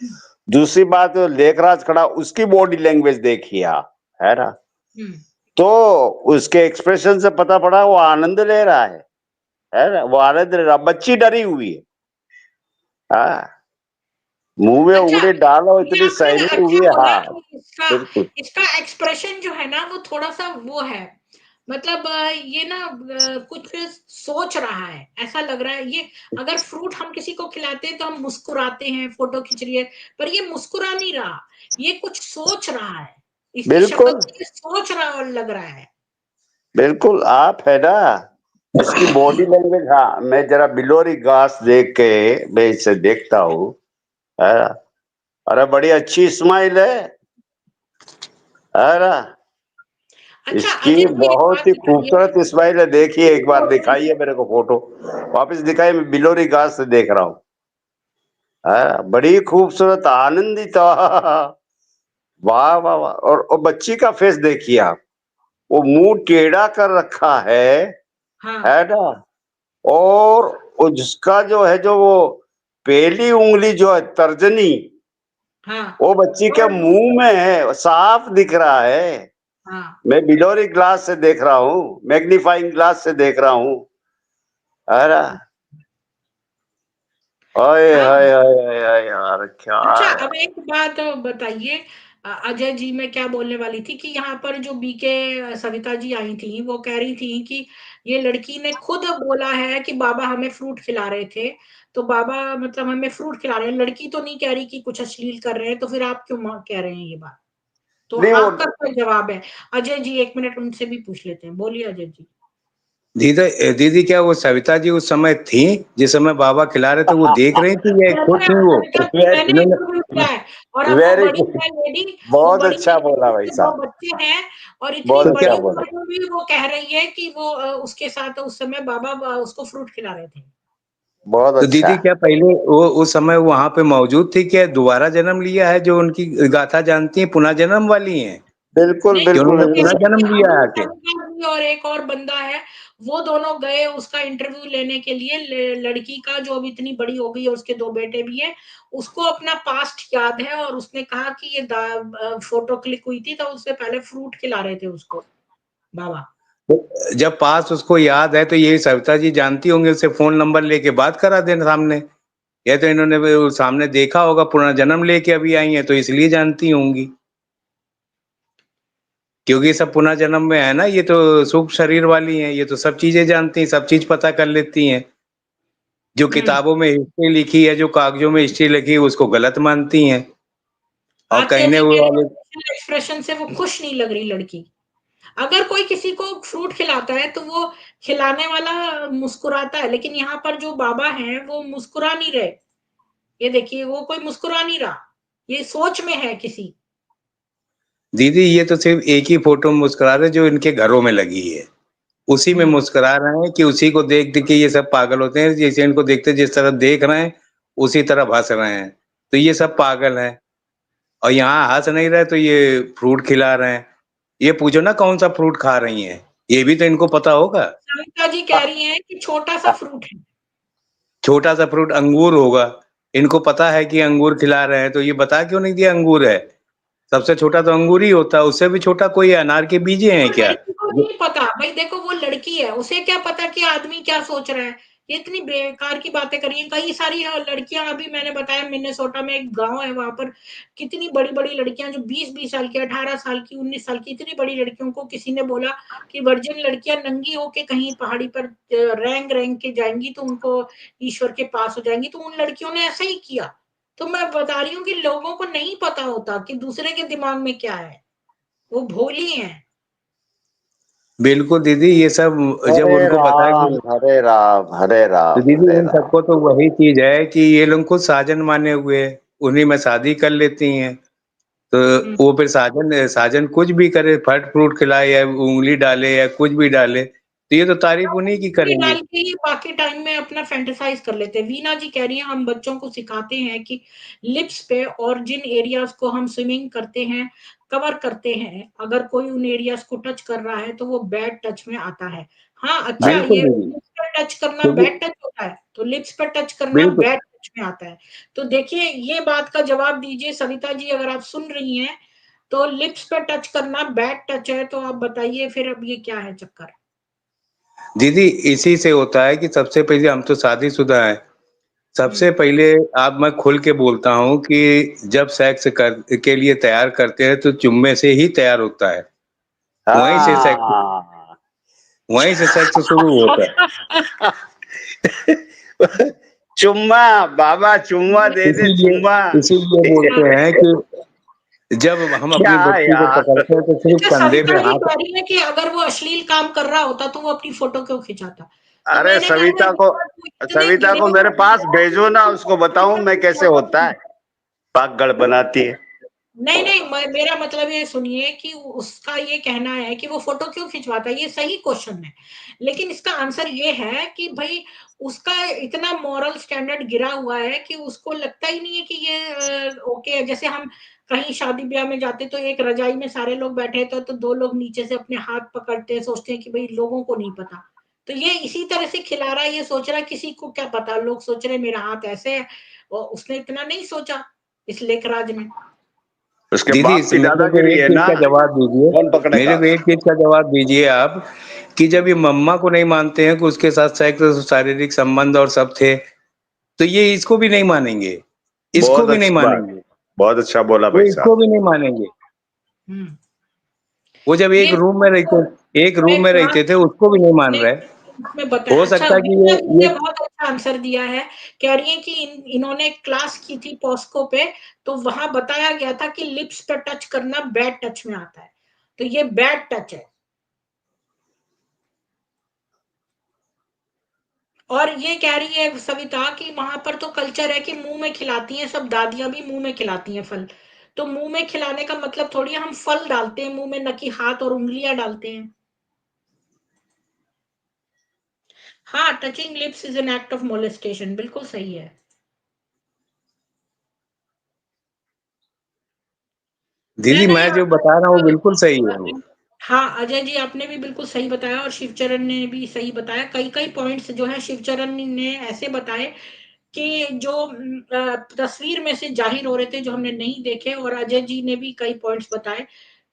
S5: दूसरी बात, लेखराज खड़ा उसकी बॉडी लैंग्वेज देखिए आप, है ना।
S1: हम्म।
S5: तो उसके एक्सप्रेशन से पता पड़ा वो आनंद ले रहा है ना, वो आनंद ले रहा, बच्ची डरी हुई है। हाँ, मुंह में
S1: अच्छा,
S5: उंगली डालो,
S1: ये
S5: इतनी
S1: आपने
S5: सहमी हुई
S1: अच्छा
S5: है।
S1: बोला
S5: हाँ,
S1: कि इसका
S5: बिल्कुल
S1: इसका एक्सप्रेशन जो है ना वो थोड़ा सा वो है, मतलब ये ना कुछ सोच रहा है, ऐसा लग रहा है ये। अगर फ्रूट हम किसी को खिलाते हैं तो हम मुस्कुराते हैं, फोटो खींच रही है, पर ये मुस्कुरा नहीं रहा, ये कुछ सोच रहा है, इसकी शक्ल
S5: बिल्कुल
S1: से ये सोच रहा और लग रहा है।
S5: बिल्कुल, आप है ना, इसकी बॉडी लैंग्वेज। हाँ, मैं जरा बिलोरी घास देख के मैं इसे देखता हूँ, है ना। अरे बड़ी अच्छी स्माइल है ना।
S1: अच्छा
S5: इसकी
S1: अजय जी, एक
S5: बहुत
S1: बात
S5: ही
S1: बताइए।
S5: खूबसूरत इस्माइल है, देखिए एक बार दिखाइए मेरे को फोटो, वापस दिखाइए, मैं बिलोरी घाट से देख रहा हूँ। बड़ी खूबसूरत, आनंदित, वाह वाह वाह। और बच्ची का फेस देखिए आप, वो मुंह टेढ़ा कर रखा
S1: हाँ
S5: है ना। और वो जिसका जो है, जो वो पहली उंगली जो है, तर्जनी,
S1: हाँ
S5: वो बच्ची के मुंह में है, साफ दिख रहा है।
S1: हाँ
S5: मैं बिलोरी ग्लास से देख रहा हूँ, मैग्नीफाइंग ग्लास से देख रहा हूँ। अरे हाय
S1: हाँ।
S5: हाय हाय हाय हाय यार, क्या
S1: अच्छा
S5: है।
S1: अब एक बात बताइए, अजय जी, मैं क्या बोलने वाली थी कि यहाँ पर जो बीके सविता जी आई थी, वो कह रही थी कि ये लड़की ने खुद बोला है कि बाबा हमें फ्रूट खिला रहे थे, तो बाबा मतलब हमें फ्रूट खिला रहे हैं। लड़की तो नहीं कह रही कि कुछ अश्लील कर रहे हैं, तो फिर आप क्यों कह रहे हैं ये बात? तो
S5: नहीं वो
S1: आपका क्या जवाब है? अजय जी, 1 मिनट उनसे भी पूछ लेते हैं। बोलिए अजय जी।
S6: दीदी दीदी क्या वो सविता जी उस समय थी जिस समय बाबा खिला रहे थे, वो देख रही थी या खुद थी वो?
S1: सविता जी, मैंने
S6: इन्होंने
S1: इंटरव्यू किया है, और अब वो
S5: वेरी
S1: बड़ी
S5: गुड,
S1: है लेडी, वो
S5: बहुत
S1: बड़ी
S5: अच्छा बोला भाई
S1: है, 2
S5: साहब,
S1: बच्चे हैं, और इतनी
S5: बहुत
S6: तो क्या
S1: बड़ी
S5: अच्छा बोला।
S1: उम्र में भी वो कह रही है कि वो उसके साथ उस समय बाबा उसको फ्रूट खिला रहे थे।
S5: बहुत
S6: तो
S5: अच्छा।
S6: दीदी क्या पहले वो उस समय वहां पे मौजूद थी, क्या दोबारा जन्म लिया है? जो उनकी गाथा जानती है, पुनः जन्म वाली हैं
S5: बिल्कुल
S1: नहीं,
S6: कि
S5: बिल्कुल
S6: उन्होंने
S1: वो कह
S6: पुनः
S1: रही
S5: बिल्कुल।
S1: थी
S6: जन्म लिया
S1: अभी
S6: है आके?
S1: सविता जी और एक और बंदा है, वो दोनों गए उसका इंटरव्यू लेने के लिए। लड़की का जो अभी इतनी बड़ी हो गई है, उसके 2 बेटे भी हैं, उसको अपना पास्ट याद है, और उसने कहा कि ये फोटो क्लिक हुई थी तो उससे पहले फ्रूट खिला रहे थे उसको बाबा।
S6: तो जब पास उसको याद है तो ये सविता जी जानती होंगी, उससे फोन नंबर लेके बात करा देना सामने। या तो इन्होंने वो सामने देखा होगा, पुनर्जन्म लेके अभी आई हैं तो इसलिए जानती होंगी, क्योंकि ये सब पुनर्जन्म में है ना। ये तो सूक्ष्म शरीर वाली हैं, ये तो सब चीजें जानती हैं, सब चीज पता कर लेती हैं। जो
S1: हम्म।
S6: किताबों में हिस्ट्री लिखी है, जो कागजों में हिस्ट्री लिखी है, उसको गलत मानती हैं। और
S1: आत्या
S6: कहने
S1: जी
S6: वो
S1: कह रही
S6: वाले
S1: है एक्सप्रेशन से वो खुश नहीं लग रही लड़की। अगर कोई किसी को फ्रूट खिलाता है तो वो खिलाने वाला मुस्कुराता है, लेकिन यहाँ पर जो बाबा हैं वो मुस्कुरा नहीं रहे। ये देखिए, वो कोई मुस्कुरा नहीं रहा, ये सोच में है किसी।
S6: दीदी ये तो सिर्फ एक ही फोटो में मुस्कुरा रहे जो इनके घरों में लगी है, उसी में
S1: हम्म।
S6: मुस्कुरा रहे हैं कि उसी को देख देख के ये सब पागल होते हैं। जैसे इनको देखते जिस तरह देख रहे हैं उसी तरह हंस रहे हैं, तो ये सब पागल हैं। और यहाँ हंस नहीं रहे तो ये फ्रूट खिला रहे हैं। ये पूछो ना कौन सा फ्रूट खा रही हैं, ये भी तो इनको पता होगा।
S1: सविता जी कह रही हैं कि छोटा सा फ्रूट है।
S6: छोटा सा फ्रूट अंगूर होगा, इनको पता है कि अंगूर खिला रहे हैं, तो ये बता क्यों नहीं दिया अंगूर है? सबसे छोटा तो अंगूर ही होता है, उससे भी छोटा कोई अनार के बीजे
S1: वो
S6: हैं क्या?
S1: लड़की को नहीं पता भाई, देखो वो लड़की है, उसे क्या पता कि आदमी क्या सोच रहा है। ये इतनी बेकार की बातें करी हैं। कई सारी लड़कियां, अभी मैंने बताया मिनेसोटा में एक गांव है, वहां पर कितनी बड़ी बड़ी लड़कियां जो 20-20 साल की, 18 साल की, 19 साल की, इतनी बड़ी लड़कियों को किसी ने बोला कि वर्जिन लड़कियां नंगी होके कहीं पहाड़ी पर रेंग रेंग के जाएंगी तो उनको ईश्वर के पास हो जाएंगी, तो उन लड़कियों ने ऐसा ही किया। तो मैं बता रही हूँ कि लोगों को नहीं पता होता कि दूसरे के दिमाग में क्या है, वो भोली हैं।
S6: बिल्कुल दीदी, ये सब जब
S5: हरे
S6: उनको बताया
S5: राम
S6: कि,
S5: हरे राम हरे
S6: तो
S5: राम
S6: दीदी
S5: हरे
S6: इन
S5: राम।
S6: सबको तो वही चीज है कि ये लोग खुद साजन माने हुए हैं, उन्हीं में शादी कर लेती हैं। तो
S1: हम्म।
S6: वो फिर साजन साजन कुछ भी करे, फट फ्रूट खिलाए या उंगली डाले या कुछ भी डाले, तो ये तो तारीफ उन्हीं की
S1: ये
S6: करेंगे।
S1: डाल के ही बाकी टाइम में अपना फैंटेसाइज कर लेते हैं। वीना जी कह रही हैं हम बच्चों को सिखाते हैं कि लिप्स पे और जिन एरियाज को हम स्विमिंग करते हैं, कवर करते हैं, अगर कोई उन एरियाज को टच कर रहा है तो वो बैड टच में आता है। हाँ अच्छा,
S6: बिल्कुल
S1: ये
S6: दीदी,
S1: लिप्स पे टच करना
S6: क्योंकि
S1: बैड टच होता है, तो लिप्स पे टच करना
S6: बिल्कुल
S1: बैड टच में आता है। तो देखिए, ये बात का जवाब दीजिए सविता जी, अगर आप सुन रही हैं तो लिप्स पे टच करना बैड टच है, तो आप बताइए फिर अब ये क्या है चक्कर?
S6: दीदी इसी से होता है कि सबसे पहले हम तो शादीशुदा हैं। सबसे पहले आप मैं खुल के बोलता हूँ कि जब सेक्स कर के लिए तैयार करते हैं तो चुम्मे से ही तैयार होता है। वहीं से सेक्स
S5: हाँ।
S6: वहीं से सेक्स शुरू होता है।
S5: चुम्मा, बाबा चुम्मा दे दे
S6: इसीलिए
S5: चुम्मा।
S6: इसीलिए बोलते हैं कि जब हम
S5: क्या
S6: अपनी बच्ची को
S5: यार।
S6: पकड़ते हैं तो सिर्फ
S1: अच्छा,
S6: कंधे पे
S1: सविता जी
S6: हाथ।
S1: कह रही है कि अगर वो अश्लील काम कर रहा होता तो वो अपनी फोटो क्यों खिंचाता? तो
S5: अरे
S1: मैंने कहा है वो इतने
S5: सविता
S1: गिरे
S5: को
S1: हुए
S5: मेरे पास
S1: लोग
S5: भेजो ना, उसको बताऊं मैं कैसे
S1: फोटो
S5: होता है, पागल बनाती है।
S1: नहीं, नहीं, मेरा मतलब ये सुनिए कि उसका ये कहना है कि वो फ़ोटो क्यों खिंचवाता है, ये सही क्वेश्चन है। लेकिन इसका आंसर ये है कि भई उसका इतना मॉरल स्टैंडर्ड गिरा हुआ है कि उसको लगता ही नहीं है कि ये ओके है। जैसे हम कहीं शादी-ब्याह में जाते तो एक रज़ाई में सारे लोग बैठे हैं तो 2 लोग नीचे से अपने हाथ पकड़ते हैं, सोचते हैं कि भई लोगों को नहीं पता। तो ये इसी तरह से खिला रहा है, ये सोच रहा है किसी को क्या पता, लोग सोच रहे हैं मेरा हाथ ऐसे है, उसने इतना नहीं सोचा, इस लेखराज ने।
S5: उसके
S6: दीदी
S5: बाप की
S6: मेरे को
S5: दादागिरी
S6: एक
S5: है
S6: चीज
S5: ना,
S6: का जवाब दीजिए,
S5: कौन
S6: मेरे
S5: पकड़ेगा।
S6: को एक चीज का जवाब दीजिए आप, कि जब ये मम्मा को नहीं मानते हैं कि उसके साथ सेक्स शारीरिक संबंध और सब थे, तो ये इसको भी नहीं मानेंगे, इसको
S5: बहुत
S6: भी नहीं
S5: अच्छी बात,
S6: मानेंगे,
S5: बहुत अच्छा बोला
S6: वो
S5: भाई
S6: इसको
S5: साहब।
S6: भी नहीं मानेंगे।
S1: हुँ।
S6: वो जब
S1: ये
S6: एक रूम
S1: मैं
S6: में
S1: क्लास
S6: रहते थे, उसको भी नहीं मान रहे।
S1: में बताया।
S6: हो
S1: अच्छा,
S6: सकता है कि
S1: विद्या जी
S6: ये
S1: ने बहुत अच्छा आंसर दिया है। कह रही है कि इन्होंने क्लास की थी पॉस्को पे, तो वहां बताया गया था कि लिप्स पे टच करना बैड टच में आता है, तो ये बैड टच है। और ये कह रही है सविता कि वहां पर तो कल्चर है कि मुंह में खिलाती हैं, सब दादियां भी मुंह में खिलाती हैं फल। तो मुंह में खिलाने का मतलब थोड़ी हम फल डालते हैं मुंह में, न कि हाथ और उंगलियां डालते हैं। हाँ, touching lips is an act of molestation, बिल्कुल सही है।
S6: दीदी
S1: नहीं,
S6: मैं जो बता रहा हूँ बिल्कुल सही है वो।
S1: हाँ, अजय जी आपने भी बिल्कुल सही बताया और शिवचरण ने भी सही बताया। कई-कई पॉइंट्स जो है शिवचरण ने ऐसे बताए कि जो तस्वीर में से ज़ाहिर हो रहे थे, जो हमने नहीं देखे, और अजय जी ने भी कई पॉइंट्स बताए।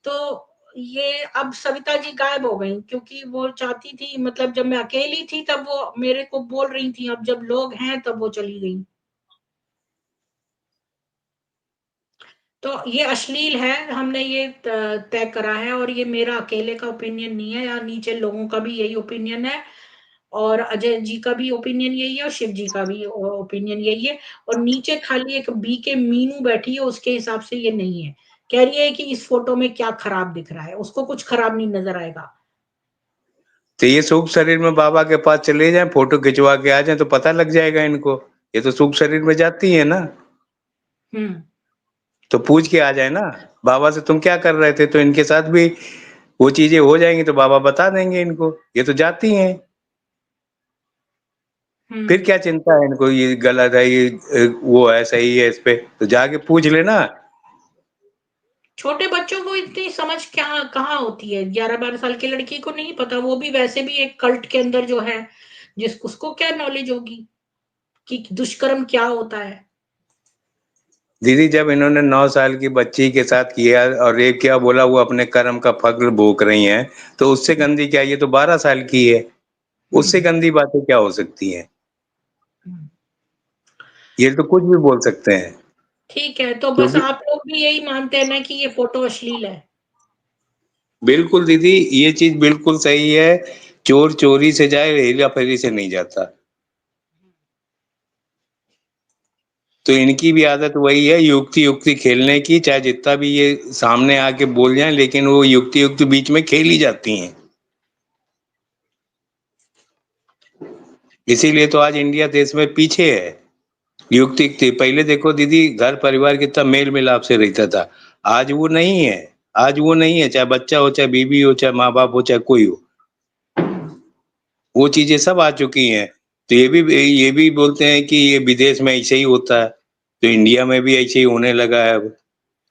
S1: तो ये अब सविता जी गायब हो गईं क्योंकि वो चाहती थी, मतलब जब मैं अकेली थी तब वो मेरे को बोल रही थी, अब जब लोग हैं तब वो चली गईं। तो ये अश्लील है, हमने ये तय करा है, और ये मेरा अकेले का ओपिनियन नहीं है, यहाँ नीचे लोगों का भी यही ओपिनियन है, और अजय जी का भी ओपिनियन यही है, और शिव जी का भी ओपिनियन यही है। और नीचे खाली एक बी के मीनू बैठी है, उसके हिसाब से ये नहीं है। कह रही है कि इस फोटो में क्या खराब दिख रहा है, उसको कुछ खराब नहीं नजर आएगा।
S6: तो ये सूक्ष्म शरीर में बाबा के पास चले जाएं, फोटो खिंचवा के आ जाएं, तो पता लग जाएगा इनको। ये तो सूक्ष्म शरीर में जाती है ना,
S1: हम्म।
S6: तो पूछ के आ जाए ना, बाबा से तुम क्या कर रहे थे, तो इनके साथ भी वो चीजें हो जाएंगी, तो बाबा बता देंगे इनको, ये तो जाती हैं। फिर
S1: हम्म।
S6: क्या चिंता है इनको, ये गलत है, ये वो है, सही है, इस पे तो जाके पूछ लेना।
S1: छोटे बच्चों को इतनी समझ क्या कहाँ होती है, 11-12 साल की लड़की को नहीं पता, वो भी वैसे भी एक कल्ट के अंदर जो है, जिस उसको क्या नॉलेज होगी कि दुष्कर्म क्या होता है।
S6: दीदी जब इन्होंने 9 साल की बच्ची के साथ किया और रेप किया, बोला वो अपने कर्म का फल भोग रही हैं, तो उससे गंदी क्या, ये तो 12 साल की है, उससे
S1: हम्म।
S6: गंदी बातें क्या हो सकती हैं।
S1: हम्म।
S6: ये तो कुछ भी बोल सकते हैं,
S1: ठीक है, तो बस
S6: क्योंकि
S1: आप लोग भी यही मानते हैं ना कि ये फोटो अश्लील है।
S6: बिल्कुल दीदी ये चीज बिल्कुल सही है, चोर चोरी से जाए, हेरा फेरी से नहीं जाता। तो इनकी भी आदत वही है, युक्ति युक्ति खेलने की, चाहे जितना भी ये सामने आके बोल जाएं, लेकिन वो युक्ति युक्ति बीच में खेल ही जाती हैं। इसीलिए तो आज इंडिया देश में पीछे है। युक्ति थी पहले, देखो दीदी घर परिवार कितना मेल मिलाप से रहता था, आज वो नहीं है। आज वो नहीं है, चाहे बच्चा हो, चाहे बीवी हो, चाहे माँ बाप हो, चाहे कोई हो,
S1: हम्म।
S6: वो चीजें सब आ चुकी हैं। तो ये भी बोलते हैं कि ये विदेश में ऐसे ही होता है, तो इंडिया में भी ऐसे ही होने लगा है अब।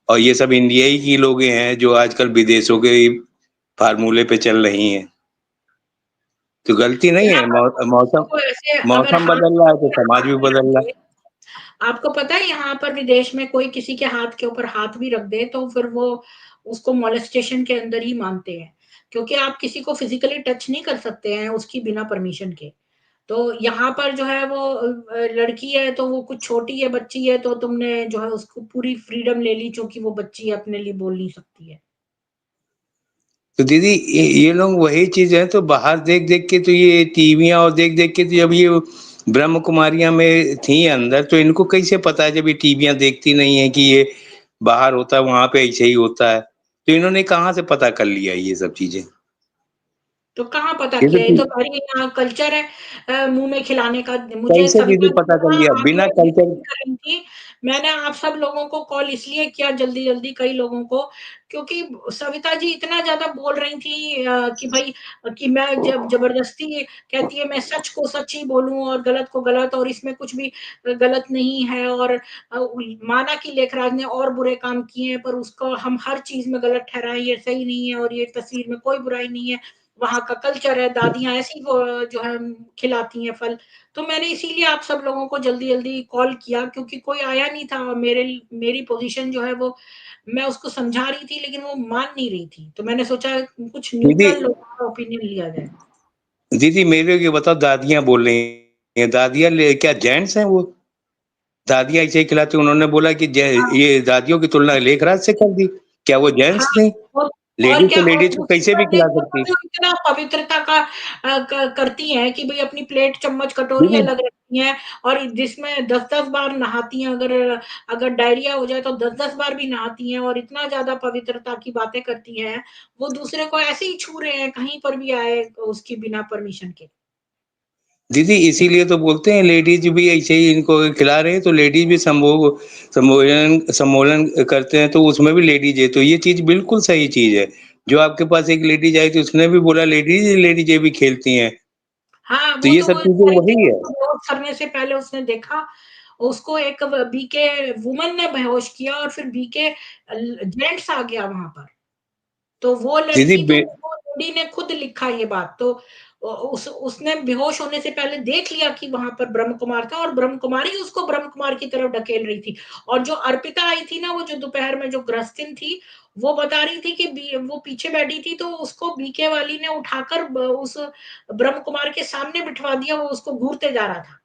S6: और ये सब इंडिया ही की लोग हैं जो आजकल विदेशों के फार्मूले पे चल रही हैं। तो गलती नहीं
S1: यहाँ
S6: है,
S1: पर तो
S6: मौसम
S1: तो ऐसे अगर
S6: मौसम
S1: हाथ
S6: बदल रहा है तो समाज भी
S1: भी रख
S6: बदल रहा है।
S1: दे, आपको पता है यहाँ पर विदेश में कोई किसी के हाथ के ऊपर हाथ भी रख दे तो फिर वो उसको मोलेस्टेशन के अंदर ही मानते हैं, क्योंकि आप किसी को फिजिकली टच नहीं कर सकते हैं उसकी बिना परमिशन के। तो यहाँ पर जो है वो लड़की है तो वो कुछ छोटी है, बच्ची है, तो तुमने जो है उसको पूरी फ्रीडम ले ली, क्योंकि वो बच्ची है, अपने लिए बोल नहीं सकती है।
S6: तो दीदी ये लोग वही चीज है, तो बाहर देख देख के, तो ये टीवियां और देख देख के, तो जब ये ब्रह्म कुमारियां में थी अंदर, तो इनको कैसे पता है, जब ये टीवियां देखती नहीं है, कि ये बाहर होता है वहां पे ऐसे ही होता है, तो इन्होंने कहाँ से पता कर लिया ये सब चीजें।
S1: तो कहाँ पता
S6: ये
S1: किया, ये
S6: तो
S1: तो हमारी यहाँ कल्चर है मुंह में खिलाने का। मुझे
S6: कैसे दीदी
S1: सविता जी
S6: पता कर लिया
S1: आप
S6: बिना
S1: लोग
S6: कल्चर।
S1: कर रही थी, मैंने आप सब लोगों को कॉल इसलिए किया जल्दी-जल्दी कई लोगों को, क्योंकि सविता जी इतना ज़्यादा बोल रही थी कि भाई कि मैं जब ज़बरदस्ती कहती है मैं सच को सच ही बोलूँ और गलत को गलत, और इसमें कुछ भी गलत नहीं है, और माना कि लेखराज ने और बुरे काम किए हैं, पर उसको हम हर चीज़ में गलत ठहराएँ, ये सही नहीं है और ये तस्वीर में कोई बुराई नहीं है। वहाँ का कल्चर है, दादियाँ ऐसी वो जो है खिलाती हैं फल। तो मैंने इसीलिए आप सब लोगों को जल्दी-जल्दी कॉल किया, क्योंकि कोई आया नहीं था और मेरी पोज़ीशन जो है वो मैं उसको समझा रही थी, लेकिन वो मान नहीं रही थी। तो मैंने सोचा कुछ
S6: दीदी
S1: न्यूट्रल लोगों का ओपिनियन लिया जाए।
S6: दीदी मेरे को ये बताओ, दादियाँ बोल रही हैं, दादियाँ ले क्या जेंट्स हैं वो? दादियाँ ऐसे ही खिलाती, उन्होंने बोला कि
S1: हाँ,
S6: ये दादियों की तुलना लेखराज से कर दी। क्या वो
S1: हाँ,
S6: जेंट्स थे?
S1: और
S6: लेडीज़
S1: क्या,
S6: तो
S1: और
S6: लेडीज़ को
S1: दूसरी
S6: कैसे भी
S1: बात
S6: खिला
S1: देखो तो
S6: सकती।
S1: जो इतना पवित्रता का करती हैं कि भई अपनी प्लेट, चम्मच, कटोरी
S6: दीदी
S1: अलग रखती हैं, और जिसमें 10-10 बार नहाती हैं, अगर अगर डायरिया हो जाए तो 10-10 बार भी नहाती हैं, और इतना ज़्यादा पवित्रता की बातें करती हैं, वो दूसरे को ऐसे ही छू रहे हैं कहीं पर भी आए उसकी बिना परमिशन के।
S6: दीदी इसीलिए तो बोलते हैं, लेडीज़ भी ऐसे ही इनको खिला रहे हैं, तो लेडीज़ भी सम्मोलन करते हैं, तो उसमें भी लेडीज़ है, तो ये चीज़ बिल्कुल सही चीज़ है। जो आपके पास एक लेडीज़ आई थी, उसने भी बोला लेडीज़ें भी खेलती हैं,
S1: हाँ,
S6: तो
S1: वो
S6: ये
S1: तो
S6: सब
S1: वो
S6: चीज़ें
S1: कह रही थी
S6: वही
S1: कि
S6: है।
S1: उसको बेहोश करने से पहले उसने देखा, उसको एक बीके वुमन ने बेहोश किया, और फिर बीके जेंट्स आ गया वहाँ पर। तो वो
S6: दीदी
S1: लड़की, तो
S6: बे
S1: वो लेडी ने खुद लिखा ये बात, तो उसने बेहोश होने से पहले देख लिया कि वहां पर ब्रह्म कुमार था, और ब्रह्म कुमारी उसको ब्रह्म कुमार की तरफ ढकेल रही थी। और जो अर्पिता आई थी ना, वो जो दोपहर में जो गृहस्थिन थी, वो बता रही थी कि वो पीछे बैठी थी, तो उसको बीके वाली ने उठाकर उस ब्रह्म कुमार के सामने बिठवा दिया, वो उसको घूरते जा रहा था।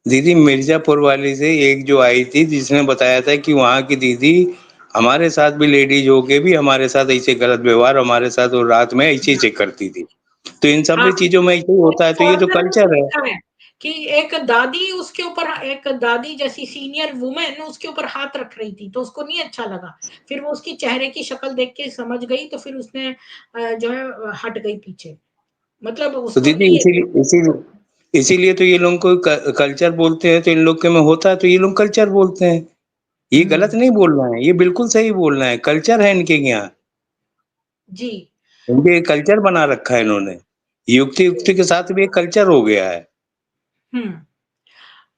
S6: दीदी मिर्ज़ापुर वाली से एक जो आई थी, जिसने बताया था कि वहाँ की दीदी हमारे साथ भी लेडीज़ होके भी हमारे साथ ऐसे गलत व्यवहार हमारे साथ वो रात में ऐसे-ऐसे करती थी। तो इन सब
S1: हाँ,
S6: भी चीज़ों में ऐसे ही
S1: और
S6: होता है, तो ये तो
S1: फॉरेनर में भी
S6: कल्चर है।
S1: लिखा है कि एक दादी उसके ऊपर, एक दादी जैसी सीनियर वुमेन उसके ऊपर हाथ रख रही थी, तो उसको नहीं अच्छा लगा। फिर वो उसकी चेहरे की शक्ल देख के समझ गई, तो फिर उसने जो है हट गई पीछे। मतलब
S6: तो
S1: उसको
S6: दीदी
S1: ये
S6: इसीलिए तो ये लोगों को कल्चर बोलते हैं, तो इन लोग के में होता है, तो ये लोग कल्चर बोलते हैं। ये गलत
S1: हुँ,
S6: नहीं बोल रहे हैं, ये बिल्कुल सही बोल रहे हैं, कल्चर है इनके यहाँ।
S1: जी।
S6: इनके कल्चर बना रखा है इन्होंने। युक्ति-युक्ति के साथ भी एक कल्चर हो गया है।
S1: हुँ।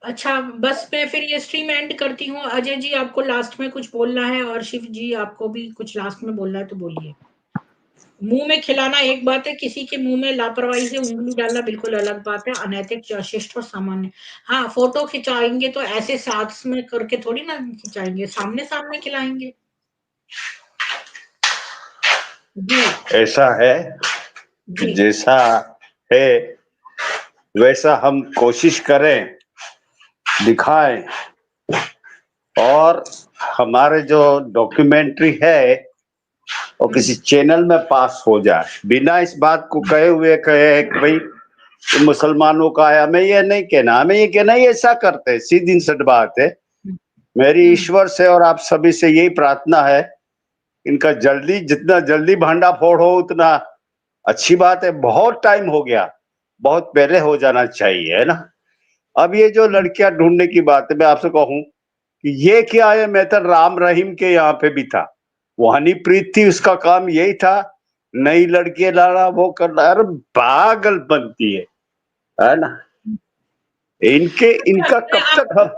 S1: अच्छा, बस मैं फिर ये स्ट्रीम एंड करती हूँ। अजय जी, आपको लास्ट में कुछ बोलना है, और शिव जी आपको भी कुछ लास्ट में बोलना है तो बोलिए। मुँह में खिलाना एक बात है, किसी के मुँह में लापरवाही से उँगली डालना बिल्कुल अलग बात है, अनैतिक, अशिष्ट और सामान्य। हाँ, फ़ोटो खिंचाएँगे तो ऐसे साथ में करके थोड़ी ना खिंचाएँगे, सामने-सामने खिलाएँगे। जी,
S5: ऐसा है कि
S1: जी।
S5: जैसा है वैसा हम कोशिश करें, दिखाएं, और हमारे जो डॉक्यूमेंट्री है वो
S1: हुँ,
S5: किसी चैनल में पास हो जाए, बिना इस बात को कहे हुए कहे कि भाई ये मुसलमानों का है। हमें ये नहीं कहना, हमें ये कहना ये ऐसा करते हैं, सीधी सट बात है।
S1: हुँ,
S5: मेरी
S1: हुँ,
S5: ईश्वर से और आप सभी से यही प्रार्थना है, इनका जल्दी, जितना जल्दी भांडा फोड़ हो उतना अच्छी बात है। बहुत टाइम हो गया, बहुत पहले हो जाना चाहिए, है ना। अब ये जो
S1: हुँ।
S5: लड़कियां ढूंढने की बात है, मैं आपसे कहूं कि ये क्या है, मैं तो राम रहीम के यहाँ पे भी था, वो हनीप्रीत थी, उसका काम यही था, नई लड़की लाना, वो करना। अरे पागल बनती है ना। इनके
S1: अच्छा,
S5: इनका कब तक हम।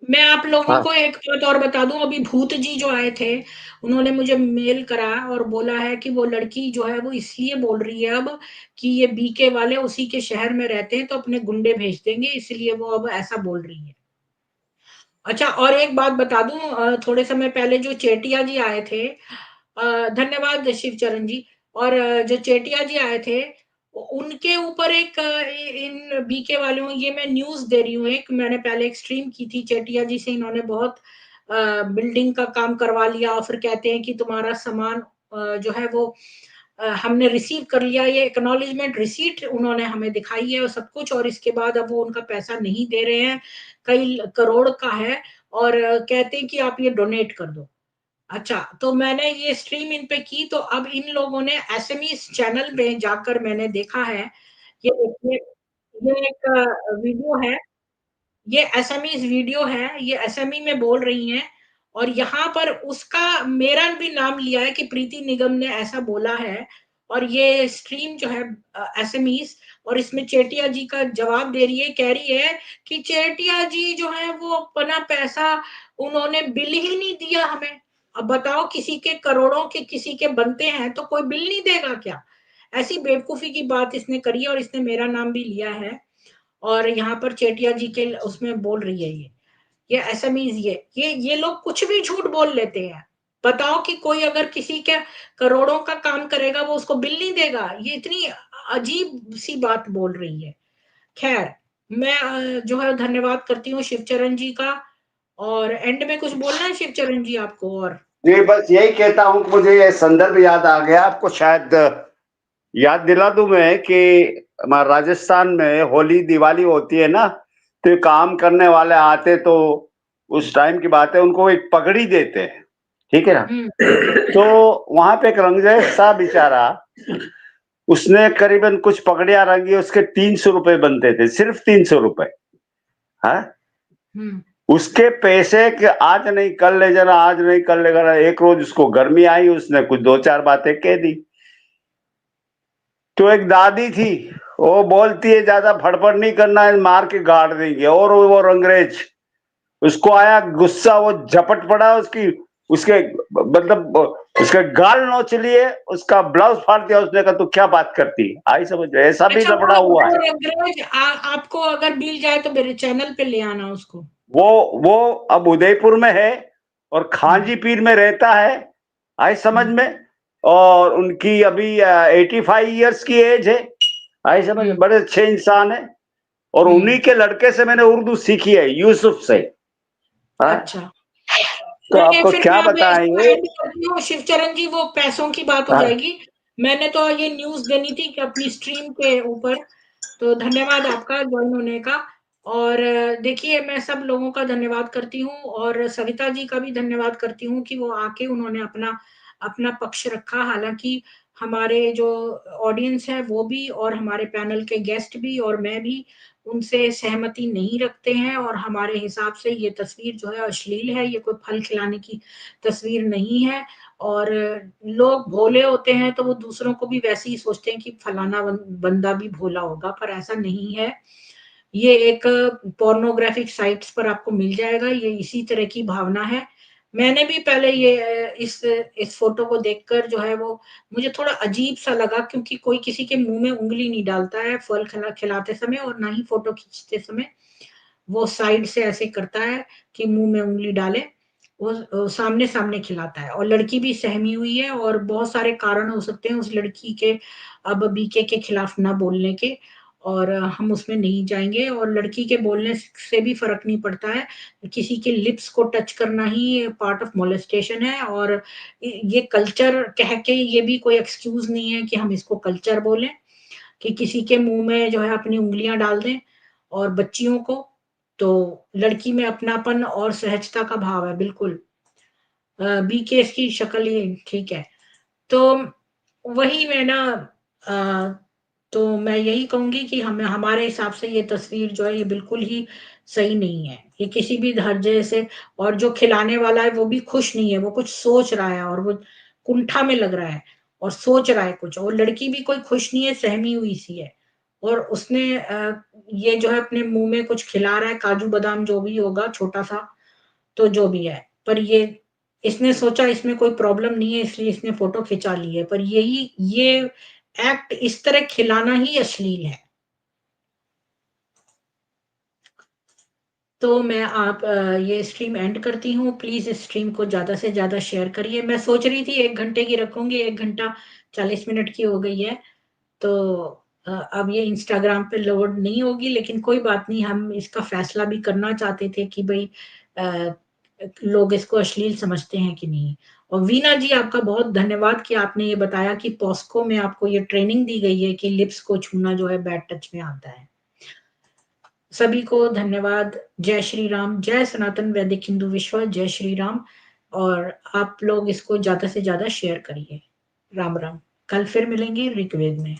S1: मैं आप लोगों
S5: हाँ,
S1: को एक बात और बता दूँ, अभी भूत जी जो आए थे, उन्होंने मुझे मेल करा और बोला है कि वो लड़की जो है वो इसलिए बोल रही है अब कि ये बीके वाले उसी के शहर में रहते हैं, तो अपने गुंडे भेज देंगे, इसलिए वो अब ऐसा बोल रही है। अच्छा, और एक बात बता दूँ, थोड़े समय पहले जो चेटिया जी आए थे, धन्यवाद शिवचरण जी, और जो चेटिया जी आए थे, उनके ऊपर एक इन बीके वालों, ये मैं न्यूज़ दे रही हूँ, एक मैंने पहले एक स्ट्रीम की थी, चेटिया जी से इन्होंने बहुत बिल्डिंग का काम करवा लिया, और फिर कहते हैं कि तुम्हारा सामान जो है वो हमने रिसीव कर लिया, ये एक्नॉलेजमेंट रिसीट उन्होंने हमें दिखाई है और सब कुछ, और इसके बाद अब वो उनका पैसा नहीं दे रहे हैं, कई करोड़ का है, और कहते हैं कि आप ये डोनेट कर दो। अच्छा, तो मैंने ये स्ट्रीम इन पे की, तो अब इन लोगों ने एसएमईस चैनल में जाकर मैंने देखा है, ये देखिए, ये एक वीडियो है, ये एसएमई वीडियो है, ये एसएमई में बोल रही हैं, और यहाँ पर उसका मेरा भी नाम लिया है कि प्रीति निगम ने ऐसा बोला है, और ये स्ट्रीम जो है एसएमईस, और इसमें चेटिया जी का जवाब दे रही है, कह रही है कि चेटिया जी जो है वो अपना पैसा उन्होंने बिल ही नहीं दिया हमें। अब बताओ, किसी के करोड़ों के किसी के बनते हैं तो कोई बिल नहीं देगा क्या? ऐसी बेवकूफी की बात इसने करी है, और इसने मेरा नाम भी लिया है, और यहाँ पर चेटिया जी के उसमें बोल रही है ये एसएमईज, ये लोग कुछ भी झूठ बोल लेते हैं। बताओ कि कोई अगर किसी के करोड़ों का काम करेगा वो उसको बिल नहीं देगा? ये इतनी अजीब सी बात बोल रही है। खैर, मैं जो है धन्यवाद करती हूँ शिवचरण जी का। और एंड में कुछ बोलना है शिवचरण जी आपको? और
S5: जी बस यही कहता हूँ कि मुझे ये संदर्भ याद आ गया, आपको शायद याद दिला दूं मैं कि हमारे राजस्थान में होली दिवाली होती है ना, तो काम करने वाले आते तो उस टाइम की बात है, उनको एक पगड़ी देते हैं, ठीक है ना। तो वहां पे एक रंगरेज सा बेचारा, उसने करीबन कुछ पगड़ियां रंगी, उसके 300 रुपए बनते थे, सिर्फ 300 रुपए। हाँ, उसके पैसे के आज नहीं कल ले जाना, आज नहीं कल ले जाना। एक रोज उसको गर्मी आई, उसने कुछ 2-4 बातें कह दी, तो एक दादी थी, वो बोलती है ज्यादा फड़फड़ नहीं करना है, मार के गाड़ देंगे। और वो रंगरेज, उसको आया गुस्सा, वो झपट पड़ा उसकी, उसके मतलब उसके गाल नोच लिए, उसका ब्लाउज फाड़ दिया। उसने कहा तू क्या बात करती, आई समझ? ऐसा भी
S1: अच्छा,
S5: लफड़ा हुआ है।
S1: रंगरेज आपको अगर मिल जाए तो मेरे चैनल पे ले आना उसको।
S5: वो अब उदयपुर में है और खांजी पीर में रहता है, आई समझ में। और उनकी अभी 85 ईयर्स की एज है, आई समझ में। बड़े अच्छे इंसान है, और उन्हीं के लड़के से मैंने उर्दू सीखी है, यूसुफ से।
S1: अच्छा,
S5: तो आपको
S1: फिर
S5: क्या
S1: मैं
S5: बताएंगे?
S1: शिवचरण जी, वो पैसों की बात हो जाएगी। मैंने तो ये न्यूज देनी थी कि अपनी स्ट्रीम के ऊपर। तो धन्यवाद आपका ज्वाइन होने का। और देखिए, मैं सब लोगों का धन्यवाद करती हूँ, और सविता जी का भी धन्यवाद करती हूँ कि वो आके उन्होंने अपना अपना पक्ष रखा। हालांकि हमारे जो ऑडियंस है वो भी, और हमारे पैनल के गेस्ट भी, और मैं भी उनसे सहमति नहीं रखते हैं, और हमारे हिसाब से ये तस्वीर जो है अश्लील है, ये कोई फल खिलाने की तस्वीर नहीं है। और लोग भोले होते हैं तो वो दूसरों को भी वैसे ही सोचते हैं कि फलाना बंदा भी भोला होगा, पर ऐसा नहीं है। ये एक पोर्नोग्राफिक साइट्स पर आपको मिल जाएगा, ये इसी तरह की भावना है। मैंने भी पहले ये इस फोटो को देखकर जो है वो मुझे थोड़ा अजीब सा लगा, क्योंकि कोई किसी के मुंह में उंगली नहीं डालता है फल खिलाते समय, और ना ही फोटो खींचते समय वो साइड से ऐसे करता है कि मुंह में उंगली डाले। वो सामने सामने खिलाता है, और लड़की भी सहमी हुई है, और बहुत सारे कारण हो सकते हैं उस लड़की के अब बीके के खिलाफ ना बोलने के, और हम उसमें नहीं जाएंगे। और लड़की के बोलने से भी फर्क नहीं पड़ता है, किसी के लिप्स को टच करना ही पार्ट ऑफ मोलेस्टेशन है। और ये कल्चर कह के ये भी कोई एक्सक्यूज नहीं है कि हम इसको कल्चर बोलें, कि किसी के मुंह में जो है अपनी उंगलियां डाल दें, और बच्चियों को। तो लड़की में अपनापन और सहजता का भाव है, बिल्कुल। बीकेएस की शक्ल ये ठीक है। तो वही मैं ना, तो मैं यही कहूंगी कि हमें, हमारे हिसाब से ये तस्वीर जो है ये बिल्कुल ही सही नहीं है, ये किसी भी दर्जे से। और जो खिलाने वाला है वो भी खुश नहीं है, वो कुछ सोच रहा है, और वो कुंठा में लग रहा है और सोच रहा है कुछ। और लड़की भी कोई खुश नहीं है, सहमी हुई सी है। और उसने ये जो है अपने मुंह में कुछ खिला रहा है, काजू बादाम जो भी होगा, छोटा सा, तो जो भी है। पर ये इसने सोचा इसमें कोई प्रॉब्लम नहीं है, इसलिए इसने फोटो खिंचा ली है। पर ये एक्ट इस तरह खिलाना ही अश्लील है। तो मैं ये स्ट्रीम एंड करती हूँ। प्लीज इस स्ट्रीम को ज्यादा से ज्यादा शेयर करिए। मैं सोच रही थी 1 घंटे की रखूंगी, 1 घंटा 40 मिनट की हो गई है। तो अब ये इंस्टाग्राम पे लोड नहीं होगी, लेकिन कोई बात नहीं, हम इसका फैसला भी करना चाहते थे कि भाई लोग इसको अश्लील समझते हैं कि नहीं। और वीना जी, आपका बहुत धन्यवाद कि आपने ये बताया कि पॉस्को में आपको ये ट्रेनिंग दी गई है कि लिप्स को छूना जो है बैड टच में आता है। सभी को धन्यवाद। जय श्री राम, जय सनातन वैदिक हिंदू विश्व, जय श्री राम। और आप लोग इसको ज्यादा से ज्यादा शेयर करिए। राम राम। कल फिर मिलेंगे ऋग्वेद में।